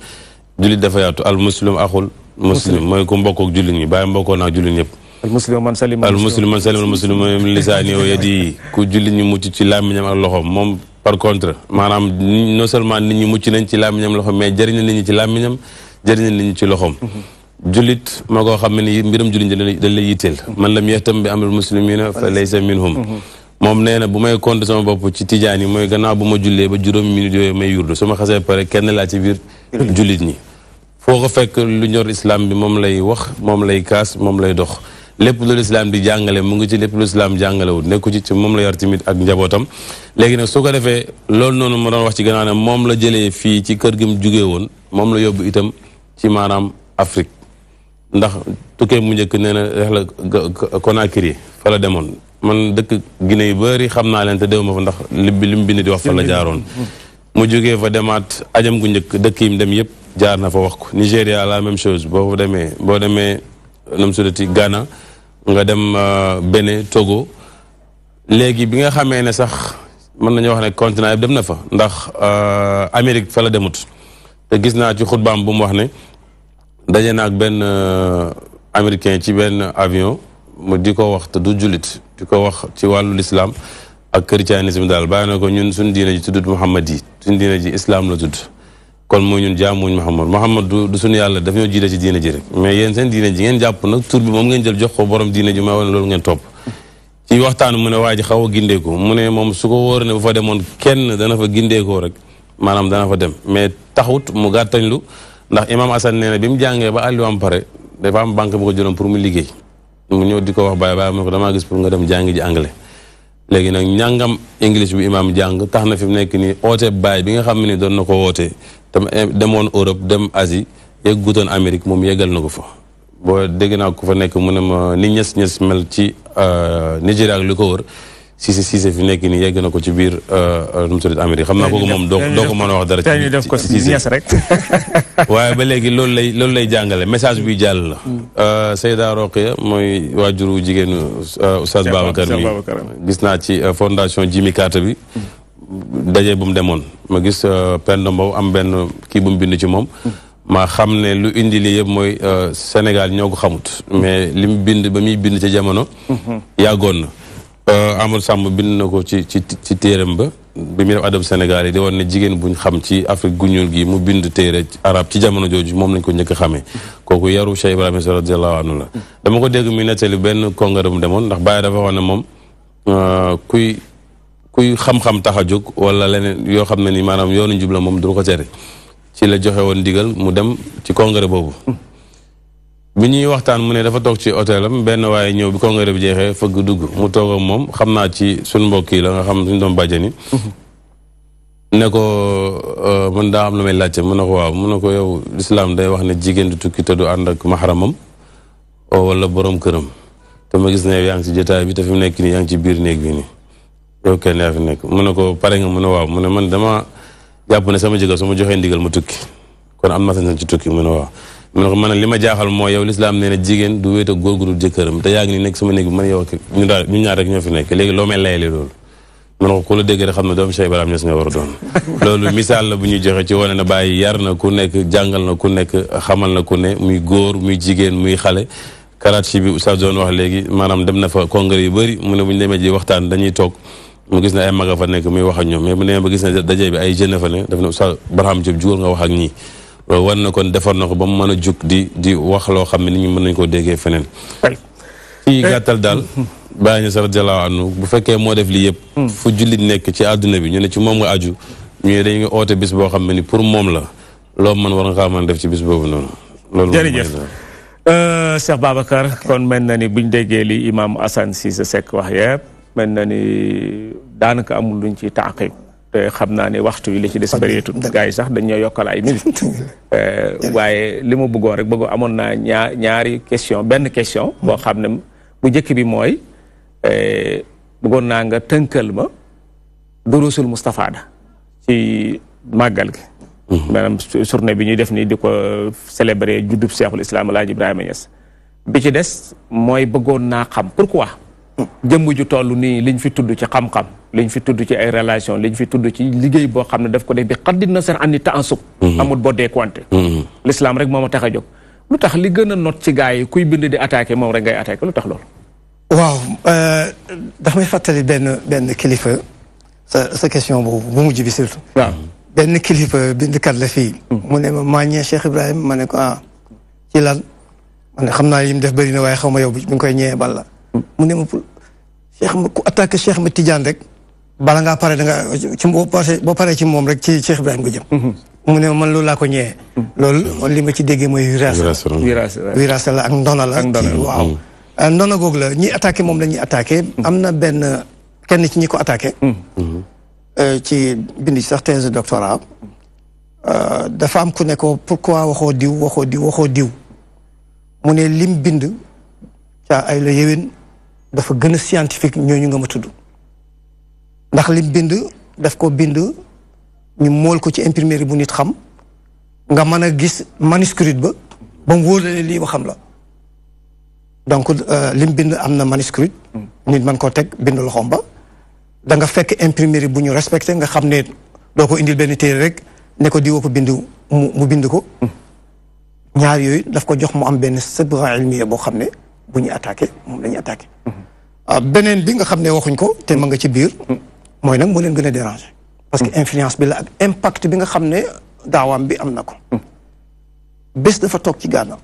jullit dafa yaatu al muslim axul muslim mooy ku mbokk ak jullit ñi bàyyi mbokkoo naa jullit ñëpp al muslim man salim al muslim min lisaani wa yadi ku jullit ñi mucc ci làmmiñam ak loxoom moom par contre maanaam non seulement nit ñi mucc nañ ci làmmiñam loxoom mais jëriñ na nit ñi ci làmmiñam jëriñ na nit ñi ci loxoom jullit moo koo xam ne ni mbiram jullit ñi dañ lay yitteel man lam yahtam bi amril muslimina fa laysa minhum moom nee na bu may compte sama bopp ci tijaan yi mooy gannaaw bu ma jullee ba juróomi minutes yooyu may yurdu su ma xasee pare kenn laa ci biir jullit ñi foo ko fekk lu ñor islam bi moom lay wax moom lay kaas moom lay dox lépp lu islam di jàngale mu ngi ci lépp lu islam jàngalewul nekku ci moom la yor tamit ak njabootam léegi nag su ko defee loolu noonu ma doon wax ci gannaaw ne moom la jëlee fii ci kër gi mu jugee woon moom la yóbbu itam ci maanaam Afrique ndax tukkee mu njëkk nee na rex la Conakry fa la demoon man dëkk Guinée yu bëri xam naa leen te déw ma fa ndax li mu bind di wax fa la jaaroon mu jógee fa demaat ajam gu njëkk dëkk yi mu dem yëpp jaar na fa wax ko Nigéria la même chose boo demee nu mu tuddati Ghana nga dem Bénin Togo léegi bi nga xamee ne sax mën nañu wax ne continent yëpp dem na fa ndax Amérique fa la demut te gis naa ci xutbaam bu mu wax ne daje na ak benn américain ci benn avion mu di ko wax te du jullit di ko wax ci wàllu lislaam ak christianisme daal bàyyi na ko ñun suñ diine ji tuddut Muhammad yi suñ diine ji islam la tudd kon mooy ñun jaamuñ Muhammad du suñu yàlla daf ñoo jiite ci diine ji rek mais yéen seen diine ji ngeen jàpp nag tur bi moom ngeen jël jox ko borom diine ji ma wane loolu ngeen topp ci waxtaan mu ne waa ji xaw a gindeeku mu ne moom su ko wóor ne bu fa demoon kenn dana fa gindeekoo rek maanaam dana fa dem mais taxut mu gàttañlu ndax imam Assane nee na bi mu jàngee ba àlliwam pare dafa am banque bu ko jëloon pour mu liggéey mu ñëw di ko wax bàyyi mu ne ko damaa gis pour nga dem jàngi ji anglais léegi nag njàngam english bi imam jàng tax na fi mu nekk nii oote baay bi nga xam ne doon na ko woote tam demoon Europe dem Asie yeggutoon Amérique moom yeggal na ko fa boo dégg naa ko fa nekk mu ne ma ni ñes mel ci Nigeria ak li ko wër Cissé fi nekk nii yegg na ko ci biir nu mu tudd Amérique xam naa kooku moom doo ko mën a wax dara ñu def ko Cissé rek waaye ba léegi loolu lay jàngale message buy jàll la Seyda Roqiya mooy waajuru jigéenu Oustaz Babacar mi gis naa ci fondation Jimmy Carter bi daje bu mu demoon ma gis Penda Mbow am benn kii bu mu bind ci moom ma xam ne lu indi lii yëpp mooy Sénégal ñoo ko xamut mais li mu bind ba muy bind ci jamono yàggoon na Amadou Samb bind na ko ci téeram ba bi mu def adab Sénégal yi di woon ne jigéen buñ xam ci Afrique gu ñuul gi mu bind téere arab ci jamono jooju moom lañ ko njëkk a xamee kooku yaru Cheikh Ibrahima Sy radiyallahu anhu la dama ko dégg muy nettali benn congrès mu demoon ndax Baye dafa wax ne moom kuy xam-xam tax a jóg wala leneen yoo xam ne ni maanaam yoonu njub la moom du ko tere ci la joxe woon ndigal mu dem ci congrès boobu bi ñuy waxtaan mu ne dafa toog ci hôtel am benn waaye ñëw bi congrès bi jeexee fëgg dugg mu toog ak moom xam naa ci suñ mbokk yi la nga xam suñ doom bàjjani ne ko man daa am lu may laajte mu ne ko waaw mu ne ko yow lislaam day wax ne jigéen du tukki te du ànd ak maxaramam wala borom këram te ma gis ne yow yaa ngi ci jotaay bi te fi mu nekk nii yaa ngi ci biir néeg bi nii yow kenn yaa fi nekk mu ne ko pare nga mu ne waaw mu ne man dama jàpp ne sama jëkkër su ma joxee ndigal ma tukki kon am na sañ ci tukki mu ne waaw mu ne ko man li ma jaaxal mooy yow lislaam nee na jigéen du wéet ak góor gu dul jëkkëram te yaa ngi ni nekk sama néeg bi man yow ak ñu ñaar rek ñoo fi nekk léegi loo may layale loolu mu ne ko ku la dégg rek xam ne doomu Cheikh Ibrahima Niass nga war a doon loolu misaal la bu ñuy joxe ci wane na bàyyi yar na ku nekk jàngal na ku nekk xamal na ku ne muy góor muy jigéen muy xale Karachi bi oustaz doon wax léegi maanaam dem na fa congrès yu bëri mu ne bu ñu demee ji waxtaan dañuy toog mu gis ne ay maga fa nekk muy wax ak ñoom mais bu demee ba gis ne daje bi ay jeunes fa ne daf ne oustaz Barham Diop jugal nga wax ak ñii loolu war na kon defar na ko ba mu mën a jug di wax loo xam ne nit ñi mën nañu koo déggee feneen ci gàttal daal Baye Niass radiyallahu anhu bu fekkee moo def lii yëpp fu jullit nekk ci àdduna bi ñu ne ci moom nga aju ñu dañuy oote bis boo xam ne ni pour moom la loo mën war nga xaa mën def ci bis boobu noonu loolu jërëjëf Cheikh Babacar kon mel na ni buñ déggee li imam Assane Cissé Seck wax yëpp mel na ni daanaka amul luñ ci taaqiq te xam naa ne waxtu yi li ci des bëreetut gars yi sax dañoo yokkal ay minutes waaye li ma bëggoon rek amoon naa ñaari question benn question boo xam ne bu njëkk bi mooy bëggoon naa nga tënkal ma durusul Mustafaada ci màggal gi maanaam journée bi ñuy def nii di ko célébrer juddub Cheikhul Islam Alaaji Ibrahima Niass bi ci des mooy bëggoon naa xam pourquoi jëmm ju toll nii liñ fi tudd ci xam-xam liñ fi tudd ci ay relation liñ fi tudd ci liggéey boo xam ne daf ko def bi xaddi na seen andi taasub amul boddee konte l'islam rek moo ma tax a jóg lu tax li gën a not ci gars yi kuy bind di attaqué moom rek ngay attaqué lu tax loolu waaw dafa may fàttali benn kilifa sa question boobu bu mujj bi surtout waaw benn kilifa bindkat la fii mu ne ma maañee Cheikh Ibrahima ma ne ko ci lan ma ne xam naa yi mu def bëri na waaye xaw ma yow bi nga koy ñëwee bal la mu ne ma pour Cheikh ma ku attaqué Cheikh ma Tidiane rek bala ngaa pare da nga ci boo paree ci moom rek ci Cheikh Ibrahima nga jëm mu ne ma man loolu laa ko ñëwee loolu li ma ci déggee mooy wiraasa la ak ndona la waaw ndona googu la ñi attaqué moom la ñuy attaqué am na benn kenn ci ñi ko attaqué ci bind ci sax thèse de doctorat dafa am ku ne ko pourquoi waxoo diw mu ne lim bind ca ay la yéwén dafa gën a scientifique ñooñu nga ma tudd ndax lim bind daf ko bind ñu mool ko ci imprimerie bu nit xam nga mën a gis manuscrit ba mu wóor la ne lii waxam la donc lim bind am na manuscrit nit mën koo teg bind loxoom ba da nga fekk imprimerie bu ñu respecté nga xam ne doo ko indil benn téere rek ne ko diwoo ko bind mu bind ko ñaar yooyu daf ko jox mu am benn sabra ilmiya boo xam ne bu ñuy attaqué moom la ñuy attaqué beneen bi nga xam ne waxuñ ko te ma nga ci biir mooy nag moo leen gën a déranger parce que influence bi la ak impact bi nga xam ne daawaam bi am na ko bés dafa toog ci Ghana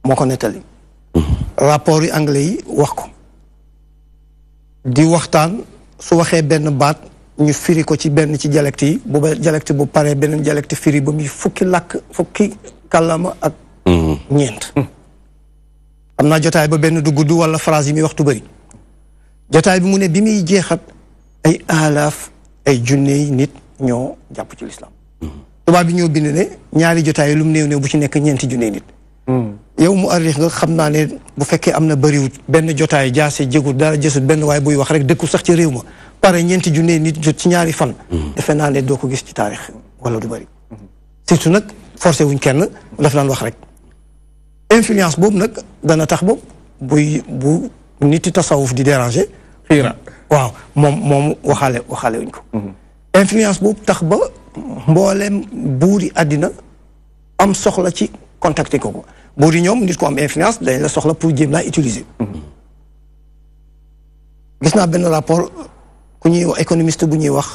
moo ko nettali rapport yi anglais yi wax ko di waxtaan su waxee benn baat ñu firi ko ci benn ci dialecte yi bu ba dialecte bu paree beneen dialecte firi ba muy fukki kàllaama ak ñeent am naa jotaay ba benn du gudd wala phrase yi muy waxtu bëri jotaay bi mu ne bi muy jeexat ay alaaf ay junney nit ñoo jàpp ci lislaam tubaab bi ñoo bind ne ñaari jotaay lu mu néew bu ci nekk ñeenti junney nit yow mu arrix nga xam naa ne bu fekkee am na bëriwut benn jotaay jaase jégul dara jësut benn waaye buy wax rek dëkku sax ci réew ma pare ñeenti junney nit jot ci ñaari fan defe naa ne doo ko gis ci taarix wala du bëri surtout nag forcé wuñ kenn daf naan wax rek influence boobu nag dana tax boobu bu niti tasawuf di déranger xiira waaw moom waxaale wuñ ko influence boobu tax ba mboolem buuri àddina am soxla ci contacter ko buur yi ñoom nit ko am influence dañ la soxla pour jéem laa utiliser gis naa benn rapport ku ñuy wax économiste bu ñuy wax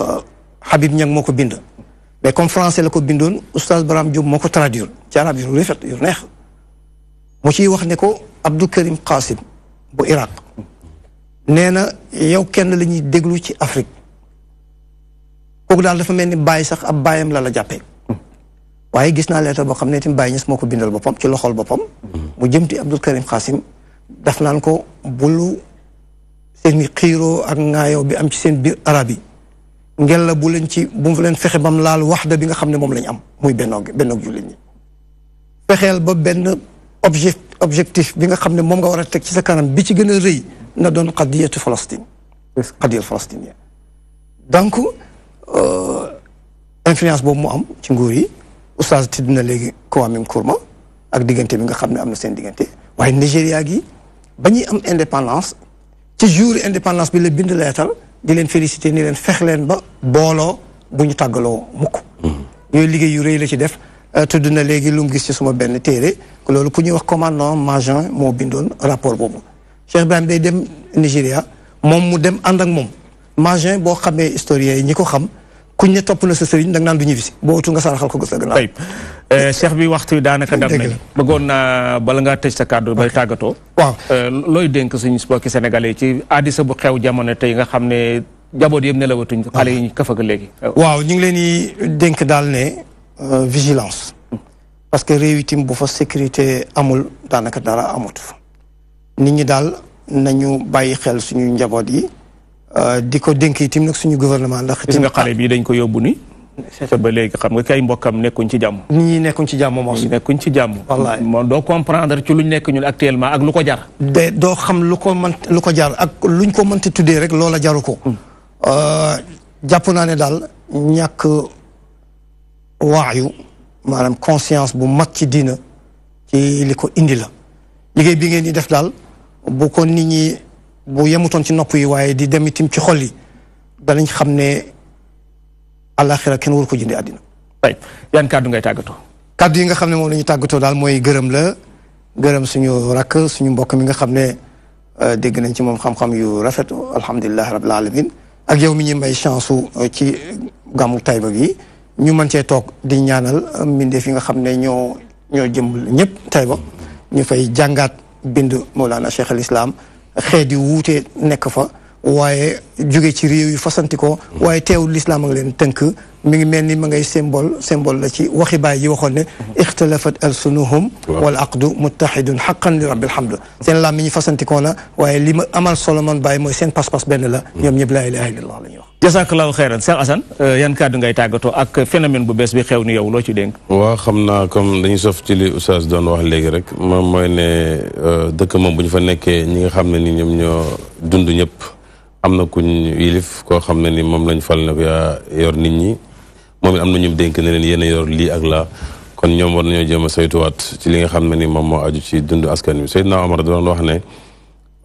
Habib Niang moo ko bind mais comme français la ko bindoon oustaz Barham Diop moo ko traduire ci arab yu rafet yu neex mu ciy wax ne ko Abdou Karim Qasim bu Irak nee na yow kenn la ñuy déglu ci Afrique kooku daal dafa mel ni bàyyi sax ab bàyyam la jàppee waaye gis naa lettre boo xam ne itam Baye Niass moo ko bindal boppam ci loxol boppam mu jëmti Abdou Karim Qasim daf naan ko bulu seen i xiiroo ak ŋaayoo bi am ci seen biir arab yi ngel la bu leen ci bu leen fexe bam laal waxda bi nga xam ne moom lañ am muy bennoog jullit ñi fexeel ba benn objectif bi nga xam ne moom nga war a teg ci sa kanam bi ci gën a rëy na doon qadiyatu Palestine qadiyatu palestinienne donc influence boobu mu am ci nguur yi oustaz tudd na léegi Kwame Nkrumah ak diggante bi nga xam ne am na seen diggante waaye Nigéria gi ba ñuy am indépendance ci jour indépendance bi la bind leetal di leen féliciter ni leen fex leen ba booloo bu ñu tàggaloo mukk yooyu liggéey yu rëy la ci def tudd na léegi lu mu gis ci suma benn téere loolu ku ñuy wax commandant Majan moo bindoon rapport boobu Cheikh Ibrahim day dem Nigéria moom mu dem ànd ak moom Majan boo xamee historien yi ñi ko xam kuñ ne topp na sa sëriñ da nga naan du ñu bisi boo utu nga saraxal ko gës la gannaaw. Cheikh bi waxtu daanaka dab nañ bëggoon naa bala ngaa tëj sa kàddu bay tàggatoo. waaw looy dénk suñu mbokki sénégalais ci addisa bu xew jamono tey nga xam ne jaboot yëpp nelawatuñ xale yi ñu kafaga léegi. waaw ñu ngi leen di dénk daal ne vigilance. parce que réew itam bu fa sécurité amul daanaka dara amut fa. nit ñi daal nañu bàyyi xel suñu njaboot yi. di ko dénk itam nag suñu gouvernement ndax. gis nga xale bii dañ ko yóbbu ni te ba léegi xam nga kay mbokkam nekkuñ ci jàmm. nit ñi nekkuñ ci jàmm moom. nekkuñ ci jàmm. wallaay moom doo comprendre ci luñ nekk ñun actuellement ak lu ko jar. de doo xam lu ko jar ak luñ ko mënti tuddee rek loola jaru ko. jàpp naa ne daal ñàkk waayu maanaam conscience bu mat ci diina ci li ko indi la. liggéey bi ngeen di def daal bu ko nit ñi. bu yemutoon ci nopp yi waaye di dem itam ci xol yi danañ xam ne àllaaxira kenn waru ko jëndee àddina. ay yan kàddu ngay tàggatoo. kàddu yi nga xam ne moom la ñu tàggatoo daal mooy gërëm la gërëm suñu rakk suñu mbokk mi nga xam ne dégg nañ ci moom xam-xam yu rafet alhamdulilah rabbil alamin ak yow mi ñu may chance ci gàmmu Taïba gi ñu mën cee toog di ñaanal mbindeef yi nga xam ne ñoo jëm ñëpp Taïba ñu fay jàngaat bind Mawlana Cheikh al Islam. xeet yu wuute nekk fa waaye jóge ci réew yu fasanti ko waaye teewul lislaam a nga leen tënk mi ngi mel ni ma ngay symbole la ci waxi baay yi waxoon ne ixtalafat alsunuhum wal aqdu muttahidun xaqan li rabbil hamd seen laam mi ñu fasantikoo na waaye li ma amal solo man bàyyi mooy seen pas-pas benn la ñoom ñëpp laa ilaha illallah la ñuy wax jazakallahu xeyran Cheikh Assane yan kàddu ngay tàggatoo ak phénomène bu bees bi xew ni yow loo ci dénk waaw xam naa comme dañuy sof ci li oustaz doon wax léegi rek moom mooy ne dëkk moom bu ñu fa nekkee ñi nga xam ne ni ñoom ñoo dund ñëpp am na kuñ yilif koo xam ne ni moom lañ fal na ko yaa yor nit ñi moom it am na ñu dénk ne leen yéen a yor lii ak laa kon ñoom war nañoo jéem a saytuwaat ci li nga xam ne ni moom moo aju ci dund askan wi Seydina Omar doon wax ne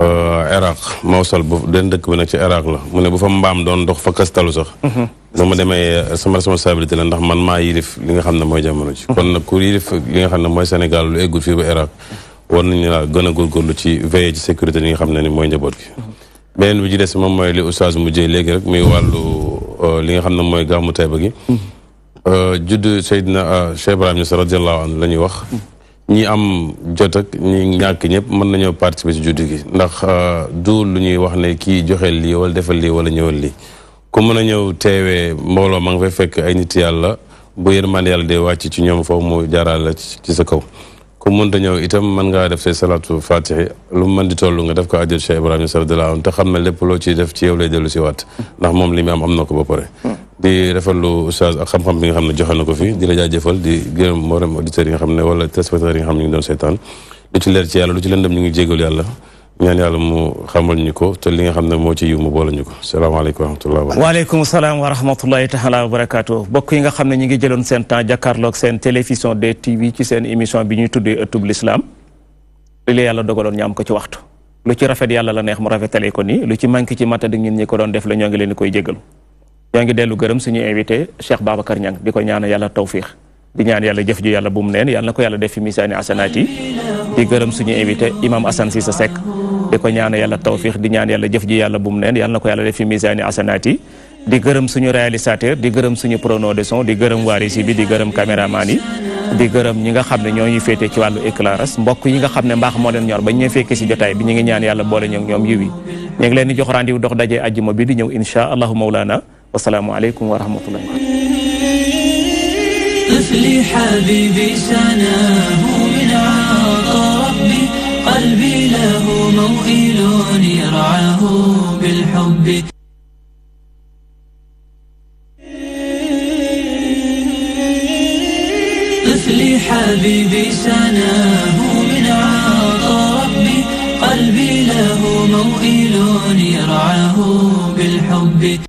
Iraq Mawsal bu den dëkk bi nag ci Iraq la mu ne bu fa mbaam doon dox fa kastalu sax ba ma demee sama responsabilité la ndax man maa yilif li nga xam ne mooy jamono ci kon nag ku yilif li nga xam ne mooy Sénégal lu eggul fii ba Iraq war nañu la gën a góorgóorlu ci veiller ci sécurité li nga xam ne ni mooy njaboot gi beneen bi ci des moom mooy li oustaz mujjee léegi rek muy wàllu li nga xam ne mooy gàmmu Taïba gi judd Seydina Cheikh Ibrahim Niass radiyallahu anhu la ñuy wax ñi am jot ak ñi ñàkk ñëpp mën nañoo participer ci judd gi ndax du lu ñuy wax ne kii joxeel lii wala defal lii wala ñëwal lii ku mën a ñëw teewee mbooloo ma nga fay fekk ay nit yàlla bu yërmande yàlla dee wàcc ci ñoom foofu mu jaaraale ci sa kaw ku mënta ñëw itam mën ngaa def say salatu fatihi lu mu mën di toll nga def ko ajjal Cheikh Ibrahima radiyallahu anhu te xam ne lépp loo ciy def ci yow lay dellu si waat ndax moom li mu am na ko ba pare di rafetlu oustaz ak xam-xam bi nga xam ne joxe na ko fi di la jaajëfal di gërëm mboolem auditeurs yi nga xam ne wala téléspectateurs yi nga xam ne ñu ngi doon seetaan lu ci leer ci yàlla lu ci lëndëm ñu ngi jégalu yàlla ñaan yàlla mu xamal ñu ko te li nga xam ne moo ci yiw mu boole ñu ko salaamaaleykum wa rahmatullahi wa barakatuh waaleykum salaam wa rahmatullahi taala wa barakatuh bokk yi nga xam ne ñu ngi jëloon seen temps jàkkaarloog seen télévision DTV ci seen émission bi ñuy tuddee ëttub l'islam li la yàlla dogaloon ñu am ko ci waxtu lu ci rafet yàlla la neex mu rafetale ko nii lu ci manqué ci matadi ñun ñi ko doon def la ñoo ngi leen di koy jégalu ñoo ngi dellu gërëm suñu invité Cheikh Babacar Niang di ko ñaan yàlla tawfiix di ñaan yàlla jëf ji yàlla bu mu neen yàlla na ko yàlla def fi misaani asanaat yi di gërëm suñu invité imam Assane Cissé Seck di ko ñaan yàlla tawfiix di ñaan yàlla jëf ji yàlla bu mu neen yàlla na ko yàlla def fi misaani asanaat yi di gërëm suñu réalisateur di gërëm suñu preneur de son di gërëm waarisi bi di gërëm caméraman yi di gërëm ñi nga xam ne ñoo ñuy féete ci wàllu éclairage mbokk yi nga xam ne mbaax moo leen ñor ba ñu fekkee si jotaay bi ñu ngi ñaan yàlla boole ñoom ñoom yiw yi ñu ngi leen di jox rendez-vous dox daje ajjuma bi di ñëw insha allahu mawlana wasalaamu aleykum wa rahmatullahi طفلي حبيبي سناه من عطاء ربي قلبي له موئل يرعاه بالحب حبيبي سناه من عطا ربي قلبي له موئل يرعاه بالحب